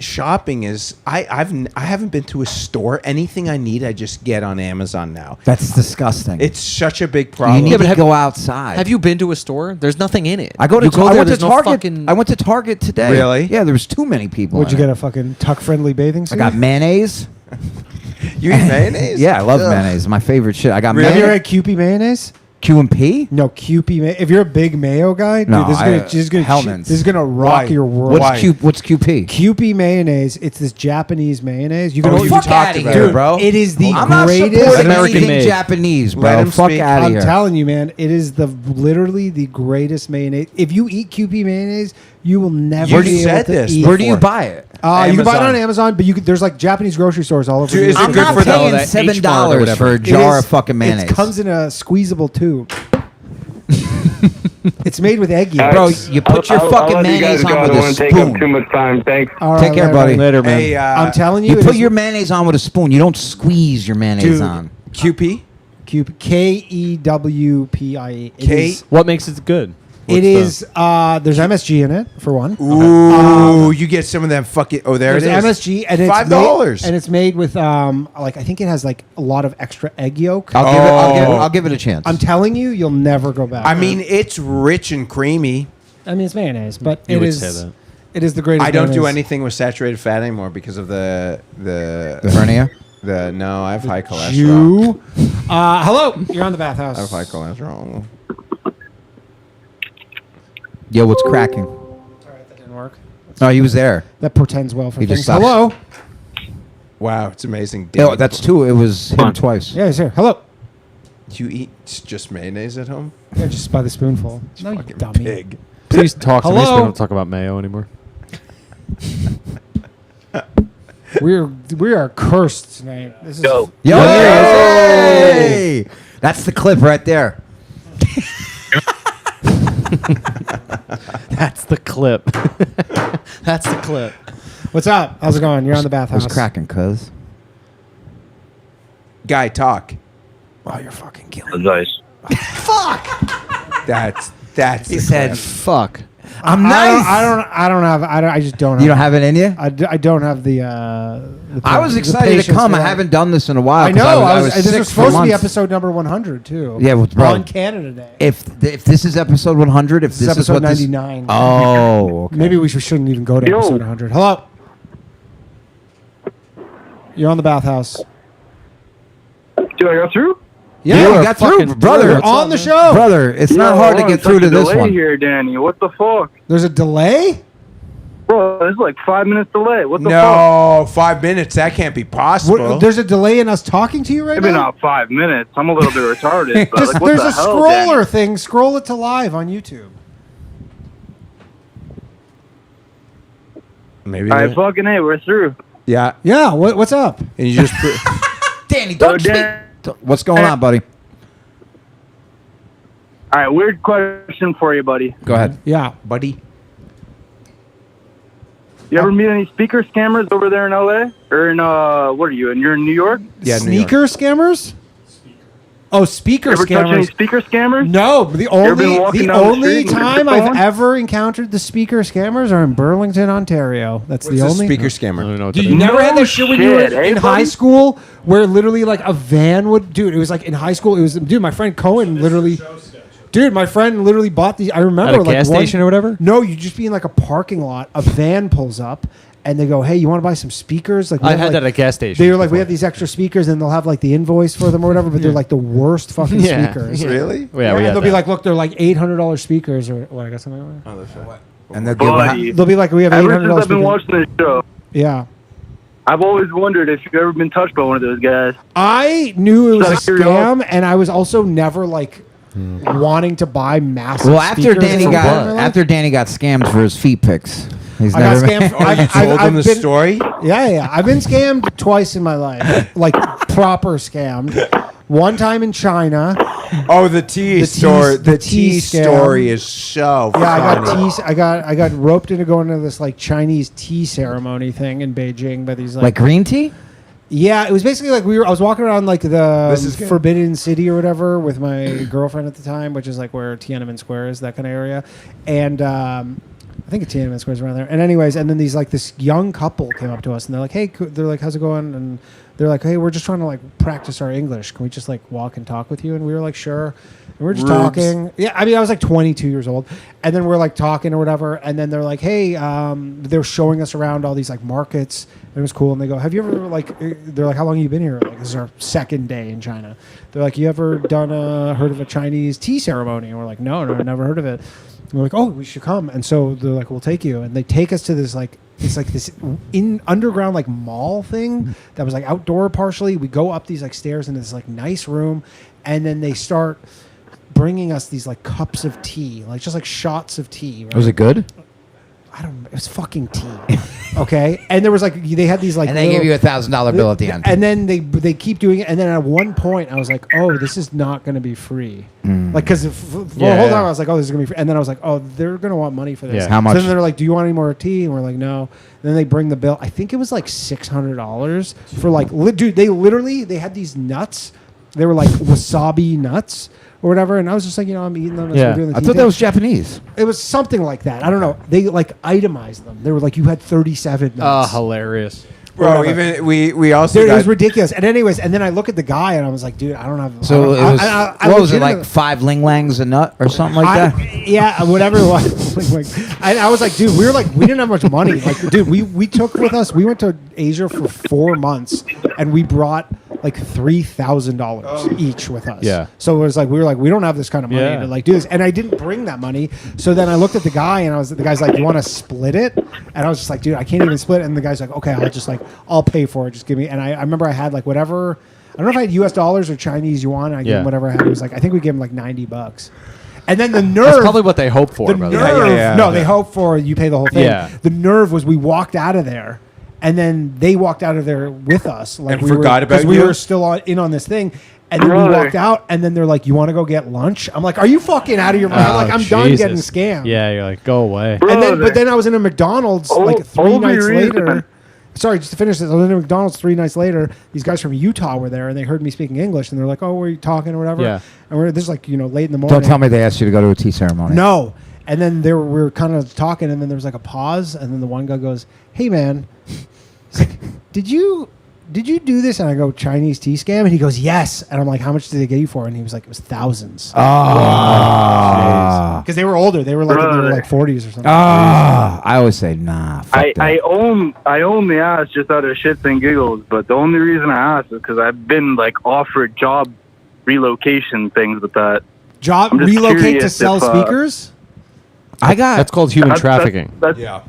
Speaker 7: is I haven't been to a store. Anything I need, I just get on Amazon now.
Speaker 8: That's disgusting.
Speaker 7: It's such a big
Speaker 8: you
Speaker 7: problem.
Speaker 8: need
Speaker 4: but
Speaker 8: to
Speaker 4: have-
Speaker 8: go outside.
Speaker 4: Have you been to a store? There's nothing in it.
Speaker 8: I go to.
Speaker 4: You
Speaker 8: I went to
Speaker 4: there's no
Speaker 8: Target.
Speaker 4: fucking-
Speaker 8: I went to Target today.
Speaker 7: Really?
Speaker 8: Yeah, there was too many people.
Speaker 6: Would you
Speaker 8: in
Speaker 6: get
Speaker 8: it.
Speaker 6: a fucking tuck-friendly bathing
Speaker 8: I
Speaker 6: suit?
Speaker 8: got mayonnaise.
Speaker 7: You eat mayonnaise?
Speaker 8: Yeah, I love
Speaker 7: Ugh.
Speaker 8: mayonnaise. My favorite shit. I got
Speaker 6: Have you ever
Speaker 8: mayonnaise.
Speaker 6: had Kewpie mayonnaise?
Speaker 8: Q and P.
Speaker 6: No, Kewpie. If you're a big mayo guy, dude,
Speaker 8: No,
Speaker 6: this is gonna
Speaker 8: Hellman's.
Speaker 6: this is gonna rock
Speaker 7: Why?
Speaker 6: your world.
Speaker 8: What's
Speaker 7: Why?
Speaker 8: Q? What's QP?
Speaker 6: Kewpie mayonnaise? It's this Japanese mayonnaise. You can
Speaker 7: Oh,
Speaker 6: only
Speaker 7: you
Speaker 8: Fuck
Speaker 7: talked
Speaker 8: outta
Speaker 7: about
Speaker 8: here,
Speaker 7: it.
Speaker 8: bro.
Speaker 6: It is the
Speaker 8: I'm not
Speaker 6: greatest.
Speaker 8: supporting
Speaker 4: American
Speaker 8: anything
Speaker 4: made.
Speaker 8: Japanese,
Speaker 7: Let
Speaker 8: bro.
Speaker 7: him
Speaker 8: Fuck
Speaker 7: speak.
Speaker 8: out of
Speaker 6: I'm
Speaker 8: here.
Speaker 6: telling you, man, it is literally the greatest mayonnaise. If you eat Kewpie mayonnaise, you will never
Speaker 7: You
Speaker 6: be able
Speaker 7: said
Speaker 6: to
Speaker 7: this
Speaker 6: eat.
Speaker 8: Where do you
Speaker 7: before.
Speaker 8: buy it?
Speaker 6: You can buy it
Speaker 7: Amazon.
Speaker 6: on Amazon, but there's like Japanese grocery stores all over.
Speaker 7: Dude,
Speaker 6: the
Speaker 7: is it
Speaker 8: I'm
Speaker 7: good
Speaker 8: not
Speaker 7: for the-
Speaker 8: paying
Speaker 4: that
Speaker 8: $7
Speaker 4: H-Mart or whatever.
Speaker 8: for a
Speaker 6: It
Speaker 8: jar
Speaker 6: is-
Speaker 8: of fucking mayonnaise.
Speaker 6: It comes in a squeezable tube. It's made with egg yolks.
Speaker 8: Bro, you put your fucking
Speaker 9: I'll let you
Speaker 8: mayonnaise
Speaker 9: guys go.
Speaker 8: on
Speaker 9: I
Speaker 8: with
Speaker 9: don't
Speaker 8: a
Speaker 9: want to take up too
Speaker 8: spoon.
Speaker 9: much time. Thanks.
Speaker 6: All right,
Speaker 8: Take care, buddy.
Speaker 4: Later, man.
Speaker 7: Hey,
Speaker 6: I'm telling you,
Speaker 8: You
Speaker 6: it
Speaker 8: put
Speaker 6: is
Speaker 8: your mayonnaise on with a spoon. You don't squeeze your mayonnaise
Speaker 6: Dude.
Speaker 8: on.
Speaker 7: QP?
Speaker 6: Kewpie.
Speaker 7: K-
Speaker 4: What makes it good?
Speaker 6: It is. There's MSG in it for one.
Speaker 7: Ooh, you get some of them fucking. Oh, there
Speaker 6: There's
Speaker 7: it is.
Speaker 6: MSG and it's
Speaker 7: $5.
Speaker 6: and it's made with like I think it has like a lot of extra egg yolk.
Speaker 8: I'll give it a chance.
Speaker 6: I'm telling you, you'll never go back.
Speaker 7: I mean, it's rich and creamy.
Speaker 6: I mean, it's mayonnaise, but
Speaker 4: You
Speaker 6: it
Speaker 4: would
Speaker 6: is.
Speaker 4: say that.
Speaker 6: It is the greatest.
Speaker 7: I don't do
Speaker 6: mayonnaise.
Speaker 7: anything with saturated fat anymore because of the
Speaker 8: hernia.
Speaker 7: no, I have high cholesterol.
Speaker 6: You. Hello, you're on the Bathhouse.
Speaker 7: I have high cholesterol.
Speaker 8: Yo, what's cracking?
Speaker 6: All right, that didn't work.
Speaker 8: Oh, he was there.
Speaker 6: That portends well for
Speaker 8: He just
Speaker 6: things.
Speaker 8: stopped.
Speaker 6: Hello.
Speaker 7: Wow, it's amazing.
Speaker 8: Yo, that's two. It was him twice.
Speaker 6: Yeah, he's here. Hello.
Speaker 7: You eat just mayonnaise at home?
Speaker 6: Yeah, just by the spoonful. No, you
Speaker 7: Fucking
Speaker 6: dummy.
Speaker 7: pig.
Speaker 4: Please talk to me so we
Speaker 6: Hello?
Speaker 4: don't talk about mayo anymore.
Speaker 6: We are cursed tonight. This is
Speaker 10: Go.
Speaker 8: Yo, hey! That's the clip right there.
Speaker 4: That's the clip. That's the clip.
Speaker 6: What's up? How's it going? You're on the Bathhouse.
Speaker 8: Who's cracking, cuz?
Speaker 7: Guy, talk.
Speaker 6: Oh, you're fucking killing.
Speaker 9: Nice.
Speaker 7: That's
Speaker 8: He
Speaker 7: the
Speaker 8: said,
Speaker 7: clip.
Speaker 8: "Fuck." I'm nice.
Speaker 6: I just don't have.
Speaker 8: You don't have it in you?
Speaker 6: I don't have the
Speaker 8: I was
Speaker 6: the
Speaker 8: excited to
Speaker 6: patience
Speaker 8: come.
Speaker 6: for
Speaker 8: I
Speaker 6: that.
Speaker 8: haven't done this in a while.
Speaker 6: I
Speaker 8: 'cause
Speaker 6: know.
Speaker 8: was
Speaker 6: This
Speaker 8: sick
Speaker 6: was
Speaker 8: for
Speaker 6: supposed to be
Speaker 8: months.
Speaker 6: episode number 100 too.
Speaker 8: Yeah, well, bro.
Speaker 6: On Canada Day.
Speaker 8: If this is episode 100, if
Speaker 6: This
Speaker 8: this
Speaker 6: is
Speaker 8: is
Speaker 6: episode
Speaker 8: what this-
Speaker 6: 99.
Speaker 8: Oh, okay.
Speaker 6: Maybe we shouldn't even go to
Speaker 9: Yo.
Speaker 6: episode 100. Hello. You're on the Bathhouse.
Speaker 9: Dude, I got through?
Speaker 6: Yeah,
Speaker 8: you
Speaker 6: we
Speaker 8: got through,
Speaker 6: You're
Speaker 8: brother.
Speaker 6: on the show.
Speaker 8: Brother, it's not hard to get through to this one.
Speaker 9: here, Danny. What the fuck?
Speaker 6: There's a delay?
Speaker 9: Bro, it's like 5 minutes delay. What the fuck?
Speaker 7: No, 5 minutes. That can't be possible.
Speaker 6: There's a delay in us talking to you right
Speaker 9: Maybe
Speaker 6: now?
Speaker 9: not 5 minutes. I'm a little bit retarded. But
Speaker 6: Just,
Speaker 9: like, what
Speaker 6: there's
Speaker 9: the
Speaker 6: a
Speaker 9: hell,
Speaker 6: scroller
Speaker 9: Danny?
Speaker 6: thing. Scroll it to live on YouTube.
Speaker 7: Maybe.
Speaker 9: All right, fucking A, we're through.
Speaker 7: Yeah.
Speaker 6: Yeah, what's up?
Speaker 7: And you just.
Speaker 8: Danny, don't
Speaker 9: So,
Speaker 8: speak. What's going on, buddy?
Speaker 9: All right, weird question for you, buddy.
Speaker 8: Go ahead.
Speaker 6: Yeah.
Speaker 7: buddy.
Speaker 9: You ever meet any speaker scammers over there in LA? Or in, what are you, and you're in New York?
Speaker 7: Yeah, New York.
Speaker 6: Sneaker scammers? Oh, speaker
Speaker 9: You ever touch any
Speaker 6: scammers.
Speaker 9: speaker scammers?
Speaker 6: No, the
Speaker 9: ever been
Speaker 6: only
Speaker 9: walking
Speaker 6: the
Speaker 9: down the
Speaker 6: only
Speaker 9: street with your
Speaker 6: time I've
Speaker 9: phone?
Speaker 6: ever encountered the speaker scammers are in Burlington, Ontario. That's
Speaker 7: What's
Speaker 6: the
Speaker 7: a
Speaker 6: only
Speaker 7: speaker
Speaker 4: I
Speaker 7: scammer?
Speaker 4: don't know what
Speaker 6: Dude,
Speaker 4: that
Speaker 6: you
Speaker 4: is.
Speaker 6: never had that shit when you were
Speaker 9: shit,
Speaker 6: in
Speaker 9: eh,
Speaker 6: high
Speaker 9: buddy?
Speaker 6: school where literally like a van would, dude, it was like in high school, it was, dude, my friend Cohen literally, dude, my friend literally bought these, I remember
Speaker 4: At a
Speaker 6: like
Speaker 4: gas station or whatever?
Speaker 6: No, you just be in like a parking lot, a van pulls up and they go, hey, you want to buy some speakers? Like we
Speaker 4: I've
Speaker 6: have,
Speaker 4: had
Speaker 6: like,
Speaker 4: that at gas stations.
Speaker 6: they were like, we
Speaker 4: before.
Speaker 6: have these extra speakers and they'll have like the invoice for them or whatever, but they're like the worst fucking
Speaker 4: Yeah.
Speaker 6: speakers.
Speaker 7: Really?
Speaker 4: Yeah, we
Speaker 6: and
Speaker 4: had
Speaker 6: they'll be
Speaker 4: that.
Speaker 6: like, look, they're like $800 speakers or what? I got something like that.
Speaker 8: And they'll give
Speaker 9: Buddy.
Speaker 6: They'll be like, we have
Speaker 9: Ever
Speaker 6: $800
Speaker 9: since I've been
Speaker 6: speakers.
Speaker 9: watching this show,
Speaker 6: Yeah.
Speaker 9: I've always wondered if you've ever been touched by one of those guys.
Speaker 6: I knew it was a
Speaker 9: Out of curiosity.
Speaker 6: scam, and I was also never like wanting to buy massive.
Speaker 8: Well, after
Speaker 6: speakers
Speaker 8: Danny
Speaker 6: for
Speaker 8: got
Speaker 6: what?
Speaker 8: after Danny got scammed for his feet pics, he's
Speaker 6: I got
Speaker 8: never.
Speaker 6: scammed.
Speaker 7: Oh, you told them the
Speaker 6: been,
Speaker 7: story?
Speaker 6: Yeah. I've been scammed twice in my life, like proper scammed. One time in China.
Speaker 7: Oh, the tea
Speaker 6: The
Speaker 7: story.
Speaker 6: tea- the
Speaker 7: The tea
Speaker 6: tea scam.
Speaker 7: story is so
Speaker 6: Yeah, I
Speaker 7: funny.
Speaker 6: got I got roped into going to this like Chinese tea ceremony thing in Beijing by these
Speaker 8: Like green tea?
Speaker 6: Yeah, it was basically like I was walking around like the
Speaker 7: This is good.
Speaker 6: Forbidden City or whatever with my girlfriend at the time, which is like where Tiananmen Square is, that kind of area. And I think Tiananmen Square is around there. And anyways, and then this young couple came up to us and they're like, hey, they're like, how's it going? And they're like, hey, we're just trying to like practice our English. Can we just like walk and talk with you? And we were like, sure. And we're just
Speaker 7: Rubes.
Speaker 6: talking. Yeah, I mean, I was like 22 years old. And then we're like talking or whatever. And then they're like, hey, they're showing us around all these like markets. And it was cool. And they go, have you ever like, they're like, how long have you been here? Like, this is our second day in China. They're like, you ever heard of a Chinese tea ceremony? And we're like, no, never heard of it. And we're like, oh, we should come. And so they're like, we'll take you. And they take us to this like, it's like this underground like mall thing that was like outdoor partially. We go up these like stairs into this like nice room, and then they start bringing us these like cups of tea, like just like shots of tea. Right?
Speaker 8: Was it good?
Speaker 6: I don't. It was fucking tea. Okay, and there was like they had these like
Speaker 8: And they give you $1,000 bill at the end.
Speaker 6: and then they keep doing it, and then at one point I was like, oh, this is not going to be free. Like because for a whole time I was like, oh, this is going to be free, and then I was like, oh, they're going to want money for this.
Speaker 4: Yeah.
Speaker 8: How much?
Speaker 6: So then they're like, do you want any more tea? And we're like, no. And then they bring the bill. I think it was like $600 for like, dude. They had these nuts. They were like wasabi nuts or whatever. And I was just like, I'm eating them. As
Speaker 4: Yeah.
Speaker 6: we're doing the
Speaker 8: I
Speaker 6: tea
Speaker 8: thought
Speaker 6: thing.
Speaker 8: that was Japanese.
Speaker 6: It was something like that. I don't know. They like itemized them. They were like, you had 37
Speaker 4: Oh,
Speaker 6: nuts.
Speaker 4: hilarious.
Speaker 7: Bro,
Speaker 6: Whatever.
Speaker 7: even we also
Speaker 6: Dude, it
Speaker 7: got,
Speaker 6: was ridiculous. And anyways, and then I look at the guy and I was like, dude, I don't have.
Speaker 8: So it was.
Speaker 6: I
Speaker 8: What was it, like
Speaker 6: legitimately-
Speaker 8: 5 ling langs a nut or something like that?
Speaker 6: Yeah, whatever it was. I was like, dude, we didn't have much money. Like, dude, we took with us. We went to Asia for 4 months, and we brought like $3,000 each with us.
Speaker 4: Yeah.
Speaker 6: So it was like we were like, we don't have this kind of money
Speaker 4: Yeah.
Speaker 6: to like do this, and I didn't bring that money. So then I looked at the guy, and the guy's like, you want to split it? And I was just like, dude, I can't even split it. And the guy's like, okay, I'll pay for it. Just give me. And I remember I had like whatever. I don't know if I had US dollars or Chinese yuan. And I gave him whatever I had. It was like I think we gave him like $90. And then the nerve.
Speaker 4: That's probably what they hope for,
Speaker 6: The
Speaker 4: brother.
Speaker 6: nerve.
Speaker 7: Yeah.
Speaker 6: No, they hope for you pay the whole thing.
Speaker 4: Yeah.
Speaker 6: The nerve was we walked out of there, And then they walked out of there with us, like
Speaker 7: And forgot about
Speaker 6: because we
Speaker 7: you?
Speaker 6: were still in on this thing. And then we
Speaker 9: Brother.
Speaker 6: walked out, and then they're like, "You want to go get lunch?" I'm like, "Are you fucking out of your mind?"
Speaker 4: Oh,
Speaker 6: Like, I'm done getting
Speaker 4: Jesus.
Speaker 6: scammed.
Speaker 4: Yeah, you're like, go away.
Speaker 6: And then,
Speaker 9: Brother.
Speaker 6: but then I was in a McDonald's like 3
Speaker 9: only
Speaker 6: nights
Speaker 9: reason-
Speaker 6: later. Sorry, just to finish this, I was in a McDonald's 3 nights later. These guys from Utah were there, and they heard me speaking English, and they're like, "Oh, were you talking or whatever?"
Speaker 4: Yeah.
Speaker 6: And we're this is like late in the morning.
Speaker 8: Don't tell me they asked you to go to a tea ceremony.
Speaker 6: No. And then we were kind of talking, and then there was like a pause, and then the one guy goes, "Hey, man, he's like, did you do this?" And I go, "Chinese tea scam?" And he goes, "Yes." And I'm like, "How much did they get you for?" And he was like, "It was thousands."
Speaker 8: Ah.
Speaker 6: Because they were older. They were like in their like 40s or something.
Speaker 8: Ah. I always say, nah. Fuck that.
Speaker 12: I only asked just out of shits and giggles, but the only reason I asked is because I've been like offered job relocation things with that.
Speaker 6: Job
Speaker 12: I'm just
Speaker 6: relocate to
Speaker 12: curious
Speaker 6: sell
Speaker 12: if,
Speaker 6: speakers?
Speaker 4: That's called human
Speaker 12: That's-
Speaker 4: trafficking.
Speaker 12: That's,
Speaker 7: Yeah.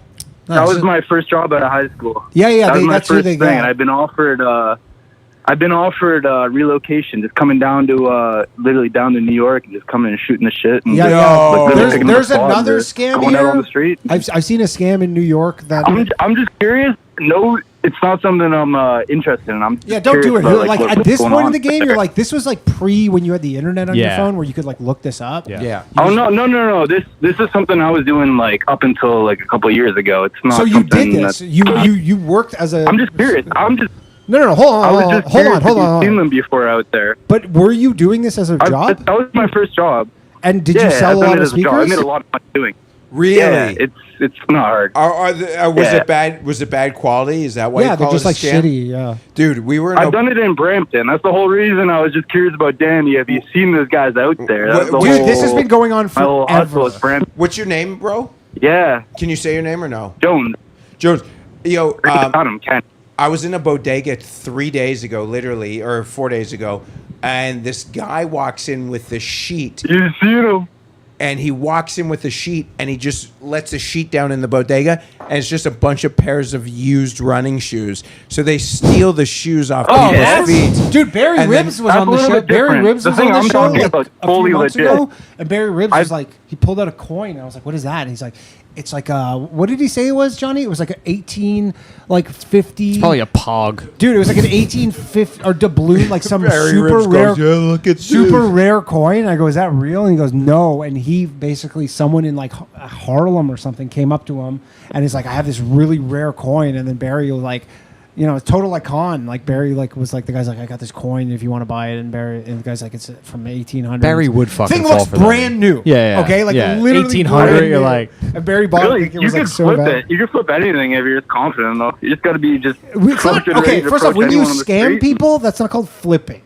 Speaker 12: that was my first job out of high school.
Speaker 6: Yeah,
Speaker 12: that was my
Speaker 6: that's who
Speaker 12: first
Speaker 6: they
Speaker 12: thing,
Speaker 6: get.
Speaker 12: and I've been offered relocation, just coming down to literally down to New York and just coming and shooting the shit. And
Speaker 6: Yeah,
Speaker 12: just,
Speaker 6: yeah.
Speaker 12: like, literally picking
Speaker 6: There's
Speaker 12: up the
Speaker 6: another
Speaker 12: and just
Speaker 6: scam
Speaker 12: going out
Speaker 6: here.
Speaker 12: on the street.
Speaker 6: I've seen a scam in New York that.
Speaker 12: I'm just curious. No, it's not something I'm interested in. I'm just
Speaker 6: Yeah, don't do it.
Speaker 12: curious about,
Speaker 6: Like
Speaker 12: what's
Speaker 6: at this
Speaker 12: going
Speaker 6: point in
Speaker 12: on
Speaker 6: the game,
Speaker 12: there.
Speaker 6: you're like, this was like pre when you had the internet on your
Speaker 4: Yeah.
Speaker 6: phone where you could like look this up.
Speaker 4: Yeah.
Speaker 12: Oh no! This is something I was doing like up until like a couple of years ago. It's not.
Speaker 6: So you
Speaker 12: something
Speaker 6: did this.
Speaker 12: that's-
Speaker 6: You worked as a.
Speaker 12: I'm just curious.
Speaker 6: No. Hold on.
Speaker 12: I was just
Speaker 6: hold
Speaker 12: curious
Speaker 6: on.
Speaker 12: if you've seen them before out there.
Speaker 6: But were you doing this as a job?
Speaker 12: That was my first job.
Speaker 6: And did you
Speaker 12: Yeah,
Speaker 6: sell
Speaker 12: I've
Speaker 6: a
Speaker 12: done
Speaker 6: lot
Speaker 12: it
Speaker 6: of
Speaker 12: as a job. I
Speaker 6: speakers?
Speaker 12: made a lot of money doing.
Speaker 7: Really?
Speaker 12: Yeah, it's not hard.
Speaker 7: Was
Speaker 12: Yeah.
Speaker 7: it bad? Was it bad quality? Is that why?
Speaker 6: Yeah,
Speaker 7: you
Speaker 6: they're
Speaker 7: call
Speaker 6: just
Speaker 7: it a
Speaker 6: like
Speaker 7: scam?
Speaker 6: shitty. Yeah.
Speaker 7: Dude, we were.
Speaker 12: I've done it in Brampton. That's the whole reason I was just curious about Danny. Have you seen those guys out there? That's the
Speaker 6: Dude, this has
Speaker 12: whole-
Speaker 6: been going on
Speaker 12: my whole hustle is
Speaker 6: forever.
Speaker 12: Brampton.
Speaker 7: What's your name, bro?
Speaker 12: Yeah,
Speaker 7: Can you say your name or no?
Speaker 12: Jones.
Speaker 7: Jones. Yo,
Speaker 12: Adam Kent.
Speaker 7: I was in a bodega 3 days ago, literally, or 4 days ago, and this guy walks in with the sheet.
Speaker 12: You seen him?
Speaker 7: And he walks in with the sheet, and he just lets the sheet down in the bodega, and it's just a bunch of pairs of used running shoes. So they steal the shoes off people's
Speaker 12: yes.
Speaker 7: feet.
Speaker 6: Dude, Barry
Speaker 7: And
Speaker 6: Ribs
Speaker 7: then-
Speaker 6: was
Speaker 12: That's
Speaker 6: on
Speaker 12: a
Speaker 6: the
Speaker 12: little
Speaker 6: show.
Speaker 12: bit
Speaker 6: Barry
Speaker 12: different.
Speaker 6: Ribs
Speaker 12: The
Speaker 6: was
Speaker 12: thing
Speaker 6: on the
Speaker 12: I'm
Speaker 6: show
Speaker 12: talking
Speaker 6: like
Speaker 12: about is
Speaker 6: a few
Speaker 12: fully
Speaker 6: months
Speaker 12: legit.
Speaker 6: ago, and Barry Ribs was like, he pulled out a coin. And I was like, "What is that?" And he's like, "It's like what did he say it was, Johnny? It was like an 50.
Speaker 4: It's probably a pog.
Speaker 6: Dude, it was like an 1850 or doubloon, like some
Speaker 7: Barry
Speaker 6: super
Speaker 7: Ribs
Speaker 6: rare,
Speaker 7: goes, "Yeah, look at
Speaker 6: super
Speaker 7: this."
Speaker 6: rare coin. I go, "Is that real?" And he goes, "No." And he basically, someone in like Harlem or something came up to him and he's like, "I have this really rare coin." And then Barry was like, total like con. Like Barry was like, the guy's like, "I got this coin if you want to buy it." And the guy's like, "It's from 1800."
Speaker 4: Barry would fucking
Speaker 6: Thing
Speaker 4: fall
Speaker 6: looks
Speaker 4: for that.
Speaker 6: brand new.
Speaker 4: Yeah.
Speaker 6: Okay, like
Speaker 4: yeah.
Speaker 6: literally
Speaker 4: 1800.
Speaker 6: brand
Speaker 4: You're
Speaker 6: new.
Speaker 4: like,
Speaker 6: And Barry bought
Speaker 12: Really,
Speaker 6: it. It
Speaker 12: you
Speaker 6: was
Speaker 12: can
Speaker 6: like so
Speaker 12: flip
Speaker 6: bad.
Speaker 12: it. You can flip anything if you're just confident enough. You just got to be just.
Speaker 6: It's not,
Speaker 12: confident ready
Speaker 6: okay,
Speaker 12: to
Speaker 6: first off,
Speaker 12: approach
Speaker 6: when you
Speaker 12: anyone on the
Speaker 6: scam
Speaker 12: street.
Speaker 6: people, that's not called flipping.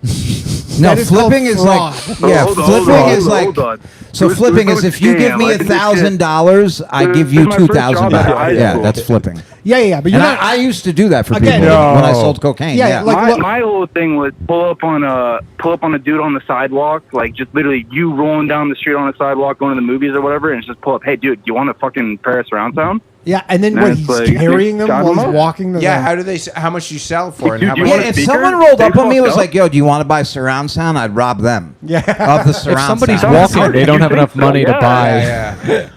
Speaker 8: No,
Speaker 6: That is
Speaker 8: flipping
Speaker 6: called
Speaker 8: is like
Speaker 6: fraud.
Speaker 8: yeah,
Speaker 12: Hold on,
Speaker 8: flipping is
Speaker 12: hold
Speaker 8: like
Speaker 12: on, hold on.
Speaker 8: so
Speaker 12: It was-
Speaker 8: flipping
Speaker 12: it was
Speaker 8: is if you give
Speaker 12: scam.
Speaker 8: me
Speaker 12: I did this shit.
Speaker 8: $1,000, I
Speaker 12: This
Speaker 8: give
Speaker 12: is
Speaker 8: you
Speaker 12: my first job
Speaker 8: $2,000.
Speaker 12: out of high
Speaker 8: Yeah,
Speaker 12: school.
Speaker 8: that's flipping.
Speaker 6: Yeah, but you're
Speaker 8: And
Speaker 6: not.
Speaker 8: I used to do that for
Speaker 6: Again,
Speaker 8: people
Speaker 6: no.
Speaker 8: when I sold cocaine.
Speaker 6: Yeah,
Speaker 8: Yeah,
Speaker 6: like-
Speaker 12: My whole thing was pull up on a dude on the sidewalk, like just literally you rolling down the street on the sidewalk, going to the movies or whatever, and just pull up. Hey, dude, you want to fucking Paris around town?
Speaker 6: Yeah, and then
Speaker 12: And
Speaker 6: when
Speaker 12: it's
Speaker 6: he's
Speaker 12: like,
Speaker 6: carrying them
Speaker 12: got
Speaker 6: while
Speaker 12: them
Speaker 6: he's
Speaker 12: up.
Speaker 6: walking the
Speaker 7: Yeah, how much you sell for? And
Speaker 12: Dude,
Speaker 7: how
Speaker 12: you
Speaker 7: much?
Speaker 12: want
Speaker 8: Yeah,
Speaker 12: a
Speaker 8: if
Speaker 12: speaker?
Speaker 8: someone rolled
Speaker 12: They
Speaker 8: up on me and was
Speaker 12: fucked
Speaker 8: like,
Speaker 12: up.
Speaker 8: "Yo, do you want to buy surround sound?" I'd rob them.
Speaker 6: Yeah.
Speaker 8: Of the surround
Speaker 4: if somebody's
Speaker 8: sound.
Speaker 4: walking, they don't have
Speaker 12: You
Speaker 4: enough
Speaker 12: think so?
Speaker 4: money to
Speaker 12: Yeah.
Speaker 4: buy.
Speaker 7: Yeah.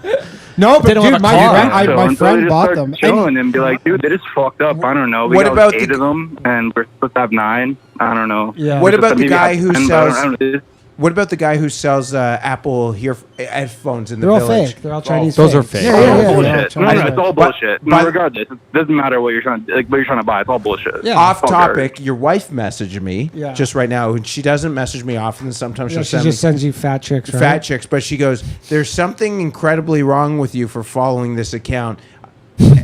Speaker 6: No, but
Speaker 4: They don't have
Speaker 6: dude,
Speaker 4: a
Speaker 6: my
Speaker 4: car.
Speaker 6: friend,
Speaker 12: So
Speaker 6: my
Speaker 12: until they
Speaker 6: friend
Speaker 12: just
Speaker 6: bought
Speaker 12: start
Speaker 6: them.
Speaker 12: chilling and be like, dude, they just fucked up. I don't know. We
Speaker 7: What
Speaker 12: got
Speaker 7: about
Speaker 12: 8
Speaker 7: the-
Speaker 12: of them, and we're supposed to have 9. I don't know.
Speaker 6: Yeah.
Speaker 7: What
Speaker 12: Just
Speaker 7: about the
Speaker 12: maybe
Speaker 7: guy
Speaker 12: have
Speaker 7: who
Speaker 12: 10, but I
Speaker 7: sells?
Speaker 12: don't know.
Speaker 7: What about the guy who sells Apple headphones in the
Speaker 6: They're all
Speaker 7: village?
Speaker 6: fake. They're all Chinese.
Speaker 4: Those are
Speaker 6: fakes.
Speaker 4: fake.
Speaker 6: Yeah,
Speaker 12: It's
Speaker 6: yeah,
Speaker 12: all
Speaker 6: yeah, they're all
Speaker 12: bullshit.
Speaker 6: Chinese
Speaker 12: No,
Speaker 6: fakes.
Speaker 12: it's all
Speaker 7: But-
Speaker 12: bullshit.
Speaker 7: but-
Speaker 12: No, regardless, it doesn't matter what you're trying to buy. It's all bullshit.
Speaker 6: Yeah.
Speaker 7: Off
Speaker 12: All
Speaker 7: topic, your wife messaged me
Speaker 6: Yeah.
Speaker 7: just right now, and she doesn't message me often. Sometimes
Speaker 6: Yeah,
Speaker 7: she'll
Speaker 6: she
Speaker 7: send me
Speaker 6: just sends you fat chicks, right?
Speaker 7: fat chicks, but she goes, "There's something incredibly wrong with you for following this account,"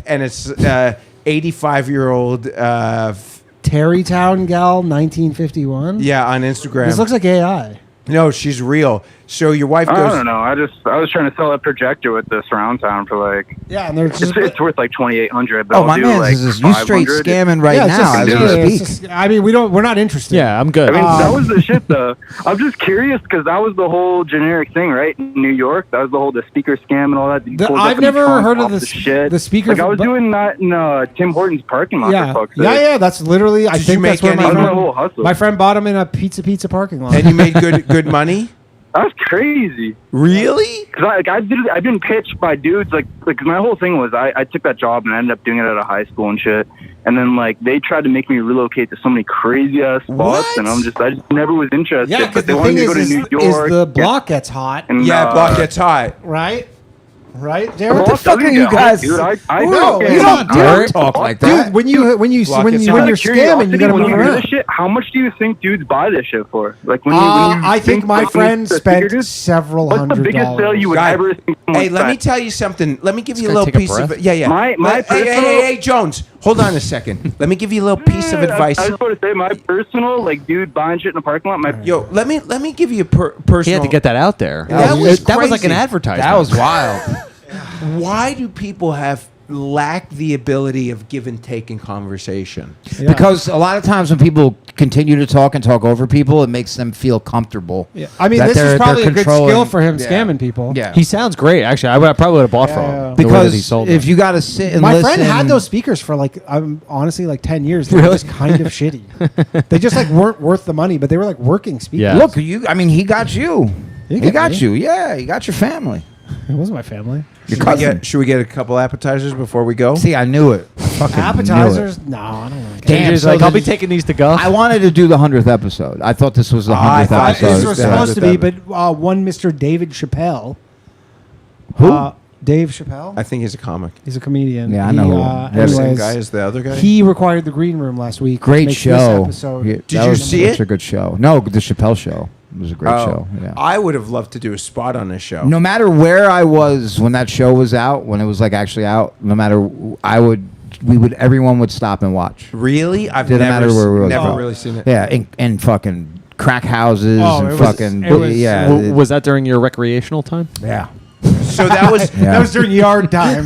Speaker 7: and it's 85-year-old.
Speaker 6: Terrytown gal, 1951.
Speaker 7: Yeah, on Instagram.
Speaker 6: This looks like AI.
Speaker 7: No, she's real. So your wife
Speaker 12: I
Speaker 7: goes.
Speaker 12: don't know. I was trying to sell a projector with the surround sound for like.
Speaker 6: Yeah, and they're just.
Speaker 12: It's worth like 2,800. But
Speaker 8: Oh,
Speaker 12: I'll
Speaker 8: my
Speaker 12: do
Speaker 8: man,
Speaker 12: like
Speaker 8: this is you straight
Speaker 12: 500.
Speaker 8: scamming right
Speaker 6: yeah, it's
Speaker 8: now
Speaker 6: just,
Speaker 8: as
Speaker 6: yeah,
Speaker 8: we
Speaker 6: it's
Speaker 8: speak.
Speaker 6: just- I mean, we're not interested.
Speaker 4: Yeah, I'm good.
Speaker 12: I mean, that was the shit, though. I'm just curious because that was the whole generic thing, right? In New York, that was the whole speaker scam and all that. You pulled up
Speaker 6: I've
Speaker 12: in the
Speaker 6: never
Speaker 12: trunk
Speaker 6: heard of
Speaker 12: off
Speaker 6: this.
Speaker 12: the shit.
Speaker 6: The speaker.
Speaker 12: Like I was
Speaker 6: but-
Speaker 12: doing that in Tim Hortons parking lot.
Speaker 6: Yeah,
Speaker 12: for fuck's
Speaker 6: yeah,
Speaker 12: sake.
Speaker 6: yeah. That's literally. I
Speaker 7: Did you
Speaker 6: think
Speaker 7: make
Speaker 6: that's where
Speaker 7: any-
Speaker 6: my
Speaker 12: That was my
Speaker 6: friend,
Speaker 12: whole hustle.
Speaker 6: my friend bought him in a pizza parking lot.
Speaker 7: And you made good money.
Speaker 12: That's crazy.
Speaker 7: Really?
Speaker 12: Because I've been pitched by dudes like my whole thing was I took that job and I ended up doing it at a high school and shit. And then like they tried to make me relocate to so many crazy ass spots, and I just never was interested.
Speaker 6: Yeah,
Speaker 12: but
Speaker 6: because
Speaker 12: they
Speaker 6: the
Speaker 12: wanted
Speaker 6: thing
Speaker 12: me to go to New
Speaker 6: is
Speaker 12: York.
Speaker 6: the block gets hot.
Speaker 12: And,
Speaker 7: Block gets hot.
Speaker 6: Right? Right,
Speaker 12: The
Speaker 6: Derek?
Speaker 12: block
Speaker 8: the fuck
Speaker 12: doesn't
Speaker 8: are you
Speaker 12: get hot,
Speaker 8: guys-
Speaker 12: dude? I
Speaker 6: No,
Speaker 12: fucking-
Speaker 6: you don't
Speaker 8: Derek talk like that.
Speaker 6: Dude, when you're
Speaker 7: Block gets hot.
Speaker 6: you're scamming, you gotta
Speaker 12: when
Speaker 6: move
Speaker 12: you hear
Speaker 6: around.
Speaker 12: this shit, how much do you think dudes buy this shit for? Like when you
Speaker 6: I think my
Speaker 12: like,
Speaker 6: friend
Speaker 12: the
Speaker 6: spent
Speaker 12: figures,
Speaker 6: several
Speaker 12: what's the
Speaker 6: $100s.
Speaker 12: biggest sale you would
Speaker 7: Guy,
Speaker 12: ever think someone
Speaker 7: Hey, let me
Speaker 12: spent?
Speaker 7: tell you something. Let me give you a
Speaker 4: gonna
Speaker 7: little
Speaker 4: take a
Speaker 7: piece of
Speaker 4: breath.
Speaker 7: yeah.
Speaker 12: My
Speaker 7: Hey, Jones, hold on a second. Let me give you a little piece of advice.
Speaker 12: I was going to say my personal, like, dude buying shit in a parking lot.
Speaker 7: Yo, let me give you a personal.
Speaker 4: He had to get that out there.
Speaker 7: That was
Speaker 4: that was like an
Speaker 7: crazy.
Speaker 4: advertisement.
Speaker 8: That was wild.
Speaker 7: Why do people lack the ability of give and take in conversation?
Speaker 8: Because a lot of times when people continue to talk and talk over people, it makes them feel comfortable.
Speaker 6: Yeah. I mean,
Speaker 8: that
Speaker 6: this is
Speaker 8: they're
Speaker 6: probably a good
Speaker 8: controlling-
Speaker 6: skill for him
Speaker 8: Yeah.
Speaker 6: scamming people.
Speaker 8: Yeah.
Speaker 4: He sounds great. Actually, I probably would have bought from him. the way that he
Speaker 8: Because
Speaker 4: sold
Speaker 8: if
Speaker 4: them.
Speaker 8: you got to sit and
Speaker 6: My
Speaker 8: listen,
Speaker 6: friend had those speakers for honestly like 10 years. They were
Speaker 4: Really?
Speaker 6: just kind of shitty. They just like weren't worth the money, but they were like working speakers.
Speaker 4: Yeah.
Speaker 8: Look, he got you.
Speaker 6: He
Speaker 8: He got
Speaker 6: me.
Speaker 8: you. Yeah, he got your family.
Speaker 6: It wasn't my family.
Speaker 8: Your cousin.
Speaker 7: Should we get a couple appetizers before we go?
Speaker 8: See, I knew it. Fucking
Speaker 6: Appetizers? No, I don't want to.
Speaker 8: Damn,
Speaker 4: AJ's
Speaker 8: so
Speaker 4: like, I'll be
Speaker 8: then-
Speaker 4: taking these to go.
Speaker 8: I wanted to do the 100th episode. I thought this was the 100th
Speaker 7: I thought
Speaker 8: episode.
Speaker 6: This was
Speaker 7: Yeah.
Speaker 6: supposed to be, but one Mr. David Chappelle.
Speaker 8: Who?
Speaker 6: Dave Chappelle.
Speaker 7: I think he's a comic.
Speaker 6: He's a comedian.
Speaker 8: Yeah, I know who.
Speaker 7: The same
Speaker 6: Anyways,
Speaker 7: guy as the other guy.
Speaker 6: he required the green room last week. which
Speaker 8: Great
Speaker 6: makes
Speaker 8: show.
Speaker 6: This episode
Speaker 8: Yeah,
Speaker 7: Did
Speaker 8: that
Speaker 7: you
Speaker 8: was
Speaker 7: see
Speaker 8: such
Speaker 7: it?
Speaker 8: a good show. No, the Chappelle show. It was a great show. Yeah.
Speaker 7: I would have loved to do a spot on this show.
Speaker 8: No matter where I was when that show was out, when it was like actually out, no matter everyone would stop and watch.
Speaker 7: Really? I've
Speaker 8: Didn't matter where we were.
Speaker 7: never really seen it.
Speaker 8: Yeah, and fucking crack houses
Speaker 6: Oh,
Speaker 8: and
Speaker 6: it was-
Speaker 8: fucking
Speaker 6: it was-
Speaker 8: yeah.
Speaker 4: Was that during your recreational time?
Speaker 8: Yeah.
Speaker 7: So that was
Speaker 8: Yeah.
Speaker 6: That was during yard time.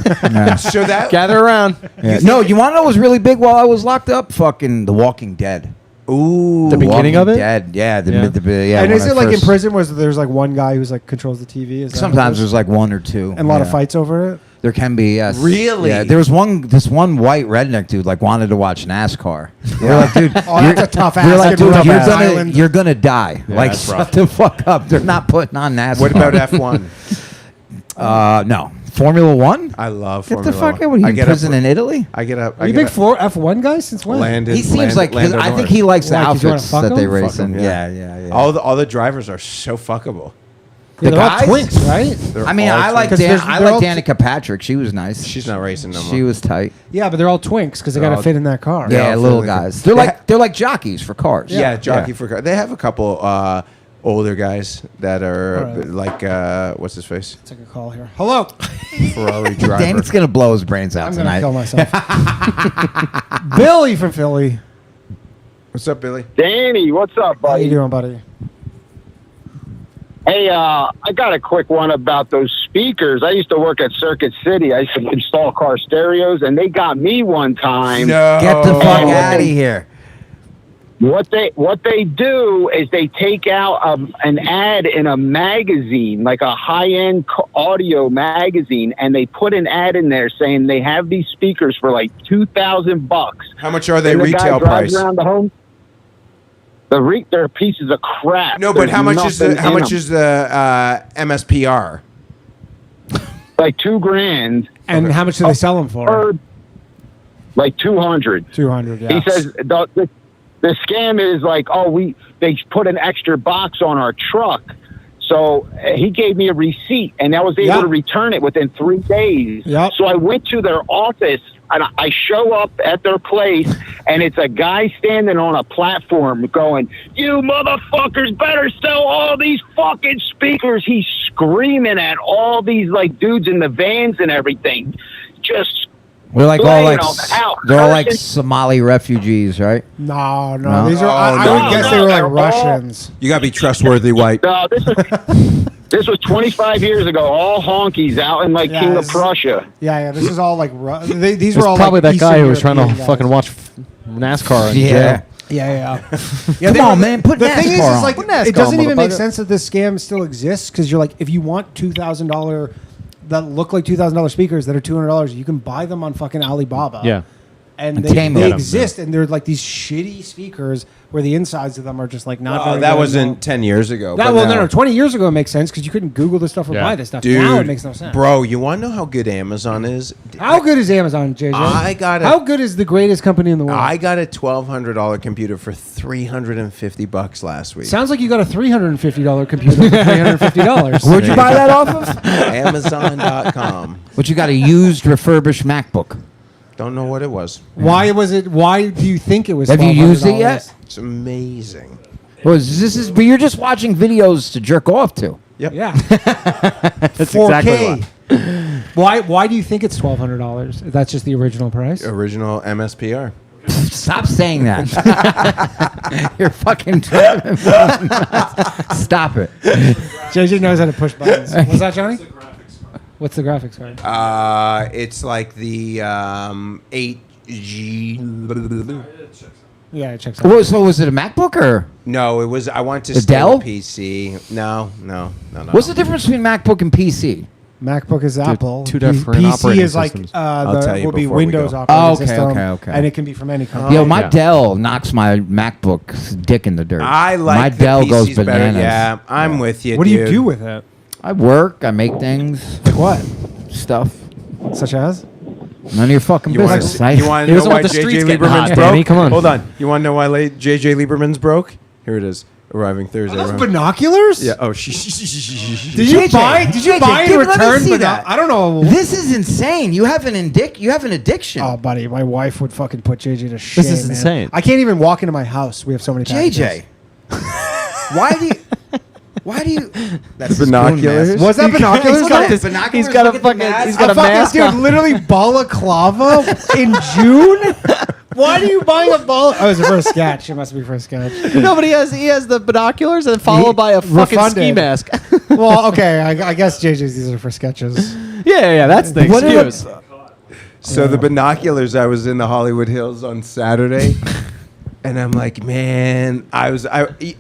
Speaker 7: so that
Speaker 4: Gather around.
Speaker 8: Yeah. No, you want to know what was really big while I was locked up? Fucking The Walking Dead.
Speaker 7: ooh
Speaker 4: The beginning
Speaker 8: Walking
Speaker 4: of it?
Speaker 8: Dead. Yeah.
Speaker 4: Yeah.
Speaker 8: Yeah.
Speaker 6: and
Speaker 8: when
Speaker 6: is
Speaker 8: I
Speaker 6: it like in
Speaker 8: first-
Speaker 6: prison where there's like one guy who's like controls the TV? Is that
Speaker 8: Sometimes
Speaker 6: what it is?
Speaker 8: there's like one or two.
Speaker 6: and a lot of
Speaker 8: Yeah.
Speaker 6: fights over it.
Speaker 8: There can be, yes.
Speaker 7: Really?
Speaker 8: Yeah. There was this one white redneck dude like wanted to watch NASCAR. We're like, dude,
Speaker 6: Oh, that's a tough
Speaker 8: we're
Speaker 6: ass.
Speaker 8: like,
Speaker 6: to
Speaker 8: dude,
Speaker 6: move
Speaker 8: you're
Speaker 6: ass
Speaker 8: gonna
Speaker 6: island.
Speaker 8: you're gonna die.
Speaker 4: Yeah,
Speaker 8: like,
Speaker 4: that's
Speaker 8: shut
Speaker 4: rough.
Speaker 8: the fuck up. They're not putting on NASCAR.
Speaker 7: What about F1?
Speaker 8: No, Formula One.
Speaker 7: I love
Speaker 8: Get
Speaker 7: Formula
Speaker 8: the fuck
Speaker 7: One.
Speaker 8: out! What,
Speaker 7: I
Speaker 8: he in
Speaker 7: get
Speaker 8: prison
Speaker 7: up,
Speaker 8: in Italy?
Speaker 7: I get up.
Speaker 6: Are you big F1 guy since when?
Speaker 7: Landon.
Speaker 8: He seems like
Speaker 7: Lando
Speaker 8: I think
Speaker 7: Norris.
Speaker 8: he likes the
Speaker 6: Why, 'cause you wanna
Speaker 8: outfits
Speaker 6: fuck
Speaker 8: that they
Speaker 6: him?
Speaker 8: race
Speaker 7: Fuck
Speaker 8: in.
Speaker 7: him,
Speaker 8: Yeah.
Speaker 7: All the drivers are so fuckable.
Speaker 6: Yeah, they're all
Speaker 8: guys?
Speaker 6: twinks, right?
Speaker 7: They're
Speaker 8: I mean,
Speaker 7: all
Speaker 8: I like
Speaker 6: Because there's-
Speaker 8: I
Speaker 6: they're
Speaker 8: like
Speaker 6: all-
Speaker 8: Danica Patrick. She was nice.
Speaker 7: She's not racing no more.
Speaker 8: She was tight.
Speaker 6: Yeah, but they're all twinks because they got
Speaker 7: They're
Speaker 6: to
Speaker 7: all-
Speaker 6: fit in that car.
Speaker 8: Yeah,
Speaker 7: all
Speaker 8: little
Speaker 7: Philly.
Speaker 8: guys.
Speaker 7: They
Speaker 8: They're like jockeys for cars.
Speaker 7: Yeah, jockey for car. They have a couple older guys that are
Speaker 6: All right.
Speaker 7: like what's his face?
Speaker 6: Take a call here. Hello.
Speaker 7: Ferrari driver.
Speaker 8: Danny's gonna blow his brains out
Speaker 6: I'm gonna
Speaker 8: tonight.
Speaker 6: kill myself. Billy from Philly.
Speaker 7: What's up, Billy?
Speaker 13: Danny, what's up,
Speaker 6: How
Speaker 13: buddy?
Speaker 6: you doing, buddy?
Speaker 13: Hey, I got a quick one about those speakers. I used to work at Circuit City. I used to install car stereos, and they got me one time.
Speaker 7: No.
Speaker 8: Get the fuck
Speaker 13: Oh.
Speaker 8: out of here.
Speaker 13: What they do is they take out an ad in a magazine, like a high-end audio magazine, and they put an ad in there saying they have these speakers for like $2,000.
Speaker 7: How much are they
Speaker 13: And the guy
Speaker 7: retail
Speaker 13: drives
Speaker 7: price?
Speaker 13: around the home. They're pieces of crap.
Speaker 7: No, but
Speaker 13: There's
Speaker 7: how much is
Speaker 13: nothing
Speaker 7: how
Speaker 13: in
Speaker 7: much
Speaker 13: them.
Speaker 7: is the MSPR?
Speaker 13: Like $2,000
Speaker 6: And how much do they sell them for?
Speaker 13: or like 200.
Speaker 6: 200. Yeah.
Speaker 13: He says the scam is like, they put an extra box on our truck. So he gave me a receipt, and I was able
Speaker 6: Yep.
Speaker 13: to return it within 3 days.
Speaker 6: Yep.
Speaker 13: So I went to their office, and I show up at their place, and it's a guy standing on a platform going, "You motherfuckers better sell all these fucking speakers." He's screaming at all these like dudes in the vans and everything. Just
Speaker 8: We're like all
Speaker 13: laying
Speaker 8: like
Speaker 13: them out,
Speaker 8: they're all like
Speaker 13: cursing.
Speaker 8: Somali refugees, right?
Speaker 6: No.
Speaker 8: No?
Speaker 6: These are. I
Speaker 7: no,
Speaker 6: would
Speaker 7: no,
Speaker 6: guess
Speaker 13: no,
Speaker 6: they were like
Speaker 13: they're all-
Speaker 6: Russians.
Speaker 7: You gotta be trustworthy, white.
Speaker 13: No, this was 25 years ago. All honkies out in like
Speaker 6: Yeah,
Speaker 13: King of
Speaker 6: it's-
Speaker 13: Prussia.
Speaker 6: Yeah. This is all like. These
Speaker 4: It's
Speaker 6: were all
Speaker 4: probably
Speaker 6: like
Speaker 4: that guy
Speaker 6: Eastern
Speaker 4: who was trying to
Speaker 6: European guys.
Speaker 4: fucking watch NASCAR in
Speaker 8: Yeah.
Speaker 4: jail.
Speaker 6: Yeah.
Speaker 8: Come
Speaker 6: they
Speaker 8: on,
Speaker 6: were-
Speaker 8: man, put
Speaker 6: the thing is,
Speaker 8: NASCAR
Speaker 6: is
Speaker 8: on.
Speaker 6: like
Speaker 4: Put NASCAR
Speaker 6: it doesn't
Speaker 4: on,
Speaker 6: even make
Speaker 4: motherfucker.
Speaker 6: sense that this scam still exists because you're like, if you want $2,000 that look like $2,000 speakers that are $200, you can buy them on fucking Alibaba.
Speaker 4: Yeah.
Speaker 6: and
Speaker 8: And Tame
Speaker 6: they
Speaker 8: got 'em,
Speaker 6: exist, and they're like these shitty speakers where the insides of them are just like not.
Speaker 7: Oh,
Speaker 6: very
Speaker 7: that
Speaker 6: good.
Speaker 7: wasn't 10 years ago.
Speaker 6: That,
Speaker 7: but
Speaker 6: well,
Speaker 7: now-
Speaker 6: no. 20 years ago it makes sense because you couldn't Google this stuff or buy this stuff.
Speaker 7: Dude,
Speaker 6: Now it makes no sense.
Speaker 7: Bro, you want to know how good Amazon is?
Speaker 6: How good is Amazon, JJ? How good is the greatest company in the world?
Speaker 7: I got a $1,200 computer for $350 last week.
Speaker 6: Sounds like you got a $350 computer for $350.
Speaker 8: Where'd you buy that off of?
Speaker 7: Amazon.com.
Speaker 8: But you got a used refurbished MacBook.
Speaker 7: Don't know what it was.
Speaker 6: Why was it? Why do you think it was?
Speaker 8: Have you used it yet?
Speaker 7: It's amazing.
Speaker 8: Well, but you're just watching videos to jerk off to.
Speaker 7: Yep.
Speaker 6: Yeah.
Speaker 8: That's
Speaker 6: 4K. Why do you think it's $1,200? That's just the original price.
Speaker 7: Original MSPR.
Speaker 8: Stop saying that. You're fucking driving me nuts. Stop it.
Speaker 6: JJ knows how to push buttons. What's that, Johnny? What's the graphics card?
Speaker 7: It's like the 8G.
Speaker 6: Yeah, it checks out.
Speaker 8: Well, so was it a MacBook or?
Speaker 7: No, it was. I wanted to
Speaker 8: A
Speaker 7: stay
Speaker 8: Dell?
Speaker 7: with PC. No.
Speaker 8: What's the difference between MacBook and PC?
Speaker 6: MacBook is Apple.
Speaker 4: two different
Speaker 6: PC
Speaker 4: operating
Speaker 6: is like
Speaker 4: systems.
Speaker 7: I'll tell you
Speaker 6: will be
Speaker 7: before we
Speaker 6: Windows
Speaker 7: go.
Speaker 6: operating
Speaker 8: Oh, okay,
Speaker 6: system,
Speaker 8: okay.
Speaker 6: and it can be from any company.
Speaker 8: Yo, my Dell knocks my MacBook's dick in the dirt.
Speaker 7: I like
Speaker 8: my
Speaker 7: the
Speaker 8: Dell
Speaker 7: PC's
Speaker 8: goes
Speaker 7: better.
Speaker 8: bananas.
Speaker 7: Yeah, I'm with you.
Speaker 6: What do you
Speaker 7: dude.
Speaker 6: do with it?
Speaker 8: I work. I make things.
Speaker 6: Like what?
Speaker 8: Stuff.
Speaker 6: Such as?
Speaker 8: None of your fucking
Speaker 7: You want
Speaker 8: business.
Speaker 7: to know why
Speaker 4: the
Speaker 7: JJ
Speaker 4: streets getting
Speaker 7: Lieberman's
Speaker 4: hot,
Speaker 7: broke?
Speaker 4: Danny, come on.
Speaker 7: Hold on. You want to know why JJ Lieberman's broke? Here it is. Arriving Thursday.
Speaker 6: Those
Speaker 7: arriving-
Speaker 6: binoculars?
Speaker 7: Yeah. Oh,
Speaker 6: Did you buy? Did you buy and return? I don't know.
Speaker 8: This is insane. You have an addiction.
Speaker 6: Oh, buddy, my wife would fucking put JJ to shame.
Speaker 4: This is
Speaker 6: man.
Speaker 4: insane.
Speaker 6: I can't even walk into my house. We have so many packages.
Speaker 8: JJ. Why do you? Why do you? That's
Speaker 7: Binoculars?
Speaker 6: Was that binoculars?
Speaker 8: He's got, binoculars.
Speaker 4: He's got a
Speaker 8: Look at the
Speaker 4: fucking.
Speaker 8: mask.
Speaker 4: He's got a
Speaker 6: fucking
Speaker 4: mask
Speaker 6: dude,
Speaker 4: on.
Speaker 6: literally balaclava in June. Why are you buying a ball? Oh, it was for a sketch. It must be for a sketch.
Speaker 4: No, but he has the binoculars and followed by a fucking ski
Speaker 6: refunded.
Speaker 4: mask.
Speaker 6: Well, okay, I guess JJ's these are for sketches.
Speaker 4: yeah, that's the
Speaker 8: What are
Speaker 4: excuse.
Speaker 7: So the binoculars, I was in the Hollywood Hills on Saturday, and I'm like, man,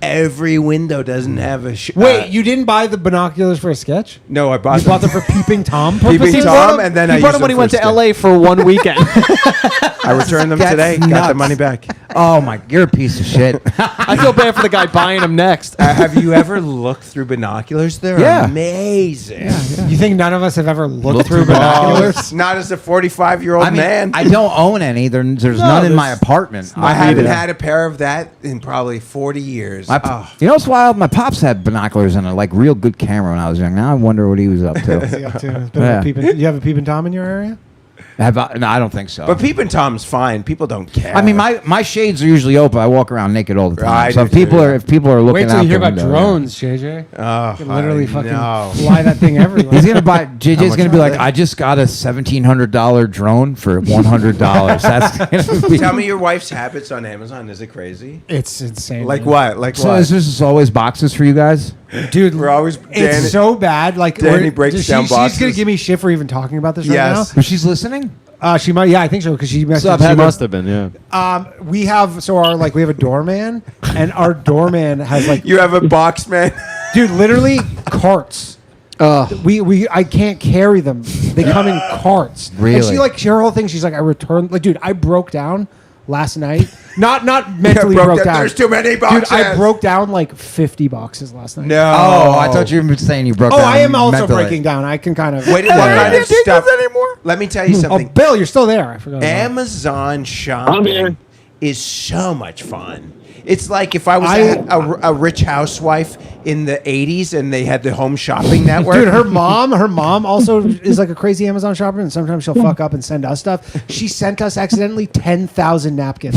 Speaker 7: every window doesn't have a.
Speaker 6: Wait, you didn't buy the binoculars for a sketch?
Speaker 7: No, I bought
Speaker 6: You bought them for peeping Tom
Speaker 7: Peeping
Speaker 6: purposes?
Speaker 7: Tom, and then
Speaker 4: he
Speaker 7: I
Speaker 4: bought
Speaker 7: used
Speaker 4: them when he
Speaker 7: them
Speaker 4: went
Speaker 7: for
Speaker 4: to
Speaker 7: stick.
Speaker 4: LA for one weekend.
Speaker 7: I returned them
Speaker 8: That's
Speaker 7: today. Got
Speaker 8: nuts.
Speaker 7: the money back.
Speaker 8: Oh my, you're a piece of shit.
Speaker 4: I feel bad for the guy buying them next.
Speaker 7: Have you ever looked through binoculars? They're
Speaker 8: Yeah.
Speaker 7: amazing.
Speaker 6: You think none of us have ever looked
Speaker 8: Looked
Speaker 6: through
Speaker 8: through
Speaker 6: binoculars?
Speaker 7: Not as a 45-year-old
Speaker 8: I mean,
Speaker 7: man.
Speaker 8: I don't own any. There's none in my apartment.
Speaker 7: I haven't had a pair of that in probably 40 years.
Speaker 8: You know what's wild? My pops had binoculars and a like real good camera when I was young. Now I wonder what he was up to.
Speaker 6: What's he up to? It's been
Speaker 8: Yeah.
Speaker 6: a peeping- you have a peeping Tom in your area?
Speaker 8: No, I don't think so.
Speaker 7: But Peeping Tom's fine. People don't care.
Speaker 8: I mean, my shades are usually open. I walk around naked all the time.
Speaker 7: I
Speaker 8: So
Speaker 7: do
Speaker 8: if people
Speaker 7: too.
Speaker 8: are looking
Speaker 6: Wait till
Speaker 8: out
Speaker 6: you hear
Speaker 8: the
Speaker 6: about
Speaker 8: window,
Speaker 6: drones, JJ.
Speaker 7: Oh,
Speaker 6: You can literally
Speaker 7: I
Speaker 6: fucking
Speaker 7: know.
Speaker 6: fly that thing everywhere.
Speaker 8: He's gonna buy. JJ's
Speaker 7: much
Speaker 8: gonna be
Speaker 7: are
Speaker 8: like,
Speaker 7: they?
Speaker 8: I just got a $1,700 drone for $100. That's gonna be.
Speaker 7: Tell me your wife's habits on Amazon. Is it crazy?
Speaker 6: It's insane.
Speaker 7: Like
Speaker 6: man.
Speaker 7: what? Like
Speaker 8: So
Speaker 7: what?
Speaker 8: is this always boxes for you guys?
Speaker 6: Dude,
Speaker 7: We're always
Speaker 6: it's
Speaker 7: Danny-
Speaker 6: so bad. Like
Speaker 7: Danny
Speaker 6: we're-
Speaker 7: breaks down
Speaker 6: She's gonna
Speaker 7: boxes.
Speaker 6: give me shit for even talking about this right
Speaker 7: Yes.
Speaker 8: But she's listening.
Speaker 6: now. She might. Yeah, I think so because she messaged.
Speaker 4: He must have been, yeah.
Speaker 6: We have we have a doorman, and our doorman has like
Speaker 7: You have a box, man.
Speaker 6: dude, literally carts. I can't carry them. They come in carts. And
Speaker 8: Really?
Speaker 6: her whole thing. She's like, I returned. Like, dude, I broke down last night. Not mentally broke down.
Speaker 7: There's too many
Speaker 6: Dude,
Speaker 7: boxes.
Speaker 6: I broke down like 50 boxes last night.
Speaker 7: No.
Speaker 8: Oh, I thought you were saying you broke
Speaker 6: Oh,
Speaker 8: down.
Speaker 6: I am also
Speaker 8: mentally.
Speaker 6: breaking down. I can kind of.
Speaker 7: Wait, what kind of stuff?
Speaker 8: anymore?
Speaker 7: Let me tell you
Speaker 6: Oh,
Speaker 7: something.
Speaker 6: Bill, you're still there. I forgot. about
Speaker 7: Amazon
Speaker 13: I'm here.
Speaker 7: shopping is so much fun. It's like if I was a rich housewife in the 80s and they had the home shopping network.
Speaker 6: Dude, her mom also is like a crazy Amazon shopper, and sometimes she'll fuck up and send us stuff. She sent us accidentally 10,000 napkins.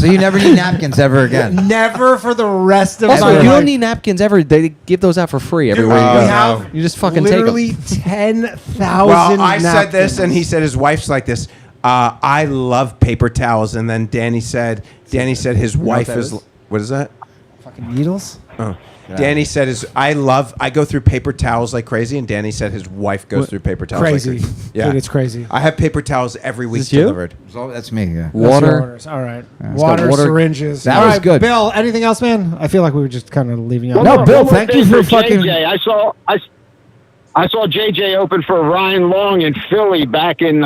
Speaker 8: So you never need napkins ever again.
Speaker 6: Never for the rest of
Speaker 4: Also,
Speaker 6: my
Speaker 4: you
Speaker 6: life.
Speaker 4: don't need napkins ever. They give those out for free everywhere you
Speaker 6: we
Speaker 4: go.
Speaker 6: have
Speaker 4: You just fucking
Speaker 6: literally
Speaker 4: take
Speaker 6: 10,000
Speaker 7: Well, I said
Speaker 6: napkins.
Speaker 7: this, and he said his wife's like this. I love paper towels, and then Danny said his wife
Speaker 4: that
Speaker 7: is.
Speaker 4: is?
Speaker 7: What is that?
Speaker 6: Fucking needles.
Speaker 7: Oh. Danny said I go through paper towels like crazy, and Danny said his wife goes through paper towels
Speaker 6: Crazy.
Speaker 7: like crazy. Yeah,
Speaker 6: Dude, it's crazy.
Speaker 7: I have paper towels every week
Speaker 4: this you?
Speaker 7: delivered.
Speaker 8: So that's me. Yeah.
Speaker 6: That's your
Speaker 4: Water.
Speaker 6: orders. All right.
Speaker 4: got
Speaker 6: Water,
Speaker 4: water.
Speaker 6: syringes.
Speaker 8: That
Speaker 6: All
Speaker 8: was
Speaker 6: right,
Speaker 8: good.
Speaker 6: Bill, anything else, man? I feel like we were just kind of leaving you out.
Speaker 8: No, Bill,
Speaker 13: One more
Speaker 8: thank you
Speaker 13: thing
Speaker 8: for fucking-
Speaker 13: JJ. I saw JJ open for Ryan Long in Philly back in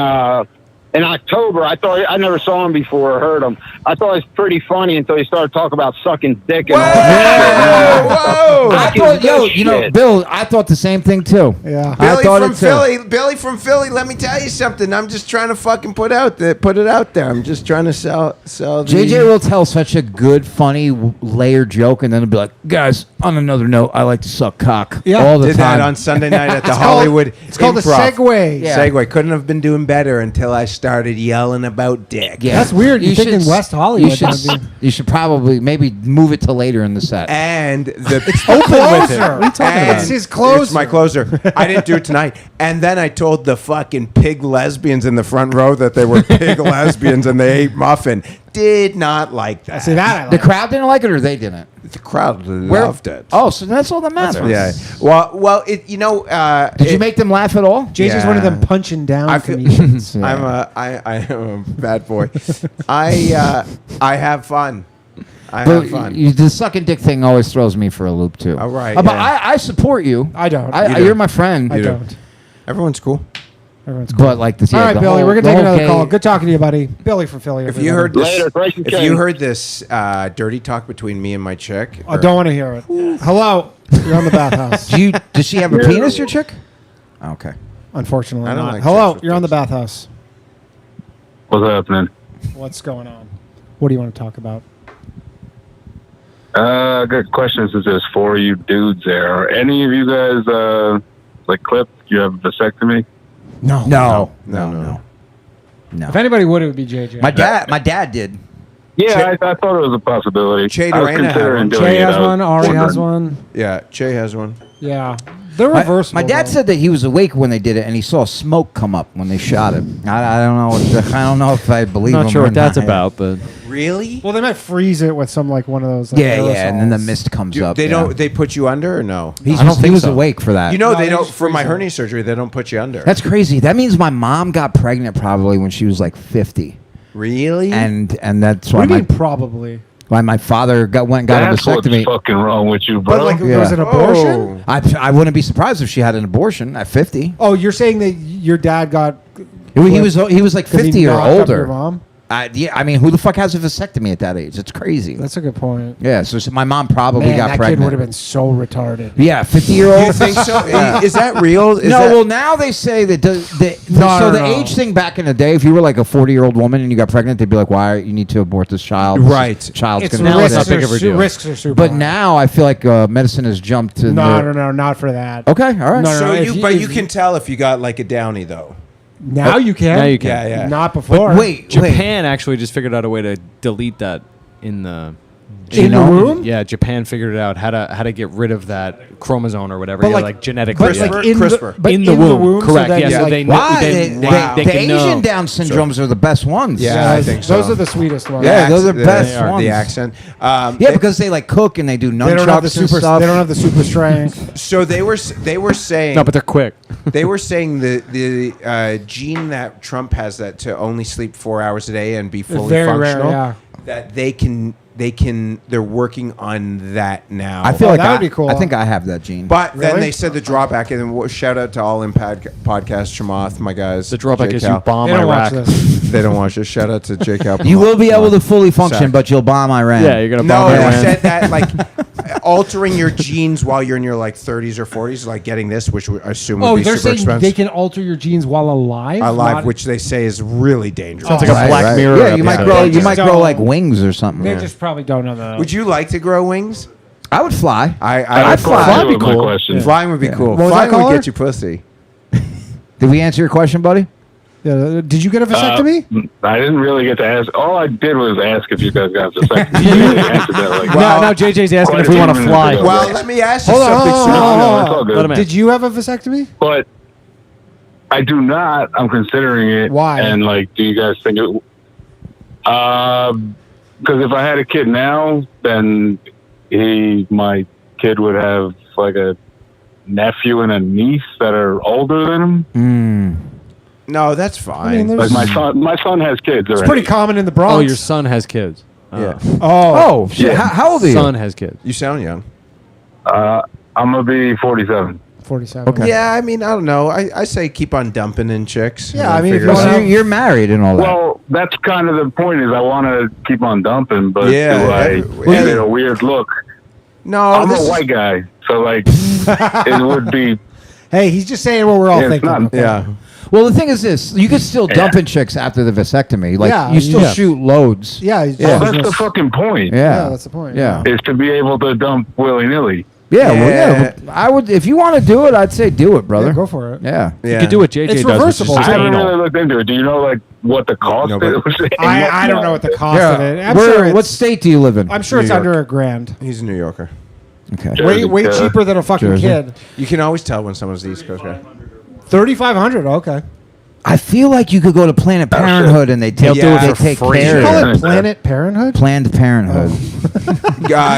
Speaker 13: in October. I never saw him before or heard him. I thought it was pretty funny until he started talking about sucking dick and all that.
Speaker 7: Whoa!
Speaker 8: I thought, Bill, I thought the same thing too.
Speaker 6: Yeah.
Speaker 7: Billy from Philly. Billy from Philly. Let me tell you something. I'm just trying to fucking put it out there. I'm just trying to sell.
Speaker 8: JJ will tell such a good, funny, layered joke, and then he'll be like, "Guys, on another note, I like to suck cock all the
Speaker 7: Did
Speaker 8: time."
Speaker 7: that on Sunday night at the Hollywood.
Speaker 6: It's called a
Speaker 7: Improv.
Speaker 6: segue.
Speaker 8: Yeah.
Speaker 7: Segue. Couldn't have been doing better until I started yelling about dick.
Speaker 8: Yeah.
Speaker 6: That's weird. You think in West Hollywood?
Speaker 8: You should probably maybe move it to later in the set.
Speaker 7: And the
Speaker 6: closer. What are you talking about? It's his closer.
Speaker 7: It's my closer. I didn't do it tonight. And then I told the fucking pig lesbians in the front row that they were pig lesbians and they ate muffin. Did not like that.
Speaker 6: See that? I
Speaker 8: The
Speaker 6: like.
Speaker 8: crowd didn't like it, or they didn't.
Speaker 7: The crowd loved it.
Speaker 8: Oh, so that's all that matters.
Speaker 7: Yeah. Well, it. You know.
Speaker 8: Did you make them laugh at all?
Speaker 6: JJ's one of them punching down
Speaker 7: I feel-
Speaker 6: comedians.
Speaker 7: I am a bad boy. I have fun. I
Speaker 8: But
Speaker 7: have fun.
Speaker 8: the sucking dick thing always throws me for a loop too.
Speaker 7: All right,
Speaker 8: But
Speaker 7: yeah.
Speaker 8: I support you.
Speaker 6: I don't.
Speaker 8: You're my friend.
Speaker 6: I don't.
Speaker 7: Everyone's cool.
Speaker 6: Everyone's cool.
Speaker 8: But like this.
Speaker 6: All right, Billy, we're gonna take another call.
Speaker 8: Good.
Speaker 6: Good talking to you, buddy. Billy from Philly.
Speaker 7: If you heard this,
Speaker 13: Later, Grace and
Speaker 7: if
Speaker 13: King.
Speaker 7: you heard this dirty talk between me and my chick,
Speaker 6: I don't want to hear it. Hello, you're on the Bathhouse.
Speaker 8: Does she have a penis, your chick? Okay.
Speaker 6: Unfortunately,
Speaker 7: I don't
Speaker 6: not.
Speaker 7: like
Speaker 6: Hello,
Speaker 7: chicks with
Speaker 6: you're on the Bathhouse.
Speaker 12: What's happening?
Speaker 6: What's going on? What do you want to talk about?
Speaker 12: Good question. Since there's 4 of you dudes there, are any of you guys like clipped? You have a vasectomy?
Speaker 6: No.
Speaker 8: No.
Speaker 6: If anybody would, it would be JJ.
Speaker 8: My dad did.
Speaker 12: Yeah, I thought it was a possibility.
Speaker 7: Che
Speaker 12: I was
Speaker 7: Dorena had
Speaker 12: considering
Speaker 7: one.
Speaker 12: doing
Speaker 6: Jay
Speaker 12: it.
Speaker 6: has
Speaker 12: I was
Speaker 6: one. Ari has
Speaker 12: wondering.
Speaker 6: one.
Speaker 7: yeah, Che has one.
Speaker 6: Yeah, they're reversible.
Speaker 8: My dad
Speaker 6: though.
Speaker 8: said that he was awake when they did it, and he saw smoke come up when they shot it. I don't know. I don't know if I believe him.
Speaker 4: Not sure
Speaker 8: or
Speaker 4: what that's
Speaker 8: not.
Speaker 4: about, but
Speaker 7: Really?
Speaker 6: Well, they might freeze it with some like one of those. Like,
Speaker 8: Yeah, and then the
Speaker 6: aerosols.
Speaker 8: mist comes up.
Speaker 7: They
Speaker 8: yeah.
Speaker 7: don't. They put you under or no?
Speaker 8: He
Speaker 4: I don't think
Speaker 8: was
Speaker 4: so.
Speaker 8: awake for that.
Speaker 7: You know
Speaker 6: No,
Speaker 7: they
Speaker 6: they
Speaker 7: don't.
Speaker 6: just
Speaker 7: For my
Speaker 6: freeze
Speaker 7: hernia surgery, they don't put you under.
Speaker 8: That's crazy. That means my mom got pregnant probably when she was like 50,
Speaker 7: really.
Speaker 8: and that's why
Speaker 6: What do you
Speaker 8: my
Speaker 6: mean probably?
Speaker 8: why my father went and got
Speaker 12: That's
Speaker 8: a
Speaker 12: what's
Speaker 8: vasectomy.
Speaker 12: fucking wrong with you, bro.
Speaker 6: But like,
Speaker 8: Yeah.
Speaker 6: was it abortion?
Speaker 8: I wouldn't be surprised if she had an abortion at 50.
Speaker 6: Oh, you're saying that your dad got?
Speaker 8: He was like
Speaker 6: 'cause he
Speaker 8: 50 or
Speaker 6: knocked up your
Speaker 8: older.
Speaker 6: mom?
Speaker 8: Yeah, I mean, who the fuck has a vasectomy at that age? It's crazy.
Speaker 6: That's a good point.
Speaker 8: Yeah, so my mom probably
Speaker 6: Man,
Speaker 8: got
Speaker 6: that
Speaker 8: pregnant.
Speaker 6: kid would have been so retarded.
Speaker 8: Yeah, 50-year-old.
Speaker 7: You think so? Is that real? Is
Speaker 8: No,
Speaker 7: that-
Speaker 8: well now they say that the age thing back in the day, if you were like a 40-year-old woman and you got pregnant, they'd be like, "Why you need to abort this child?"
Speaker 7: Right.
Speaker 8: Child's
Speaker 6: It's
Speaker 8: gonna
Speaker 6: risks,
Speaker 4: not big of a deal.
Speaker 6: risks are super.
Speaker 8: But
Speaker 6: high.
Speaker 8: now I feel like medicine has jumped to
Speaker 6: no, not for that.
Speaker 8: Okay, all right.
Speaker 6: No,
Speaker 7: So
Speaker 6: if
Speaker 7: you can tell if you got like a downy though.
Speaker 6: Now you can.
Speaker 4: Now you can.
Speaker 7: Yeah, yeah.
Speaker 6: Not before.
Speaker 8: Wait,
Speaker 4: Japan actually just figured out a way to delete that in the
Speaker 6: in the
Speaker 8: genome?
Speaker 6: womb.
Speaker 4: Yeah, Japan figured it out how to get rid of that chromosome or whatever.
Speaker 6: But
Speaker 4: yeah,
Speaker 6: like-
Speaker 4: like genetically.
Speaker 6: But
Speaker 4: yeah.
Speaker 6: like in
Speaker 7: CRISPR.
Speaker 6: the, but
Speaker 4: in the womb,
Speaker 6: so
Speaker 4: correct?
Speaker 6: that
Speaker 4: Yeah,
Speaker 6: you,
Speaker 4: so
Speaker 6: like,
Speaker 4: they
Speaker 8: Why?
Speaker 4: they
Speaker 8: The
Speaker 4: can
Speaker 8: Asian
Speaker 4: know.
Speaker 8: Down syndromes are the best ones.
Speaker 7: Yeah, I think so.
Speaker 6: those are the sweetest ones.
Speaker 8: Yeah, those are
Speaker 7: The-
Speaker 8: best
Speaker 7: the
Speaker 8: ones.
Speaker 7: accent.
Speaker 8: Yeah,
Speaker 7: They-
Speaker 8: because they like cook and they do
Speaker 6: They don't have the
Speaker 8: nunchucks and
Speaker 6: super.
Speaker 8: stuff.
Speaker 6: They don't have the super strength.
Speaker 7: So they were saying
Speaker 4: No, but they're quick.
Speaker 7: they were saying the gene that Trump has that to only sleep 4 hours a day and be fully
Speaker 6: very rare,
Speaker 7: functional.
Speaker 6: yeah.
Speaker 7: That they're working on that now.
Speaker 8: I feel
Speaker 6: Oh,
Speaker 8: like
Speaker 6: that would be cool.
Speaker 8: I think I have that gene.
Speaker 7: But then
Speaker 6: Really?
Speaker 7: they said the drawback, and then shout out to all in podcast Chamath, my guys.
Speaker 4: The drawback
Speaker 7: J.
Speaker 4: is
Speaker 7: Cal.
Speaker 4: you bomb
Speaker 6: They don't
Speaker 4: Iraq.
Speaker 6: watch this.
Speaker 7: They don't watch this. Shout out to J. Cal.
Speaker 8: you will be able to fully function,
Speaker 7: Sack.
Speaker 8: but you'll bomb Iran.
Speaker 4: Yeah, you're gonna
Speaker 7: No,
Speaker 4: bomb
Speaker 7: they
Speaker 4: Iran.
Speaker 7: said that like altering your genes while you're in your like 30s or 40s, like getting this, which I assume would
Speaker 6: Oh,
Speaker 7: be
Speaker 6: they're
Speaker 7: super
Speaker 6: saying
Speaker 7: expensive.
Speaker 6: they can alter your genes while alive.
Speaker 7: Alive,
Speaker 6: Not-
Speaker 7: which they say is really dangerous.
Speaker 4: Sounds like a Black Mirror
Speaker 8: Yeah, you might
Speaker 4: episode.
Speaker 8: grow.
Speaker 6: They
Speaker 8: You
Speaker 6: just
Speaker 8: might grow
Speaker 6: don't-
Speaker 8: like wings or something.
Speaker 6: They just probably don't know that.
Speaker 7: Would you like to grow wings?
Speaker 8: I would fly.
Speaker 7: I'd
Speaker 8: fly.
Speaker 7: Flying
Speaker 12: That'd be cool.
Speaker 7: Flying would be cool.
Speaker 6: What was
Speaker 7: Flying
Speaker 6: that
Speaker 7: would
Speaker 6: caller?
Speaker 7: get you pussy.
Speaker 8: Did we answer your question, buddy?
Speaker 6: Yeah, did you get a vasectomy?
Speaker 12: I didn't really get to ask. All I did was ask if you guys got vasectomy. You really answered that like
Speaker 4: Now JJ's asking if we want to fly.
Speaker 7: Well, let me ask you
Speaker 6: Hold on,
Speaker 7: something.
Speaker 6: hold on,
Speaker 7: Sue.
Speaker 6: hold on,
Speaker 12: No,
Speaker 6: hold
Speaker 12: it's all
Speaker 6: on.
Speaker 12: good.
Speaker 4: Let him in.
Speaker 6: Did you have a vasectomy?
Speaker 12: But I do not. I'm considering it.
Speaker 6: Why?
Speaker 12: And like, do you guys think it? Because if I had a kid now, then my kid would have like a nephew and a niece that are older than him.
Speaker 7: No, that's fine.
Speaker 6: there's-
Speaker 12: Like my son has kids already.
Speaker 6: It's pretty common in the Bronx.
Speaker 4: Oh, your son has kids.
Speaker 7: yeah.
Speaker 8: Oh, shit.
Speaker 12: Yeah.
Speaker 8: How old are you?
Speaker 4: Son has kids.
Speaker 7: You sound young.
Speaker 12: I'm gonna be 47.
Speaker 6: 47.
Speaker 8: Okay.
Speaker 7: Yeah, I mean, I don't know. I say keep on dumping in chicks.
Speaker 6: Yeah,
Speaker 7: and then
Speaker 6: I mean, if
Speaker 7: figure it
Speaker 6: you
Speaker 7: out.
Speaker 6: wanna-
Speaker 8: You're married and all that.
Speaker 14: Well, that's kind of the point. Is I want to keep on dumping, but
Speaker 7: Yeah,
Speaker 14: do I
Speaker 7: every-
Speaker 14: give it a weird look?
Speaker 7: No,
Speaker 14: I'm
Speaker 7: this
Speaker 14: a
Speaker 7: is-
Speaker 14: white guy, so like it would be.
Speaker 6: Hey, he's just saying what we're all
Speaker 14: Yeah, it's
Speaker 6: thinking.
Speaker 14: not-
Speaker 6: okay?
Speaker 7: Yeah.
Speaker 8: Well, the thing is this: you could still dump in chicks after the vasectomy. Like
Speaker 6: Yeah,
Speaker 8: you still
Speaker 6: yeah.
Speaker 8: shoot loads.
Speaker 6: Yeah, he's
Speaker 14: Well,
Speaker 6: just-
Speaker 14: that's the fucking point.
Speaker 8: Yeah,
Speaker 6: that's the point.
Speaker 8: Yeah.
Speaker 14: Is to be able to dump willy nilly.
Speaker 8: Yeah, well,
Speaker 7: Yeah.
Speaker 8: yeah. but I would, if you want to do it, I'd say do it, brother.
Speaker 6: Yeah, go for it.
Speaker 8: Yeah.
Speaker 7: Yeah.
Speaker 4: You could do what JJ
Speaker 6: It's
Speaker 4: does. which is
Speaker 6: reversible.
Speaker 4: just
Speaker 14: I haven't
Speaker 4: anal.
Speaker 14: really looked into it. Do you know like what the cost
Speaker 7: No, but-
Speaker 14: is?
Speaker 6: I don't know what the cost
Speaker 8: Yeah.
Speaker 6: of it. I'm
Speaker 8: Where-
Speaker 6: sure it's,
Speaker 8: what state do you live in?
Speaker 6: I'm sure it's
Speaker 7: New York.
Speaker 6: under $1,000.
Speaker 7: He's a New Yorker.
Speaker 8: Okay.
Speaker 6: Way cheaper than a fucking
Speaker 8: Jersey.
Speaker 6: kid.
Speaker 7: You can always tell when someone's the East Coast guy.
Speaker 6: 3,500. Okay.
Speaker 8: I feel like you could go to Planned Parenthood and they take,
Speaker 7: They'll do it
Speaker 8: they
Speaker 7: for
Speaker 8: take
Speaker 7: free.
Speaker 8: care
Speaker 6: You call
Speaker 8: of
Speaker 6: it
Speaker 8: it.
Speaker 6: Planet Parenthood?
Speaker 8: Planned Parenthood.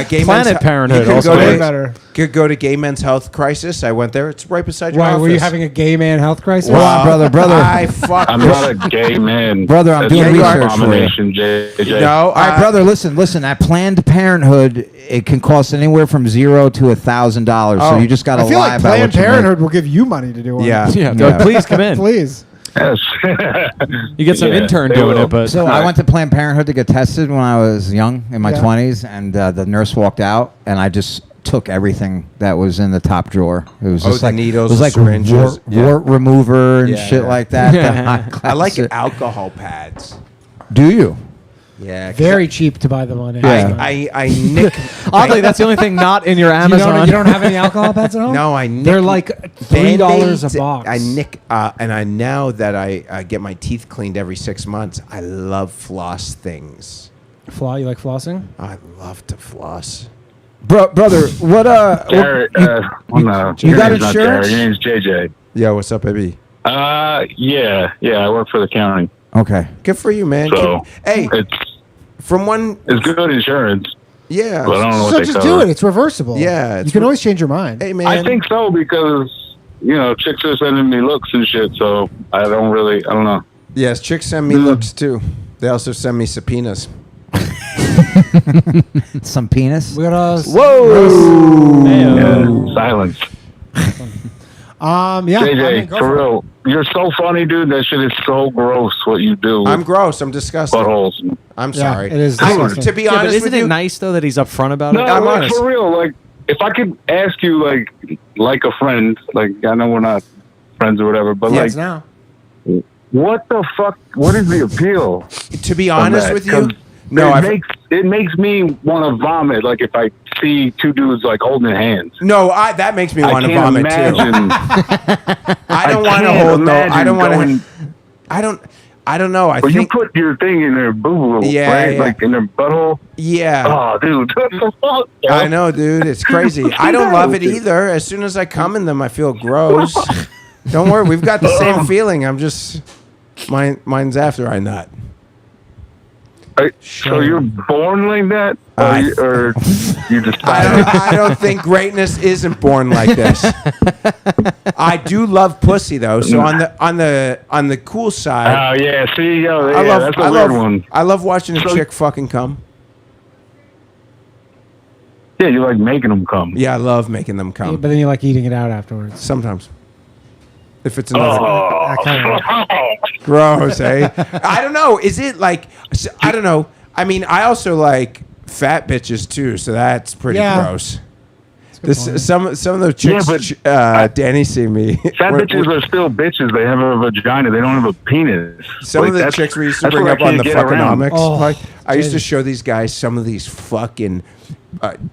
Speaker 7: Gay
Speaker 4: Planet
Speaker 7: Men's-
Speaker 4: Parenthood
Speaker 7: you could
Speaker 4: also
Speaker 7: go
Speaker 6: Way
Speaker 7: to,
Speaker 6: better.
Speaker 7: could go to Gay Men's Health Crisis. I went there. It's right beside your
Speaker 6: Why
Speaker 7: office.
Speaker 6: were you having a gay man health crisis?
Speaker 8: Hold on, brother.
Speaker 7: I fuck.
Speaker 14: I'm not a gay man.
Speaker 8: Brother, I'm
Speaker 14: That's
Speaker 8: doing
Speaker 14: an
Speaker 8: research for you.
Speaker 14: abomination, JJ.
Speaker 7: No,
Speaker 8: All right, brother. Listen. At Planned Parenthood, it can cost anywhere from $0 to $1,000. So
Speaker 7: Oh.
Speaker 8: you just got to
Speaker 6: I feel
Speaker 8: lie
Speaker 6: like
Speaker 8: about
Speaker 6: Planned
Speaker 8: what you make.
Speaker 6: Parenthood will give you money to do it.
Speaker 7: Yeah.
Speaker 4: Yeah,
Speaker 8: Yeah.
Speaker 4: please come in.
Speaker 6: Please.
Speaker 14: Yes.
Speaker 4: You get some
Speaker 14: Yeah,
Speaker 4: intern
Speaker 14: they
Speaker 4: doing
Speaker 14: will.
Speaker 4: it, but
Speaker 8: So I went to Planned Parenthood to get tested when I was young, in my
Speaker 6: Yeah.
Speaker 8: 20s, and the nurse walked out, and I just took everything that was in the top drawer. It was
Speaker 7: Oh,
Speaker 8: just
Speaker 7: the
Speaker 8: like
Speaker 7: needles,
Speaker 8: it was
Speaker 7: the
Speaker 8: like
Speaker 7: syringes.
Speaker 8: wart remover and
Speaker 7: Yeah,
Speaker 8: shit
Speaker 7: yeah.
Speaker 8: like that.
Speaker 4: Yeah.
Speaker 7: I like
Speaker 8: it.
Speaker 7: alcohol pads.
Speaker 8: Do you?
Speaker 7: Yeah. 'cause
Speaker 6: Very cheap to buy them on
Speaker 8: Yeah.
Speaker 6: Amazon.
Speaker 7: I nick.
Speaker 4: oddly, that's the only thing not in your
Speaker 6: You
Speaker 4: Amazon.
Speaker 6: don't have any alcohol pads at all?
Speaker 7: No, I nick.
Speaker 6: They're like $3
Speaker 7: Band-Aids.
Speaker 6: a box.
Speaker 7: I nick, and I now that I get my teeth cleaned every 6 months, I love floss things.
Speaker 6: You like flossing?
Speaker 7: I love to floss.
Speaker 8: Brother, what
Speaker 14: Jared,
Speaker 8: you
Speaker 14: your
Speaker 8: got
Speaker 14: name's not
Speaker 8: insurance?
Speaker 14: Jared, your name's JJ.
Speaker 7: Yeah, what's up, baby?
Speaker 14: Yeah, I work for the county,
Speaker 8: Okay.
Speaker 7: Good for you, man.
Speaker 14: so
Speaker 7: Hey,
Speaker 14: it's
Speaker 7: from one.
Speaker 14: good insurance.
Speaker 7: Yeah.
Speaker 14: But I don't know what
Speaker 6: So
Speaker 14: they
Speaker 6: just
Speaker 14: cover.
Speaker 6: do it. It's reversible.
Speaker 7: Yeah,
Speaker 6: You
Speaker 7: it's
Speaker 6: can
Speaker 7: re-
Speaker 6: always change your mind.
Speaker 7: Hey, man.
Speaker 14: I think so because chicks are sending me looks and shit. So I don't know.
Speaker 7: Yes, chicks send me looks too. They also send me subpoenas.
Speaker 8: Some penis.
Speaker 6: We got us.
Speaker 4: Whoa!
Speaker 14: Yeah, silence.
Speaker 6: Yeah.
Speaker 14: JJ, for real, you're so funny, dude. That shit is so gross. What you do?
Speaker 7: I'm gross. I'm disgusting.
Speaker 14: buttholes.
Speaker 7: I'm
Speaker 6: Yeah,
Speaker 7: sorry.
Speaker 6: it is
Speaker 7: I-
Speaker 6: disgusting.
Speaker 7: to be
Speaker 4: Yeah, but
Speaker 7: honest
Speaker 4: isn't
Speaker 7: with
Speaker 4: it
Speaker 7: you,
Speaker 4: nice though that he's upfront about
Speaker 14: No,
Speaker 4: it?
Speaker 7: I'm
Speaker 14: like,
Speaker 7: honest.
Speaker 14: for real. Like, if I could ask you, like a friend, like I know we're not friends or whatever, but
Speaker 6: Yes,
Speaker 14: like,
Speaker 6: now.
Speaker 14: what the fuck? What is the appeal?
Speaker 7: to be
Speaker 14: of
Speaker 7: honest
Speaker 14: that?
Speaker 7: with you,
Speaker 14: 'Cause
Speaker 7: no,
Speaker 14: it makes me want to vomit. Like if I see two dudes like holding hands.
Speaker 7: no, that makes me
Speaker 14: I
Speaker 7: want to
Speaker 14: can't
Speaker 7: vomit
Speaker 14: imagine.
Speaker 7: too. I don't want to
Speaker 14: can't
Speaker 7: hold no. I
Speaker 14: imagine
Speaker 7: don't want
Speaker 14: going-
Speaker 7: to. I don't know. I
Speaker 14: But you
Speaker 7: think.
Speaker 14: put your thing in their boo boo,
Speaker 7: Yeah,
Speaker 14: right?
Speaker 7: yeah.
Speaker 14: Like in their butthole.
Speaker 7: Yeah.
Speaker 14: Oh, dude, what the fuck?
Speaker 7: I know, dude. It's crazy. I don't love it either. As soon as I come in them, I feel gross. Don't worry, we've got the same feeling. I'm just mine's after I nut.
Speaker 14: So you're born like that, or you just?
Speaker 7: I don't think greatness isn't born like this. I do love pussy though. So on the cool side,
Speaker 14: Oh yeah, see, yo,
Speaker 7: I
Speaker 14: yeah,
Speaker 7: love
Speaker 14: that's a
Speaker 7: I
Speaker 14: weird
Speaker 7: love
Speaker 14: one.
Speaker 7: I love watching a
Speaker 14: So-
Speaker 7: chick fucking come.
Speaker 14: Yeah, you like making them come.
Speaker 7: Yeah, I love making them
Speaker 6: But
Speaker 7: come.
Speaker 6: then you like eating it out afterwards.
Speaker 7: Sometimes, if it's another
Speaker 14: Oh,
Speaker 7: gross, eh? I don't know. Is it like? I don't know. I mean, I also like fat bitches too, so that's pretty
Speaker 6: Yeah.
Speaker 7: gross.
Speaker 6: Good point.
Speaker 7: Some of the chicks, Danny see me.
Speaker 14: fat bitches are still bitches. They have a vagina. They don't have a penis.
Speaker 7: Some
Speaker 14: Like,
Speaker 7: of the
Speaker 14: that's-
Speaker 7: chicks we used to
Speaker 14: that's
Speaker 7: bring
Speaker 14: what I
Speaker 7: up on
Speaker 14: can't
Speaker 7: the
Speaker 14: get around.
Speaker 7: fuckonomics.
Speaker 6: Oh,
Speaker 7: Like, I used to
Speaker 6: Jesus.
Speaker 7: show these guys some of these fucking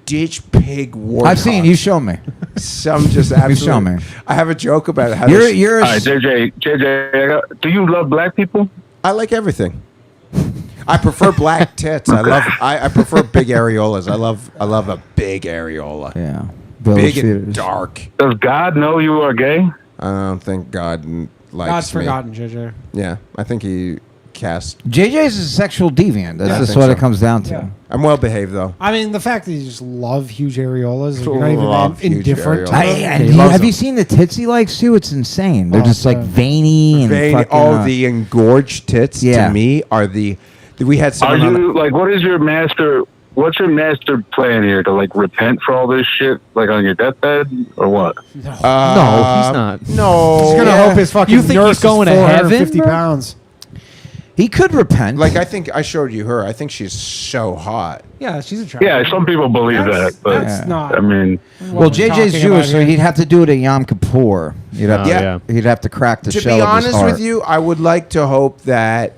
Speaker 7: ditch pig warthogs.
Speaker 8: I've seen you show me.
Speaker 7: Some just absolutely.
Speaker 8: show me.
Speaker 7: I have a joke about how
Speaker 8: You're
Speaker 14: All right, JJ, do you love black people?
Speaker 7: I like everything. I prefer black tits. I prefer big areolas. I love a big areola.
Speaker 8: Yeah.
Speaker 7: Big and dark.
Speaker 14: Does God know you are gay?
Speaker 7: I don't think God likes
Speaker 6: God's
Speaker 7: me.
Speaker 6: forgotten, JJ.
Speaker 7: Yeah, I think he cast.
Speaker 8: JJ's a sexual deviant. That's
Speaker 7: Yeah, I
Speaker 8: just
Speaker 7: think
Speaker 8: what
Speaker 7: so.
Speaker 8: it comes down to.
Speaker 6: Yeah.
Speaker 7: I'm well behaved though.
Speaker 6: I mean, the fact that you just love huge areolas, and you're not
Speaker 7: Love
Speaker 6: even
Speaker 7: huge
Speaker 6: indifferent to
Speaker 7: areolas.
Speaker 6: them.
Speaker 8: And
Speaker 7: loves
Speaker 8: have you
Speaker 7: them.
Speaker 8: seen the tits he likes too? It's insane. They're
Speaker 6: Oh,
Speaker 8: just like
Speaker 6: yeah.
Speaker 8: veiny and
Speaker 7: Vein,
Speaker 8: fucking,
Speaker 7: the engorged tits
Speaker 8: Yeah.
Speaker 7: to me are the. We had
Speaker 14: Are
Speaker 7: someone on.
Speaker 14: you like? What is your master what's your master plan here? To like repent for all this shit, like on your deathbed, or what?
Speaker 4: No, he's not.
Speaker 7: No.
Speaker 6: He's gonna hope his fucking
Speaker 4: You think
Speaker 6: nurse
Speaker 4: he's going
Speaker 6: is
Speaker 4: to heaven,
Speaker 6: 450
Speaker 4: bro?
Speaker 6: pounds.
Speaker 8: He could repent.
Speaker 7: Like, I think I showed you her. I think she's so hot.
Speaker 6: Yeah, she's attractive.
Speaker 14: Yeah, some people believe that, but
Speaker 6: That's not.
Speaker 14: I mean,
Speaker 8: well, JJ's Jewish, so he'd have to do it at Yom Kippur. He'd have, he'd have to crack the
Speaker 7: To
Speaker 8: shell
Speaker 7: be
Speaker 8: of his
Speaker 7: honest
Speaker 8: heart.
Speaker 7: with you, I would like to hope that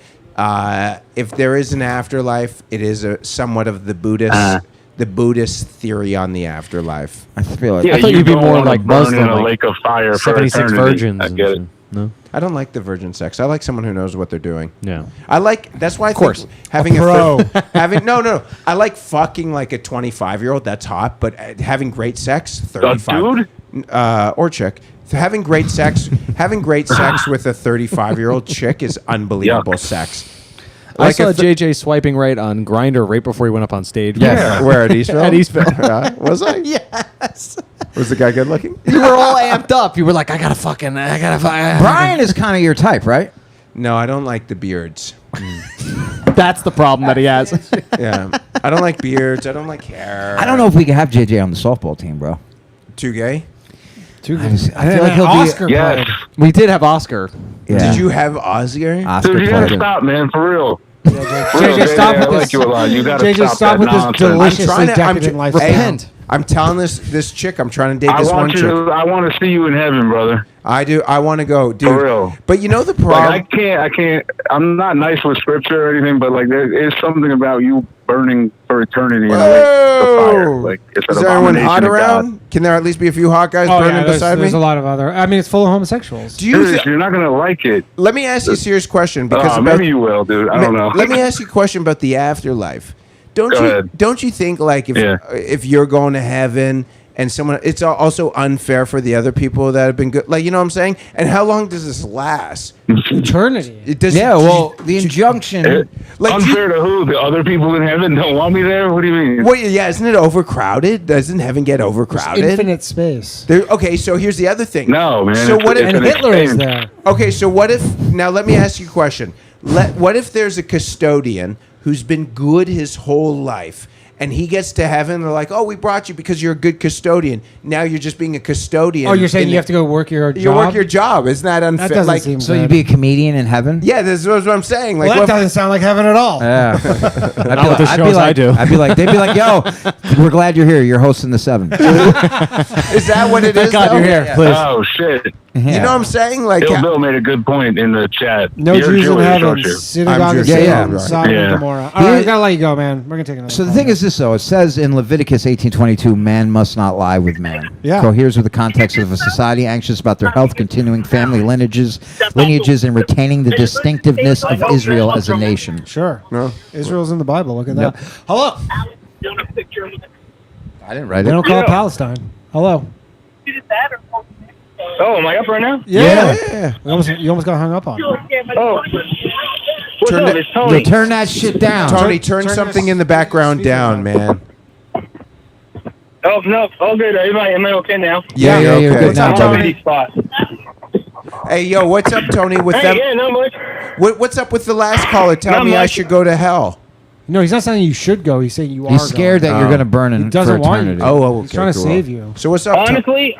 Speaker 7: if there is an afterlife, it is somewhat of the Buddhist theory on the afterlife.
Speaker 8: I feel like
Speaker 14: yeah,
Speaker 4: I thought
Speaker 14: you
Speaker 4: you'd be
Speaker 14: don't
Speaker 4: more
Speaker 14: wanna
Speaker 4: like
Speaker 14: burn
Speaker 4: Muslim,
Speaker 14: in a
Speaker 4: like
Speaker 14: lake of fire for
Speaker 4: 76
Speaker 14: eternity.
Speaker 4: virgins.
Speaker 14: I
Speaker 4: and
Speaker 14: get it.
Speaker 4: shit. No.
Speaker 7: I don't like the virgin sex. I like someone who knows what they're doing.
Speaker 4: Yeah.
Speaker 7: I like. That's why I
Speaker 4: course.
Speaker 7: think having
Speaker 6: pro.
Speaker 7: having no. I like fucking like a 25-year-old. That's hot. But having great sex, 35
Speaker 14: dude?
Speaker 7: Or chick. Having great sex with a 35-year-old chick is unbelievable sex.
Speaker 4: I saw JJ swiping right on Grindr right before he went up on stage.
Speaker 7: Yeah. Where at Eastville?
Speaker 4: At Eastville.
Speaker 7: Was I?
Speaker 4: Yes.
Speaker 7: Was the guy good looking?
Speaker 4: You were all amped up. You were like, I gotta fucking.
Speaker 8: Brian is kind of your type, right?
Speaker 7: No, I don't like the beards.
Speaker 4: That's the problem that he has.
Speaker 7: Yeah. I don't like beards. I don't like hair.
Speaker 8: I don't know if we could have JJ on the softball team, bro.
Speaker 7: Too gay?
Speaker 8: I feel like he'll
Speaker 6: Oscar
Speaker 8: be.
Speaker 6: played.
Speaker 4: We did have Oscar.
Speaker 8: Yeah.
Speaker 7: Did you have Oscar?
Speaker 8: Oscar
Speaker 14: Dude, you gotta
Speaker 8: played.
Speaker 14: stop, man, for real.
Speaker 6: JJ, stop
Speaker 14: I
Speaker 6: with
Speaker 14: like
Speaker 6: this.
Speaker 14: you a lot. You gotta
Speaker 6: JJ, stop with this
Speaker 14: nonsense.
Speaker 6: deliciously
Speaker 7: I'm
Speaker 6: decadent lifestyle.
Speaker 4: Repent.
Speaker 7: I'm telling this chick. I'm trying to date
Speaker 14: I
Speaker 7: this one
Speaker 14: want you
Speaker 7: chick.
Speaker 14: to. I want to see you in heaven, brother.
Speaker 7: I do. I want to go, dude.
Speaker 14: For real.
Speaker 7: But you know the
Speaker 14: Like,
Speaker 7: problem.
Speaker 14: I can't. I'm not nice with scripture or anything, but like there is something about you burning for eternity in a lake of fire. Like it's
Speaker 7: Is
Speaker 14: an
Speaker 7: there anyone
Speaker 14: abomination
Speaker 7: hot
Speaker 14: to
Speaker 7: around?
Speaker 14: God.
Speaker 7: Can there at least be a few hot guys
Speaker 6: Oh,
Speaker 7: burning
Speaker 6: yeah,
Speaker 7: beside
Speaker 6: there's
Speaker 7: me?
Speaker 6: a lot of other. I mean, it's full of homosexuals.
Speaker 7: Do you?
Speaker 14: Dude, you're not gonna like it.
Speaker 7: Let me ask you a serious question because about,
Speaker 14: Maybe you will, dude. I don't know.
Speaker 7: Let me ask you a question about the afterlife.
Speaker 14: Go ahead.
Speaker 7: Don't you think like if you're going to heaven and someone, it's also unfair for the other people that have been good, like, you know what I'm saying? And how long does this last?
Speaker 6: Eternity.
Speaker 7: It does.
Speaker 8: Yeah, well, the injunction.
Speaker 7: Like,
Speaker 14: unfair to who? The other people in heaven don't want me there? What do you mean?
Speaker 7: Well, yeah, isn't it overcrowded? Doesn't heaven get overcrowded?
Speaker 6: Infinite space.
Speaker 7: Okay, so here's the other thing.
Speaker 14: No, man.
Speaker 7: So what if
Speaker 6: And Hitler is there.
Speaker 7: Okay, so what if now? Let me ask you a question. What if there's a custodian who's been good his whole life, and he gets to heaven? They're like, "Oh, we brought you because you're a good custodian. Now you're just being a custodian."
Speaker 6: Oh, you're saying you have to go work your job?
Speaker 7: You work your job. Isn't that unfair?
Speaker 6: That doesn't
Speaker 7: like,
Speaker 6: seem
Speaker 8: So
Speaker 6: good.
Speaker 8: you'd be a comedian in heaven?
Speaker 7: yeah, that's what I'm saying. Like,
Speaker 6: Well, that
Speaker 7: what-
Speaker 6: doesn't sound like heaven at all.
Speaker 8: Yeah.
Speaker 4: Not with the shows I do.
Speaker 8: I'd be like, they'd be like, yo, we're glad you're here. You're hosting the 7.
Speaker 7: is that what it is?
Speaker 4: Thank God
Speaker 7: though?
Speaker 4: you're here. Please.
Speaker 14: Oh shit!
Speaker 7: You know what I'm saying? Like,
Speaker 14: Bill, Bill made a good point in the chat.
Speaker 6: No
Speaker 14: You're
Speaker 6: Jews in
Speaker 14: Jewish,
Speaker 6: heaven.
Speaker 14: aren't you?
Speaker 6: Synagogue
Speaker 7: I'm
Speaker 6: of
Speaker 7: Jewish.
Speaker 6: Satan.
Speaker 8: Yeah,
Speaker 6: Sodom
Speaker 14: yeah.
Speaker 6: and Gomorrah. All right, I gotta let you go, man. We're gonna take another.
Speaker 8: So the
Speaker 6: call.
Speaker 8: thing is this, though. It says in Leviticus 18:22, man must not lie with man.
Speaker 6: Yeah.
Speaker 8: Coheres with the context of a society anxious about their health, continuing family lineages, and retaining the distinctiveness of Israel as a nation.
Speaker 6: Sure.
Speaker 7: No.
Speaker 6: Israel's in the Bible. Look at
Speaker 8: Yep.
Speaker 6: that. Hello.
Speaker 8: I didn't write
Speaker 6: They
Speaker 8: it.
Speaker 6: don't call it Palestine. Hello.
Speaker 10: Oh, am I up right now?
Speaker 7: yeah.
Speaker 6: You almost got hung up on.
Speaker 10: Oh. What's
Speaker 7: Turn
Speaker 10: up?
Speaker 7: it-
Speaker 10: It's Tony.
Speaker 8: Yo, turn that shit down.
Speaker 7: Tony, turn something in the background down, man.
Speaker 10: Oh, no. All good. Am I okay now?
Speaker 7: Yeah,
Speaker 8: yeah, you're
Speaker 7: okay.
Speaker 8: good now,
Speaker 10: I'm
Speaker 8: Tony.
Speaker 10: on a spot.
Speaker 7: Hey, yo, what's up, Tony? With
Speaker 10: Hey,
Speaker 7: them?
Speaker 10: yeah, not much.
Speaker 7: What's up with the last caller? Tell
Speaker 10: Not
Speaker 7: me I
Speaker 10: much.
Speaker 7: should go to hell.
Speaker 6: No, he's not saying you should go. He's saying you are.
Speaker 8: He's scared
Speaker 6: going.
Speaker 8: that you're going to burn in
Speaker 6: He doesn't
Speaker 8: for
Speaker 6: want you.
Speaker 8: eternity.
Speaker 7: Oh, okay.
Speaker 6: He's trying to
Speaker 7: cool.
Speaker 6: save you.
Speaker 7: So what's up?
Speaker 10: Honestly,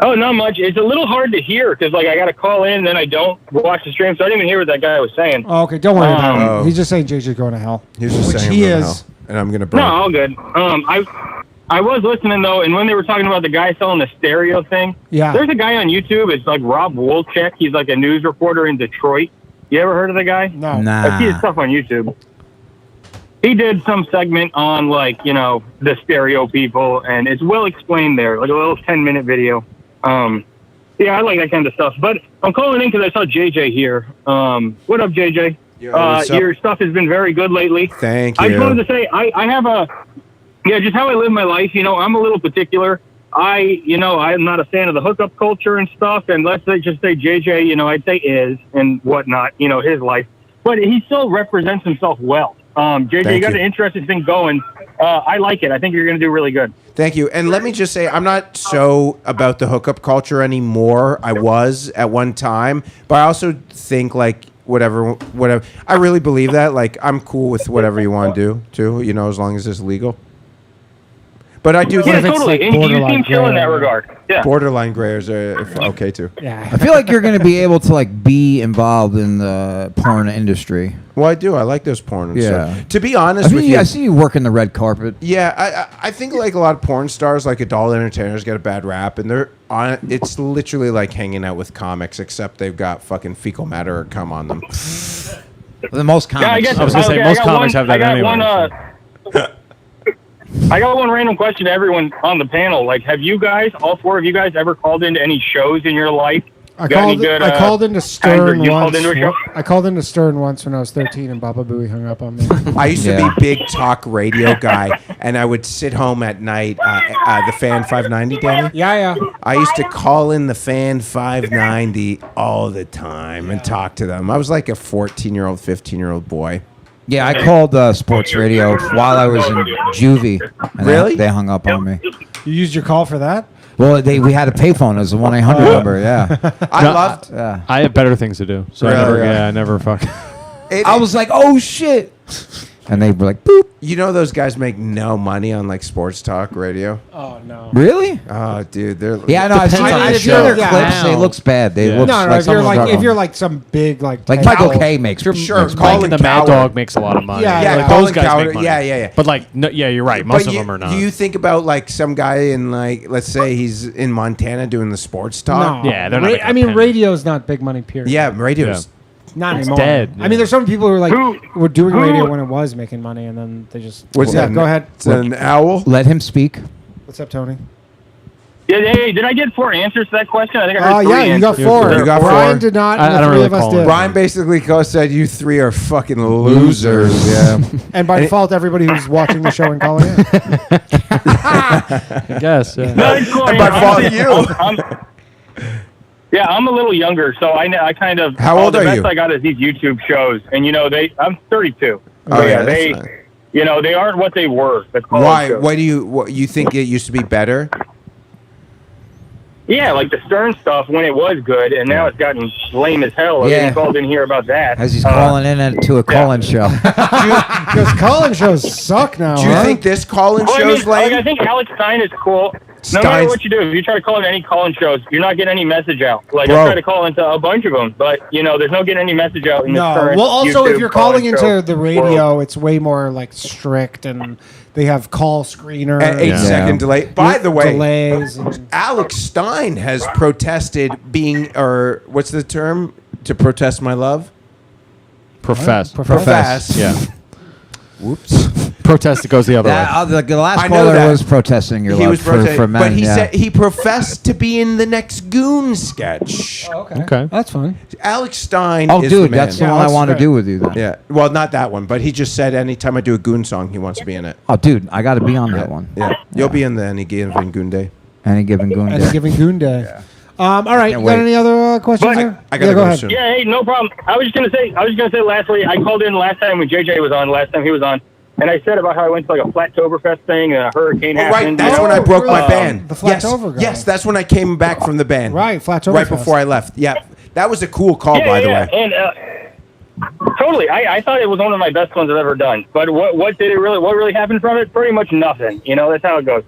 Speaker 10: oh, not much. It's a little hard to hear because, like, I got to call in and then I don't watch the stream, so I didn't even hear what that guy was saying.
Speaker 6: Oh, okay, don't worry about
Speaker 7: Oh.
Speaker 6: it. He's just saying JJ's going to hell.
Speaker 7: He's just
Speaker 6: Which
Speaker 7: saying
Speaker 6: he
Speaker 7: I'm going to
Speaker 6: is.
Speaker 7: hell, and I'm gonna burn.
Speaker 10: No, all good. I was listening though, and when they were talking about the guy selling the stereo thing,
Speaker 6: Yeah.
Speaker 10: there's a guy on YouTube. It's like Rob Wolchek. He's like a news reporter in Detroit. You ever heard of the guy?
Speaker 6: No.
Speaker 8: Nah.
Speaker 10: I see his stuff on YouTube. He did some segment on like, you know, the stereo people, and it's well explained there, like a little 10-minute video. Yeah, I like that kind of stuff. But I'm calling in because I saw JJ here. What up, JJ?
Speaker 7: Yo, what's up?
Speaker 10: Your stuff has been very good lately.
Speaker 7: Thank you.
Speaker 10: I just wanted to say I have just how I live my life. You know, I'm a little particular. I'm not a fan of the hookup culture and stuff. And let's just say JJ, you know, I'd say is and whatnot, you know, his life. But he still represents himself well. JJ,
Speaker 7: Thank
Speaker 10: you got
Speaker 7: you.
Speaker 10: an interesting thing going. I like it. I think you're going to do really good.
Speaker 7: Thank you. And let me just say, I'm not so about the hookup culture anymore. I was at one time, but I also think like whatever. I really believe that. Like, I'm cool with whatever you want to do, too. You know, as long as it's legal. But I do
Speaker 10: Yeah,
Speaker 7: think
Speaker 10: totally. And you seem chill in that regard. Yeah.
Speaker 7: borderline grayers are okay too.
Speaker 6: Yeah.
Speaker 8: I feel like you're going to be able to like be involved in the porn industry.
Speaker 7: Well, I do. I like those porn and
Speaker 8: Yeah.
Speaker 7: stuff. To be honest with you,
Speaker 8: I see you working the red carpet.
Speaker 7: yeah, I think like a lot of porn stars, like adult entertainers, get a bad rap, and they're on. It's literally like hanging out with comics, except they've got fucking fecal matter or cum on them.
Speaker 8: The most comics.
Speaker 10: Yeah, I guess.
Speaker 11: I was gonna say most comics have that anyway.
Speaker 10: I got one random question to everyone on the panel. Like, have you guys, all four of you guys, ever called into any shows in your life?
Speaker 6: I called into Stern
Speaker 10: you
Speaker 6: once.
Speaker 10: called into a show?
Speaker 6: I called into Stern once when I was 13, and Baba Booey hung up on me.
Speaker 7: I used to be big talk radio guy, and I would sit home at night. The Fan 590, Danny.
Speaker 6: Yeah.
Speaker 7: I used to call in the Fan 590 all the time and talk to them. I was like a 14-year-old, 15-year-old boy.
Speaker 8: Yeah, I called sports radio while I was in juvie. And
Speaker 7: Really?
Speaker 8: They hung up on me.
Speaker 6: You used your call for that?
Speaker 8: Well, we had a payphone as a 1-800 number. Yeah.
Speaker 4: I have better things to do, so
Speaker 7: Really?
Speaker 4: I never fuck.
Speaker 8: I was like, oh shit, and they were like, boop.
Speaker 7: You know those guys make no money on like sports talk radio.
Speaker 6: Oh no.
Speaker 8: Really?
Speaker 7: Oh, dude, they're
Speaker 8: Yeah, no, I've seen their clips. They looks bad. They look
Speaker 6: No,
Speaker 8: like
Speaker 6: if you're
Speaker 8: someone's
Speaker 6: like
Speaker 8: struggling.
Speaker 6: if you're like some big like
Speaker 8: Michael K makes
Speaker 7: Sure,
Speaker 8: makes
Speaker 7: Colin
Speaker 8: money.
Speaker 4: The Mad Dog makes a lot of money.
Speaker 6: Yeah,
Speaker 4: like,
Speaker 7: Colin
Speaker 4: those guys
Speaker 7: Cowherd,
Speaker 4: make money.
Speaker 7: yeah.
Speaker 4: But like, no, yeah, you're right. Most of them are not.
Speaker 7: Do you think about like some guy in like, let's say he's in Montana doing the sports talk?
Speaker 6: No.
Speaker 4: Yeah, they're not making
Speaker 6: I
Speaker 4: a
Speaker 6: mean,
Speaker 4: penny.
Speaker 6: radio's not big money. Period.
Speaker 7: Yeah, radio's.
Speaker 6: Not
Speaker 4: It's
Speaker 6: anymore.
Speaker 4: dead,
Speaker 6: I mean, there's some people who are like were doing
Speaker 10: who-
Speaker 6: radio when it was making money, and then they just.
Speaker 7: What's
Speaker 6: yeah,
Speaker 7: that?
Speaker 6: go ahead.
Speaker 7: It's an owl.
Speaker 8: Let him speak.
Speaker 6: What's up, Tony?
Speaker 10: Yeah, hey, did I get 4 answers to that question? I think I heard 3
Speaker 6: Yeah, you got
Speaker 10: answers.
Speaker 6: 4.
Speaker 7: You got
Speaker 6: Bryan
Speaker 7: 4.
Speaker 6: did not.
Speaker 4: I
Speaker 6: And the
Speaker 4: don't
Speaker 6: 3
Speaker 4: really
Speaker 6: of us
Speaker 4: call
Speaker 6: did.
Speaker 4: it.
Speaker 7: Brian basically said you 3 are fucking losers. Yeah.
Speaker 6: And by default, everybody who's watching the show and calling in.
Speaker 4: I guess. Yeah.
Speaker 10: No, it's cool.
Speaker 7: And by fault,
Speaker 10: Yeah, I'm a little younger, so I kind of.
Speaker 7: How old
Speaker 10: the
Speaker 7: are
Speaker 10: best
Speaker 7: you?
Speaker 10: I got is these YouTube shows, and I'm 32.
Speaker 7: Oh,
Speaker 10: So,
Speaker 7: yeah,
Speaker 10: they,
Speaker 7: that's nice.
Speaker 10: they aren't what they were. The call-in
Speaker 7: Why?
Speaker 10: shows.
Speaker 7: Why do you think it used to be better?
Speaker 10: Yeah, like the Stern stuff when it was good, and now it's gotten lame as hell.
Speaker 8: Yeah.
Speaker 10: Everyone called in here about that.
Speaker 8: As he's calling in to a call-in show.
Speaker 6: Because call-in shows suck now.
Speaker 7: Do you think this call-in
Speaker 10: Well,
Speaker 7: show's lame?
Speaker 10: I think Alex Stein is cool. No matter
Speaker 7: Stein's-
Speaker 10: what you do, if you try to call into any call-in shows, you're not getting any message out. Like,
Speaker 7: Bro.
Speaker 10: I try to call into a bunch of them, but, there's no getting any message out in this
Speaker 6: No.
Speaker 10: current
Speaker 6: Well, also,
Speaker 10: YouTube
Speaker 6: if you're calling
Speaker 10: call-in
Speaker 6: into
Speaker 10: show
Speaker 6: the radio,
Speaker 10: world.
Speaker 6: it's way more like strict, and they have call screener.
Speaker 7: An 8-second delay. By the way,
Speaker 6: delays. And,
Speaker 7: Alex Stein has protested or what's the term? To protest my love?
Speaker 4: Profess.
Speaker 7: Profess.
Speaker 4: Yeah.
Speaker 7: Whoops.
Speaker 4: Protest. It goes the other way.
Speaker 8: The last
Speaker 7: I know
Speaker 8: caller
Speaker 7: that.
Speaker 8: was protesting your
Speaker 7: He
Speaker 8: love
Speaker 7: was
Speaker 8: for
Speaker 7: protesting,
Speaker 8: men.
Speaker 7: but he
Speaker 8: yeah.
Speaker 7: said he professed to be in the next Goon sketch.
Speaker 4: Okay.
Speaker 6: that's fun.
Speaker 7: Alex Stein
Speaker 8: Oh,
Speaker 7: is
Speaker 8: dude,
Speaker 7: the man.
Speaker 8: that's the
Speaker 6: Yeah,
Speaker 8: one I
Speaker 6: that's
Speaker 8: want to
Speaker 6: great.
Speaker 8: do with you then.
Speaker 7: Yeah. Well, not that one, but he just said anytime I do a Goon song, he wants to be in it.
Speaker 8: Oh, dude, I got to be on that one.
Speaker 7: Yeah. You'll be in the Any Given Goon Day.
Speaker 8: Any given goon
Speaker 6: And
Speaker 8: day.
Speaker 6: giving Goon Day. All right, you got
Speaker 7: wait.
Speaker 6: any other questions?
Speaker 10: But-
Speaker 6: here?
Speaker 7: I gotta
Speaker 6: go
Speaker 7: go
Speaker 6: ahead.
Speaker 7: soon.
Speaker 10: Yeah, hey, no problem. I was just gonna say lastly, I called in last time when JJ was on, last time he was on, and I said about how I went to like a Flattoberfest thing and a hurricane
Speaker 7: Oh, right,
Speaker 10: happened.
Speaker 7: that's when I broke my
Speaker 6: really?
Speaker 7: band.
Speaker 6: The
Speaker 7: yes,
Speaker 6: Flattover guy.
Speaker 7: yes, that's when I came back from the band.
Speaker 6: Right, Flattoberfest.
Speaker 7: Right before I left. Yeah, that was a cool call, by the way.
Speaker 10: And totally, I thought it was one of my best ones I've ever done. But what really happened from it? Pretty much nothing. That's how it goes.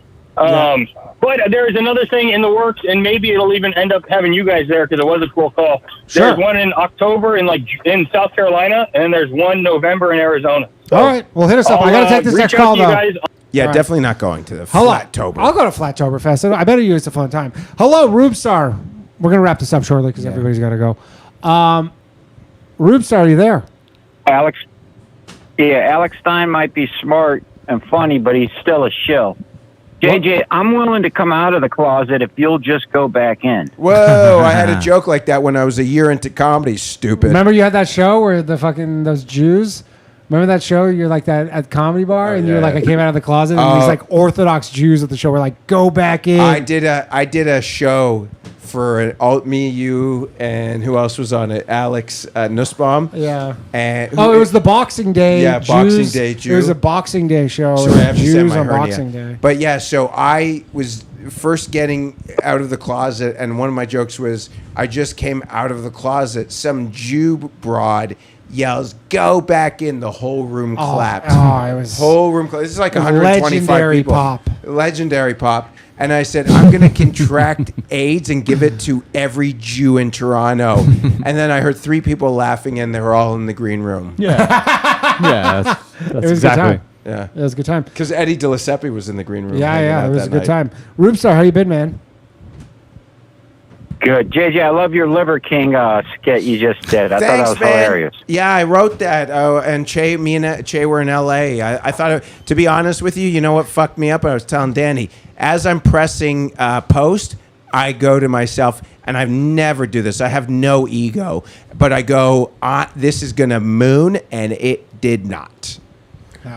Speaker 10: But there's another thing in the works, and maybe it'll even end up having you guys there because it was a cool call.
Speaker 6: Sure.
Speaker 10: There's one in October in South Carolina, and there's one November in Arizona. So
Speaker 6: All right, well, hit us up. I got to take this
Speaker 10: reach
Speaker 6: next
Speaker 10: out
Speaker 6: call,
Speaker 10: to you
Speaker 6: though.
Speaker 10: guys.
Speaker 7: Yeah,
Speaker 6: All right.
Speaker 7: definitely not going to the
Speaker 6: Hello.
Speaker 7: Flattober.
Speaker 6: I'll go to Flattoberfest. I bet you it's a fun time. Hello, Rube Star. We're going to wrap this up shortly because everybody's got to go. Rube Star, are you there?
Speaker 13: Alex. Yeah, Alex Stein might be smart and funny, but he's still a shill. JJ, I'm willing to come out of the closet if you'll just go back in.
Speaker 7: Whoa, I had a joke like that when I was a year into comedy, stupid.
Speaker 6: Remember you had that show where those Jews? Remember that show? You're like that at Comedy Bar, and you're
Speaker 7: yeah.
Speaker 6: like, I came out of the closet, and these like Orthodox Jews at the show were like, go back in.
Speaker 7: I did a show for me, you, and who else was on it? Alex Nussbaum.
Speaker 6: Yeah.
Speaker 7: And
Speaker 6: it was the Boxing Day.
Speaker 7: Yeah, Boxing Day Jew.
Speaker 6: It was a Boxing Day show.
Speaker 7: Sorry, I have to say
Speaker 6: Jews
Speaker 7: my
Speaker 6: on
Speaker 7: hernia.
Speaker 6: Boxing Day.
Speaker 7: But yeah, so I was first getting out of the closet, and one of my jokes was, I just came out of the closet. Some Jew broad yells, "Go back in!" The whole room clapped.
Speaker 6: It was
Speaker 7: whole room. This is like 125
Speaker 6: legendary
Speaker 7: people.
Speaker 6: pop.
Speaker 7: Legendary pop. And I said, I'm going to contract AIDS and give it to every Jew in Toronto. And then I heard 3 people laughing, and they were all in the green room.
Speaker 4: Yeah. Yeah, that's
Speaker 6: It was
Speaker 4: exactly.
Speaker 6: a good time.
Speaker 7: Yeah.
Speaker 6: It was a good time.
Speaker 7: Because Eddie DeLiseppe was in the green room. hanging
Speaker 6: Yeah,
Speaker 7: out
Speaker 6: it was
Speaker 7: that
Speaker 6: a good
Speaker 7: night.
Speaker 6: time. Rube Star, how you been, man?
Speaker 13: Good. JJ, I love your Liver King skit you just did. I thought that was
Speaker 7: man.
Speaker 13: hilarious.
Speaker 7: Yeah, I wrote that. And me and Che were in L.A. I thought, to be honest with you, you know what fucked me up? I was telling Danny, as I'm pressing post, I go to myself, and I never do this. I have no ego. But I go, this is going to moon, and it did not.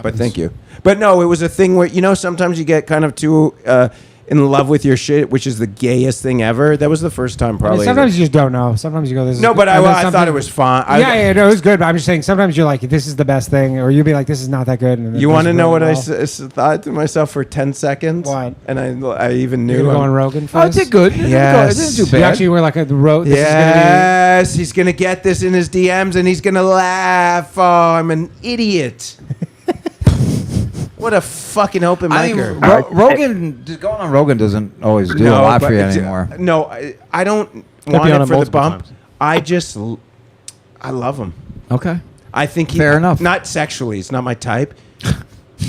Speaker 7: But thank you. But no, it was a thing where, sometimes you get kind of too in love with your shit, which is the gayest thing ever. That was the first time probably.
Speaker 6: Sometimes you just don't know. Sometimes you go, this is
Speaker 7: No, but
Speaker 6: good. And then
Speaker 7: I thought it was fun.
Speaker 6: Yeah, no, it was good. But I'm just saying, sometimes you're like, this is the best thing, or you'll be like, this is not that good. And
Speaker 7: You want to know what I thought to myself for 10 seconds?
Speaker 6: What?
Speaker 7: And I even
Speaker 6: You're
Speaker 7: knew.
Speaker 6: gonna go on Rogan for
Speaker 8: Oh, it
Speaker 6: this?
Speaker 8: did good.
Speaker 7: Yes.
Speaker 8: It didn't do
Speaker 6: You
Speaker 8: bad.
Speaker 6: actually were like,
Speaker 7: Yes, he's going to get this in his DMs, and he's going to laugh. Oh, I'm an idiot. What a fucking open
Speaker 8: I mean,
Speaker 7: micer.
Speaker 8: Rogan, just going on Rogan doesn't always do a lot for you anymore.
Speaker 7: No, I don't
Speaker 4: be
Speaker 7: want
Speaker 4: on
Speaker 7: it
Speaker 4: it
Speaker 7: for the
Speaker 4: multiple
Speaker 7: bump.
Speaker 4: times.
Speaker 7: I love him.
Speaker 8: Okay.
Speaker 7: I think
Speaker 8: Fair enough.
Speaker 7: Not sexually, it's not my type.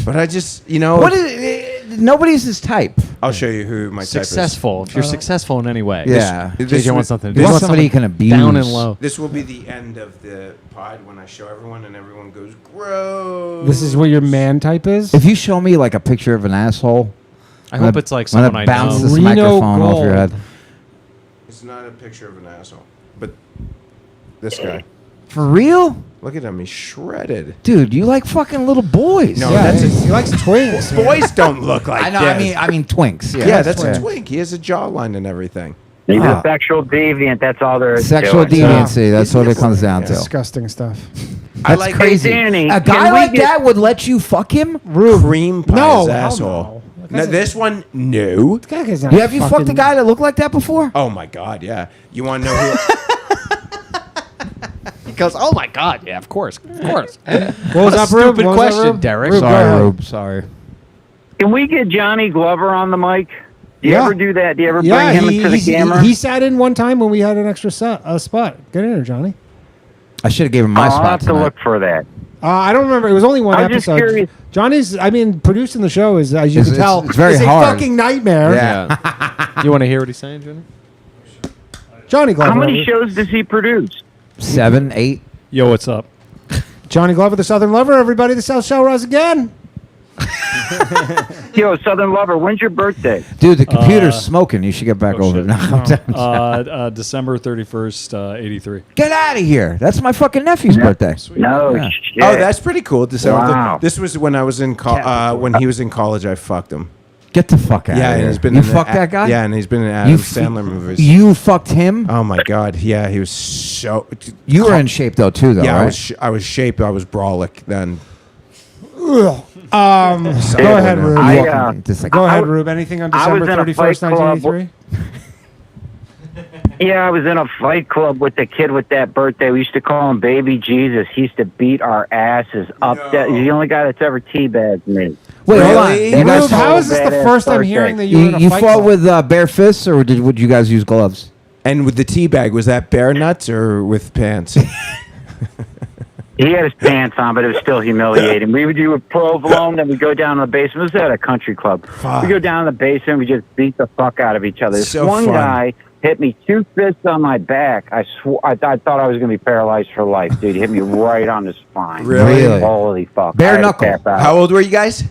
Speaker 7: But I just,
Speaker 8: What is nobody's his type.
Speaker 7: I'll show you who my
Speaker 4: Successful. If you're successful in any way.
Speaker 8: Yeah.
Speaker 4: JJ wants something.
Speaker 8: You want somebody you can abuse.
Speaker 4: Down and low.
Speaker 7: This will be the end of the pod when I show everyone, and everyone goes, gross.
Speaker 6: This is what your man type is?
Speaker 8: If you show me like a picture of an asshole,
Speaker 4: I hope it's like
Speaker 8: I'm
Speaker 4: someone
Speaker 8: gonna
Speaker 4: I
Speaker 8: bounce
Speaker 4: know.
Speaker 8: this
Speaker 6: Reno
Speaker 8: microphone off your
Speaker 6: Gold.
Speaker 8: head.
Speaker 7: It's not a picture of an asshole, but this guy.
Speaker 8: For real?
Speaker 7: Look at him, he's shredded.
Speaker 8: Dude, you like fucking little boys.
Speaker 7: No,
Speaker 6: Yeah,
Speaker 7: that's
Speaker 6: he likes twinks.
Speaker 7: boys don't look like
Speaker 8: I know.
Speaker 7: this.
Speaker 8: I mean twinks. Yeah,
Speaker 7: Yeah, that's
Speaker 8: fair.
Speaker 7: a twink. He has a jawline and everything.
Speaker 13: He's
Speaker 8: Ah.
Speaker 13: a sexual deviant. That's all there is
Speaker 8: Sexual
Speaker 13: to it.
Speaker 8: deviancy. That's what it comes down to.
Speaker 6: Disgusting stuff.
Speaker 8: That's
Speaker 7: like-
Speaker 8: crazy.
Speaker 13: Hey, Danny,
Speaker 8: a
Speaker 13: can
Speaker 8: guy
Speaker 13: we
Speaker 8: like
Speaker 13: get-
Speaker 8: that would let you fuck him?
Speaker 7: Cream pie
Speaker 6: No,
Speaker 7: his
Speaker 6: hell
Speaker 7: asshole.
Speaker 6: no.
Speaker 7: No, this one, no.
Speaker 6: This guy is not
Speaker 8: Yeah, have you fucked a
Speaker 6: fucking-
Speaker 8: guy that looked like that before?
Speaker 7: Oh my God, yeah. You want to know who?
Speaker 4: He goes, oh my God, yeah, of course. Of course.
Speaker 6: What was up,
Speaker 4: Stupid
Speaker 6: Rube? What was
Speaker 4: question,
Speaker 6: up, Rube?
Speaker 4: Derek.
Speaker 6: Rube, go
Speaker 8: Sorry,
Speaker 6: ahead.
Speaker 8: Rube. Sorry.
Speaker 13: Can we get Johnny Glover on the mic? Do you
Speaker 6: Yeah.
Speaker 13: ever do that? Do you ever
Speaker 6: Yeah,
Speaker 13: bring him into the camera?
Speaker 6: he sat in one time when we had an extra spot. Get in there, Johnny.
Speaker 8: I should have given my
Speaker 13: I'll
Speaker 8: spot
Speaker 13: have to
Speaker 8: tonight.
Speaker 13: look for that.
Speaker 6: I don't remember. It was only one
Speaker 13: I'm just
Speaker 6: episode.
Speaker 13: curious.
Speaker 6: Johnny's, producing the show is, as you
Speaker 8: It's-
Speaker 6: can tell,
Speaker 8: it's very
Speaker 6: a
Speaker 8: hard.
Speaker 6: fucking nightmare.
Speaker 8: Yeah.
Speaker 4: You want to hear what he's saying, Jimmy?
Speaker 6: Johnny Glover.
Speaker 13: How many shows does he produce?
Speaker 8: 7, 8.
Speaker 4: Yo, what's up?
Speaker 6: Johnny Glover, the Southern Lover. Everybody, the South shall rise again.
Speaker 13: Yo, Southern Lover, when's your birthday?
Speaker 8: Dude, the computer's smoking. You should get back over
Speaker 4: shit.
Speaker 8: it now.
Speaker 4: December 31st, 83.
Speaker 8: Get out of here. That's my fucking nephew's birthday.
Speaker 13: No
Speaker 8: Yeah.
Speaker 13: shit.
Speaker 7: Oh, that's pretty cool.
Speaker 13: Wow.
Speaker 7: This was when I was in when he was in college. I fucked him.
Speaker 8: Get the fuck out
Speaker 7: Yeah,
Speaker 8: of
Speaker 7: and
Speaker 8: here.
Speaker 7: he's been
Speaker 8: you
Speaker 7: in
Speaker 8: fucked that guy?
Speaker 7: Yeah, and he's been in Adam
Speaker 8: You
Speaker 7: Sandler movies.
Speaker 8: You fucked him?
Speaker 7: Oh my God, yeah, he was so.
Speaker 8: You were in shape though too, though,
Speaker 7: Yeah,
Speaker 8: right?
Speaker 7: I was shaped. I was brolic then.
Speaker 6: Go ahead, Rube.
Speaker 8: Just like,
Speaker 6: Go ahead, Rube. Anything on
Speaker 13: I was
Speaker 6: December
Speaker 13: in a fight
Speaker 6: 31st,
Speaker 13: club.
Speaker 6: 1983?
Speaker 13: Yeah, I was in a fight club with the kid with that birthday. We used to call him Baby Jesus. He used to beat our asses up. He's the only guy that's ever teabagged me.
Speaker 8: Wait, hold on.
Speaker 7: Really?
Speaker 8: You guys,
Speaker 6: Rube, how is this the
Speaker 13: Badass
Speaker 6: first time
Speaker 13: birthday.
Speaker 6: hearing that you were in a
Speaker 8: you
Speaker 6: fight
Speaker 8: fought
Speaker 6: club?
Speaker 8: with bare fists, or would you guys use gloves?
Speaker 7: And with the tea bag, was that bare nuts or with pants?
Speaker 13: He had his pants on, but it was still humiliating. We would do a provolone, then we go down to the basement. This was at a country club.
Speaker 7: Fuck.
Speaker 13: We go down to the basement, we just beat the fuck out of each other. This
Speaker 7: So
Speaker 13: one
Speaker 7: fun.
Speaker 13: guy hit me 2 fists on my back. I thought I was going to be paralyzed for life, dude. He hit me right on the spine.
Speaker 7: Really?
Speaker 13: Holy fuck.
Speaker 8: Bare
Speaker 13: I had to
Speaker 8: knuckle.
Speaker 13: tap out.
Speaker 7: How old were you guys?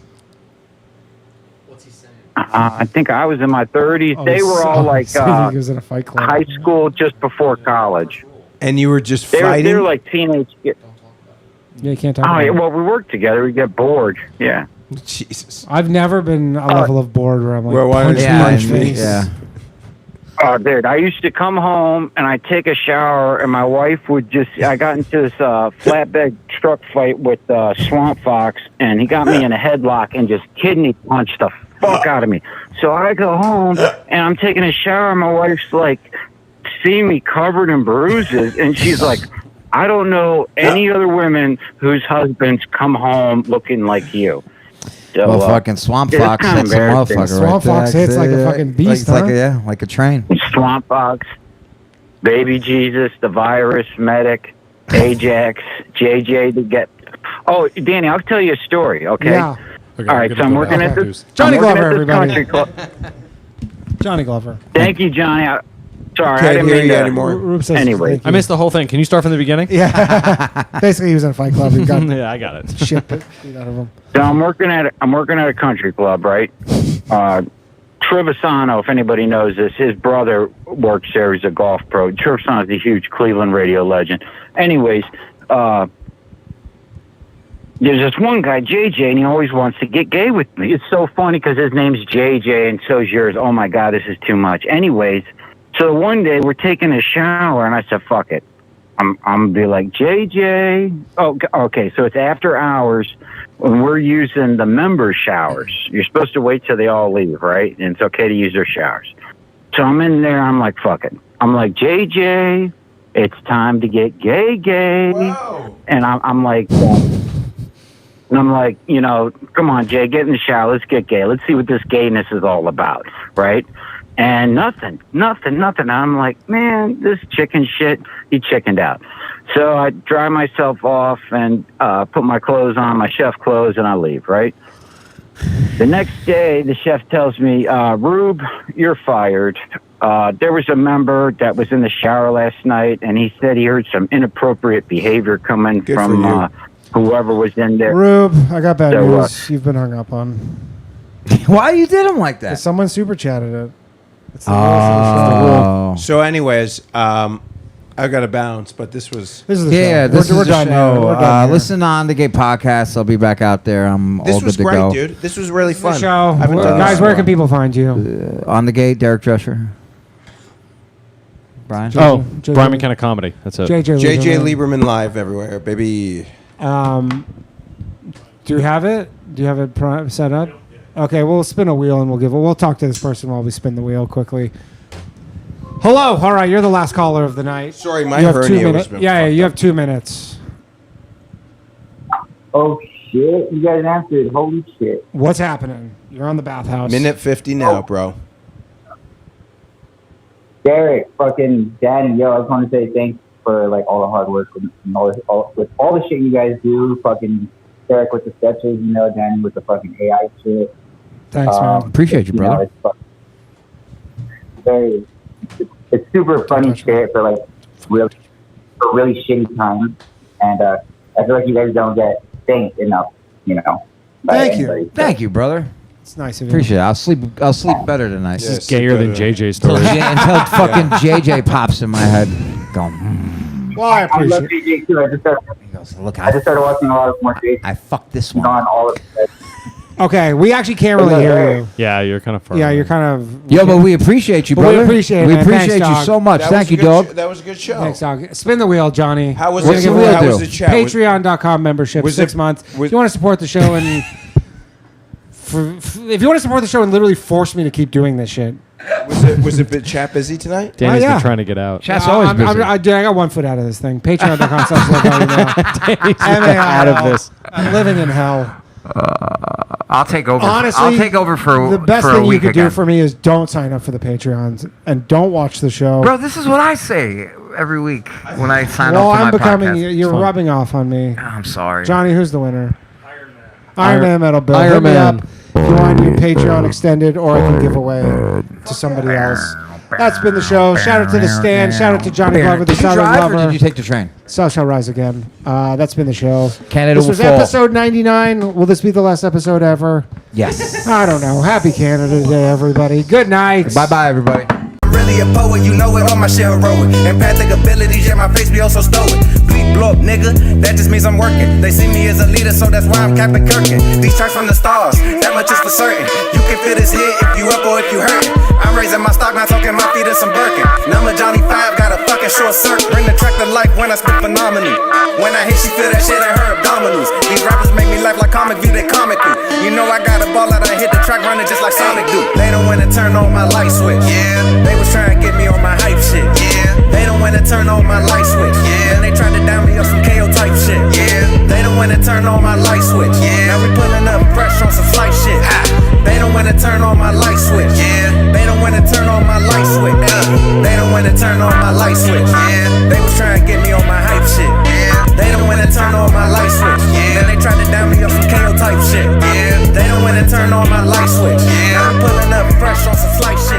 Speaker 13: I think I was in my 30s. They were all like
Speaker 6: he was in a fight club.
Speaker 13: high school just before college.
Speaker 7: And you were just
Speaker 13: They
Speaker 7: fighting?
Speaker 13: were like teenage kids.
Speaker 6: Yeah, you can't talk
Speaker 13: Oh,
Speaker 6: about
Speaker 13: yeah,
Speaker 6: it.
Speaker 13: well, we worked together. We get bored. Yeah.
Speaker 7: Jesus.
Speaker 6: I've never been a level of bored where I'm like,
Speaker 7: Where why
Speaker 6: punch
Speaker 7: don't you
Speaker 6: me in
Speaker 7: punch
Speaker 6: the
Speaker 7: me?
Speaker 6: face.
Speaker 8: Yeah.
Speaker 13: Oh, dude, I used to come home and I'd take a shower and my wife would I got into this flatbed truck fight with Swamp Fox and he got me in a headlock and just kidney punched the fuck out of me. So I go home and I'm taking a shower and my wife's like, see me covered in bruises and she's like, I don't know any other women whose husbands come home looking like you. So,
Speaker 8: well, fucking Swamp Fox hits a motherfucker.
Speaker 6: Swamp Fox hits like a fucking beast,
Speaker 8: like a train.
Speaker 13: Swamp Fox, Baby Jesus, the Virus, Medic, Ajax, JJ to get. Oh, Danny, I'll tell you a story, okay?
Speaker 6: Yeah.
Speaker 13: All right, so I'm working at this.
Speaker 6: Johnny
Speaker 13: I'm working
Speaker 6: Glover,
Speaker 13: at this
Speaker 6: everybody.
Speaker 13: country club.
Speaker 6: Johnny Glover.
Speaker 13: Thank you, Johnny. Sorry, I
Speaker 7: Can't
Speaker 13: didn't
Speaker 7: hear
Speaker 13: mean
Speaker 7: you
Speaker 13: to.
Speaker 7: anymore.
Speaker 6: Rube says
Speaker 13: Anyway.
Speaker 6: thank you.
Speaker 4: I missed the whole thing. Can you start from the beginning?
Speaker 6: Yeah. Basically, he was in a fight club. He got
Speaker 4: Yeah, I got it.
Speaker 6: shit beat out of him.
Speaker 13: So I'm working at a country club, right? Trevisano, if anybody knows this, his brother works there. He's a golf pro. Trevisano's a huge Cleveland radio legend. Anyways, there's this one guy, JJ, and he always wants to get gay with me. It's so funny because his name's JJ and so's yours. Oh my God, this is too much. Anyways, so one day we're taking a shower and I said, fuck it. I'm gonna be like, JJ. Oh, okay. So it's after hours when we're using the member showers. You're supposed to wait till they all leave, right? And it's okay to use their showers. So I'm in there. I'm like, fuck it. I'm like, JJ, it's time to get gay.
Speaker 7: Whoa.
Speaker 13: And I'm like, you know, come on, Jay, get in the shower. Let's get gay. Let's see what this gayness is all about, right? And nothing. I'm like, man, this chicken shit, he chickened out. So I dry myself off and put my clothes on, my chef clothes, and I leave, right? The next day, the chef tells me, Rube, you're fired. There was a member that was in the shower last night, and he said he heard some inappropriate behavior coming from whoever was in there.
Speaker 6: Rube, I got bad news. You've been hung up on.
Speaker 8: Why you did him like that?
Speaker 6: Someone super chatted it. It's the
Speaker 8: Oh.
Speaker 7: So, anyways, I've got to bounce, but this was.
Speaker 6: This is the
Speaker 8: Yeah,
Speaker 6: show.
Speaker 8: this
Speaker 6: we're
Speaker 8: is the
Speaker 6: done
Speaker 8: show.
Speaker 6: here. We're done here.
Speaker 8: Listen on the Gay Podcast. I'll be back out there. I'm
Speaker 7: This
Speaker 8: all
Speaker 7: was
Speaker 8: good to
Speaker 7: great,
Speaker 8: go.
Speaker 7: dude. This was really
Speaker 6: The
Speaker 7: fun.
Speaker 6: show.
Speaker 7: I haven't done
Speaker 6: Guys,
Speaker 7: this
Speaker 6: where
Speaker 7: in a
Speaker 6: can people find you?
Speaker 8: On the Gay, Derek Drescher. Brian?
Speaker 4: Oh,
Speaker 6: JJ.
Speaker 4: Brian Mckenna comedy. That's it.
Speaker 7: JJ Liberman live everywhere, baby.
Speaker 6: Do you have it? Do you have it set up? Okay, we'll spin a wheel and we'll talk to this person while we spin the wheel quickly. Hello. All right, you're the last caller of the night.
Speaker 7: Sorry, my
Speaker 6: you have 2
Speaker 7: hernia was
Speaker 6: minutes.
Speaker 7: been
Speaker 6: Yeah,
Speaker 7: fucked
Speaker 6: you
Speaker 7: up.
Speaker 6: have 2 minutes.
Speaker 15: Oh shit! You guys answered. Holy shit!
Speaker 6: What's happening? You're on the Bathhouse.
Speaker 7: Minute 50 now, bro.
Speaker 15: Derek, fucking Danny, yo, I just want to say thanks for like all the hard work and with all the shit you guys do. Fucking Derek with the sketches, you know, Danny with the fucking AI shit.
Speaker 6: Thanks, man.
Speaker 8: Appreciate you, brother.
Speaker 15: Know, it's super funny shit for like really shitty times, and I feel like you guys don't get thanked enough, you know.
Speaker 6: Thank you.
Speaker 8: Thank you, brother.
Speaker 6: It's nice of you.
Speaker 8: Appreciate it. I'll sleep better tonight.
Speaker 4: This is gayer than JJ's story.
Speaker 8: Until fucking JJ pops in my head. Going,
Speaker 6: Well, I
Speaker 15: I
Speaker 6: appreciate
Speaker 15: love
Speaker 6: it.
Speaker 15: JJ too. I just started watching a lot of more JJ.
Speaker 8: I fucked this one.
Speaker 15: On all of it.
Speaker 6: Okay, we actually can't really hear you.
Speaker 4: Yeah, you're kind of far.
Speaker 6: Yeah, you're kind of.
Speaker 8: Yo, but we appreciate you,
Speaker 6: But
Speaker 8: brother.
Speaker 6: we appreciate it,
Speaker 8: We
Speaker 6: man.
Speaker 8: appreciate
Speaker 6: Thanks,
Speaker 8: you
Speaker 6: dog.
Speaker 8: so much.
Speaker 7: That
Speaker 8: Thank
Speaker 7: was
Speaker 8: you,
Speaker 7: a good
Speaker 8: dog.
Speaker 7: sh- That was a good show.
Speaker 6: Thanks, dog. Spin the wheel, Johnny.
Speaker 7: How was
Speaker 6: We're
Speaker 7: it?
Speaker 6: gonna give away
Speaker 7: How was the chat?
Speaker 6: Patreon.com membership,
Speaker 7: Was
Speaker 6: 6
Speaker 7: it-
Speaker 6: months.
Speaker 7: was-
Speaker 6: If you want to support the show and if you want to support the show and literally force me to keep doing this shit.
Speaker 7: Was it chat busy tonight?
Speaker 4: Danny's
Speaker 6: yeah.
Speaker 4: been trying to get out.
Speaker 8: Chat's always busy.
Speaker 6: I got 1 foot out of this thing. Patreon.com/LoveAudio.
Speaker 4: Danny's out of this.
Speaker 6: I'm living in hell.
Speaker 8: I'll take over.
Speaker 6: Honestly,
Speaker 8: I'll take over for
Speaker 6: the best
Speaker 8: for a
Speaker 6: thing you
Speaker 8: week
Speaker 6: could do
Speaker 8: again.
Speaker 6: for me is don't sign up for the Patreons and don't watch the show.
Speaker 8: Bro, this is what I say every week when I sign
Speaker 6: well,
Speaker 8: up for
Speaker 6: I'm
Speaker 8: my
Speaker 6: becoming.
Speaker 8: podcast.
Speaker 6: You're rubbing off on me.
Speaker 8: I'm sorry.
Speaker 6: Johnny, who's the winner? Iron Man Metal Bill.
Speaker 4: Iron
Speaker 6: Hit me
Speaker 4: Man.
Speaker 6: up if you want your Patreon extended, or I can give away to somebody else. That's been the show. Shout out to the stand. Shout out to Johnny Glover, the
Speaker 8: Did you
Speaker 6: Southern
Speaker 8: drive or
Speaker 6: Lover.
Speaker 8: did you take the train?
Speaker 6: South shall rise again. That's been the show.
Speaker 8: Canada
Speaker 6: This
Speaker 8: will
Speaker 6: was
Speaker 8: fall.
Speaker 6: episode 99. Will this be the last episode ever?
Speaker 8: Yes.
Speaker 6: I don't know. Happy Canada Day, everybody. Good night.
Speaker 8: Bye, everybody.
Speaker 5: Really a poet, you know it, all my shit heroic. Empathic abilities, yeah, my face be also stoic. Bleep blow up, nigga, that just means I'm working. They see me as a leader, so that's why I'm Captain Kirkin. These tracks from the stars, that much is for certain. You can fit his hit if you up or if you hurtin'. I'm raising my stock, not talking my feet and some Birkin. Number Johnny 5 got a fucking short circuit. Bring the track to life when I spit phenomenal. When I hit, she feel that shit in her abdominals. These rappers make me laugh like comic view, they comically. You know I got a ball out, I hit the track running just like Sonic do. They don't wanna turn on my light switch. Yeah. They was trying to get me on my hype shit. Yeah. They don't wanna turn on my light switch. Yeah. And they tried to down me on some KO type shit. Yeah. They don't wanna turn on my light switch. Yeah. Now we pulling up fresh on some flight shit. They don't wanna turn on my light switch. Yeah. They don't wanna turn on my light switch. They don't wanna turn on my light switch. Yeah. They was trying to get me on my hype shit. Yeah. They don't wanna turn on my light switch. Yeah. Then they tried to down me on some KO type shit. Yeah. They don't wanna turn on my light switch. Yeah. Now I'm pulling up fresh on some flight shit.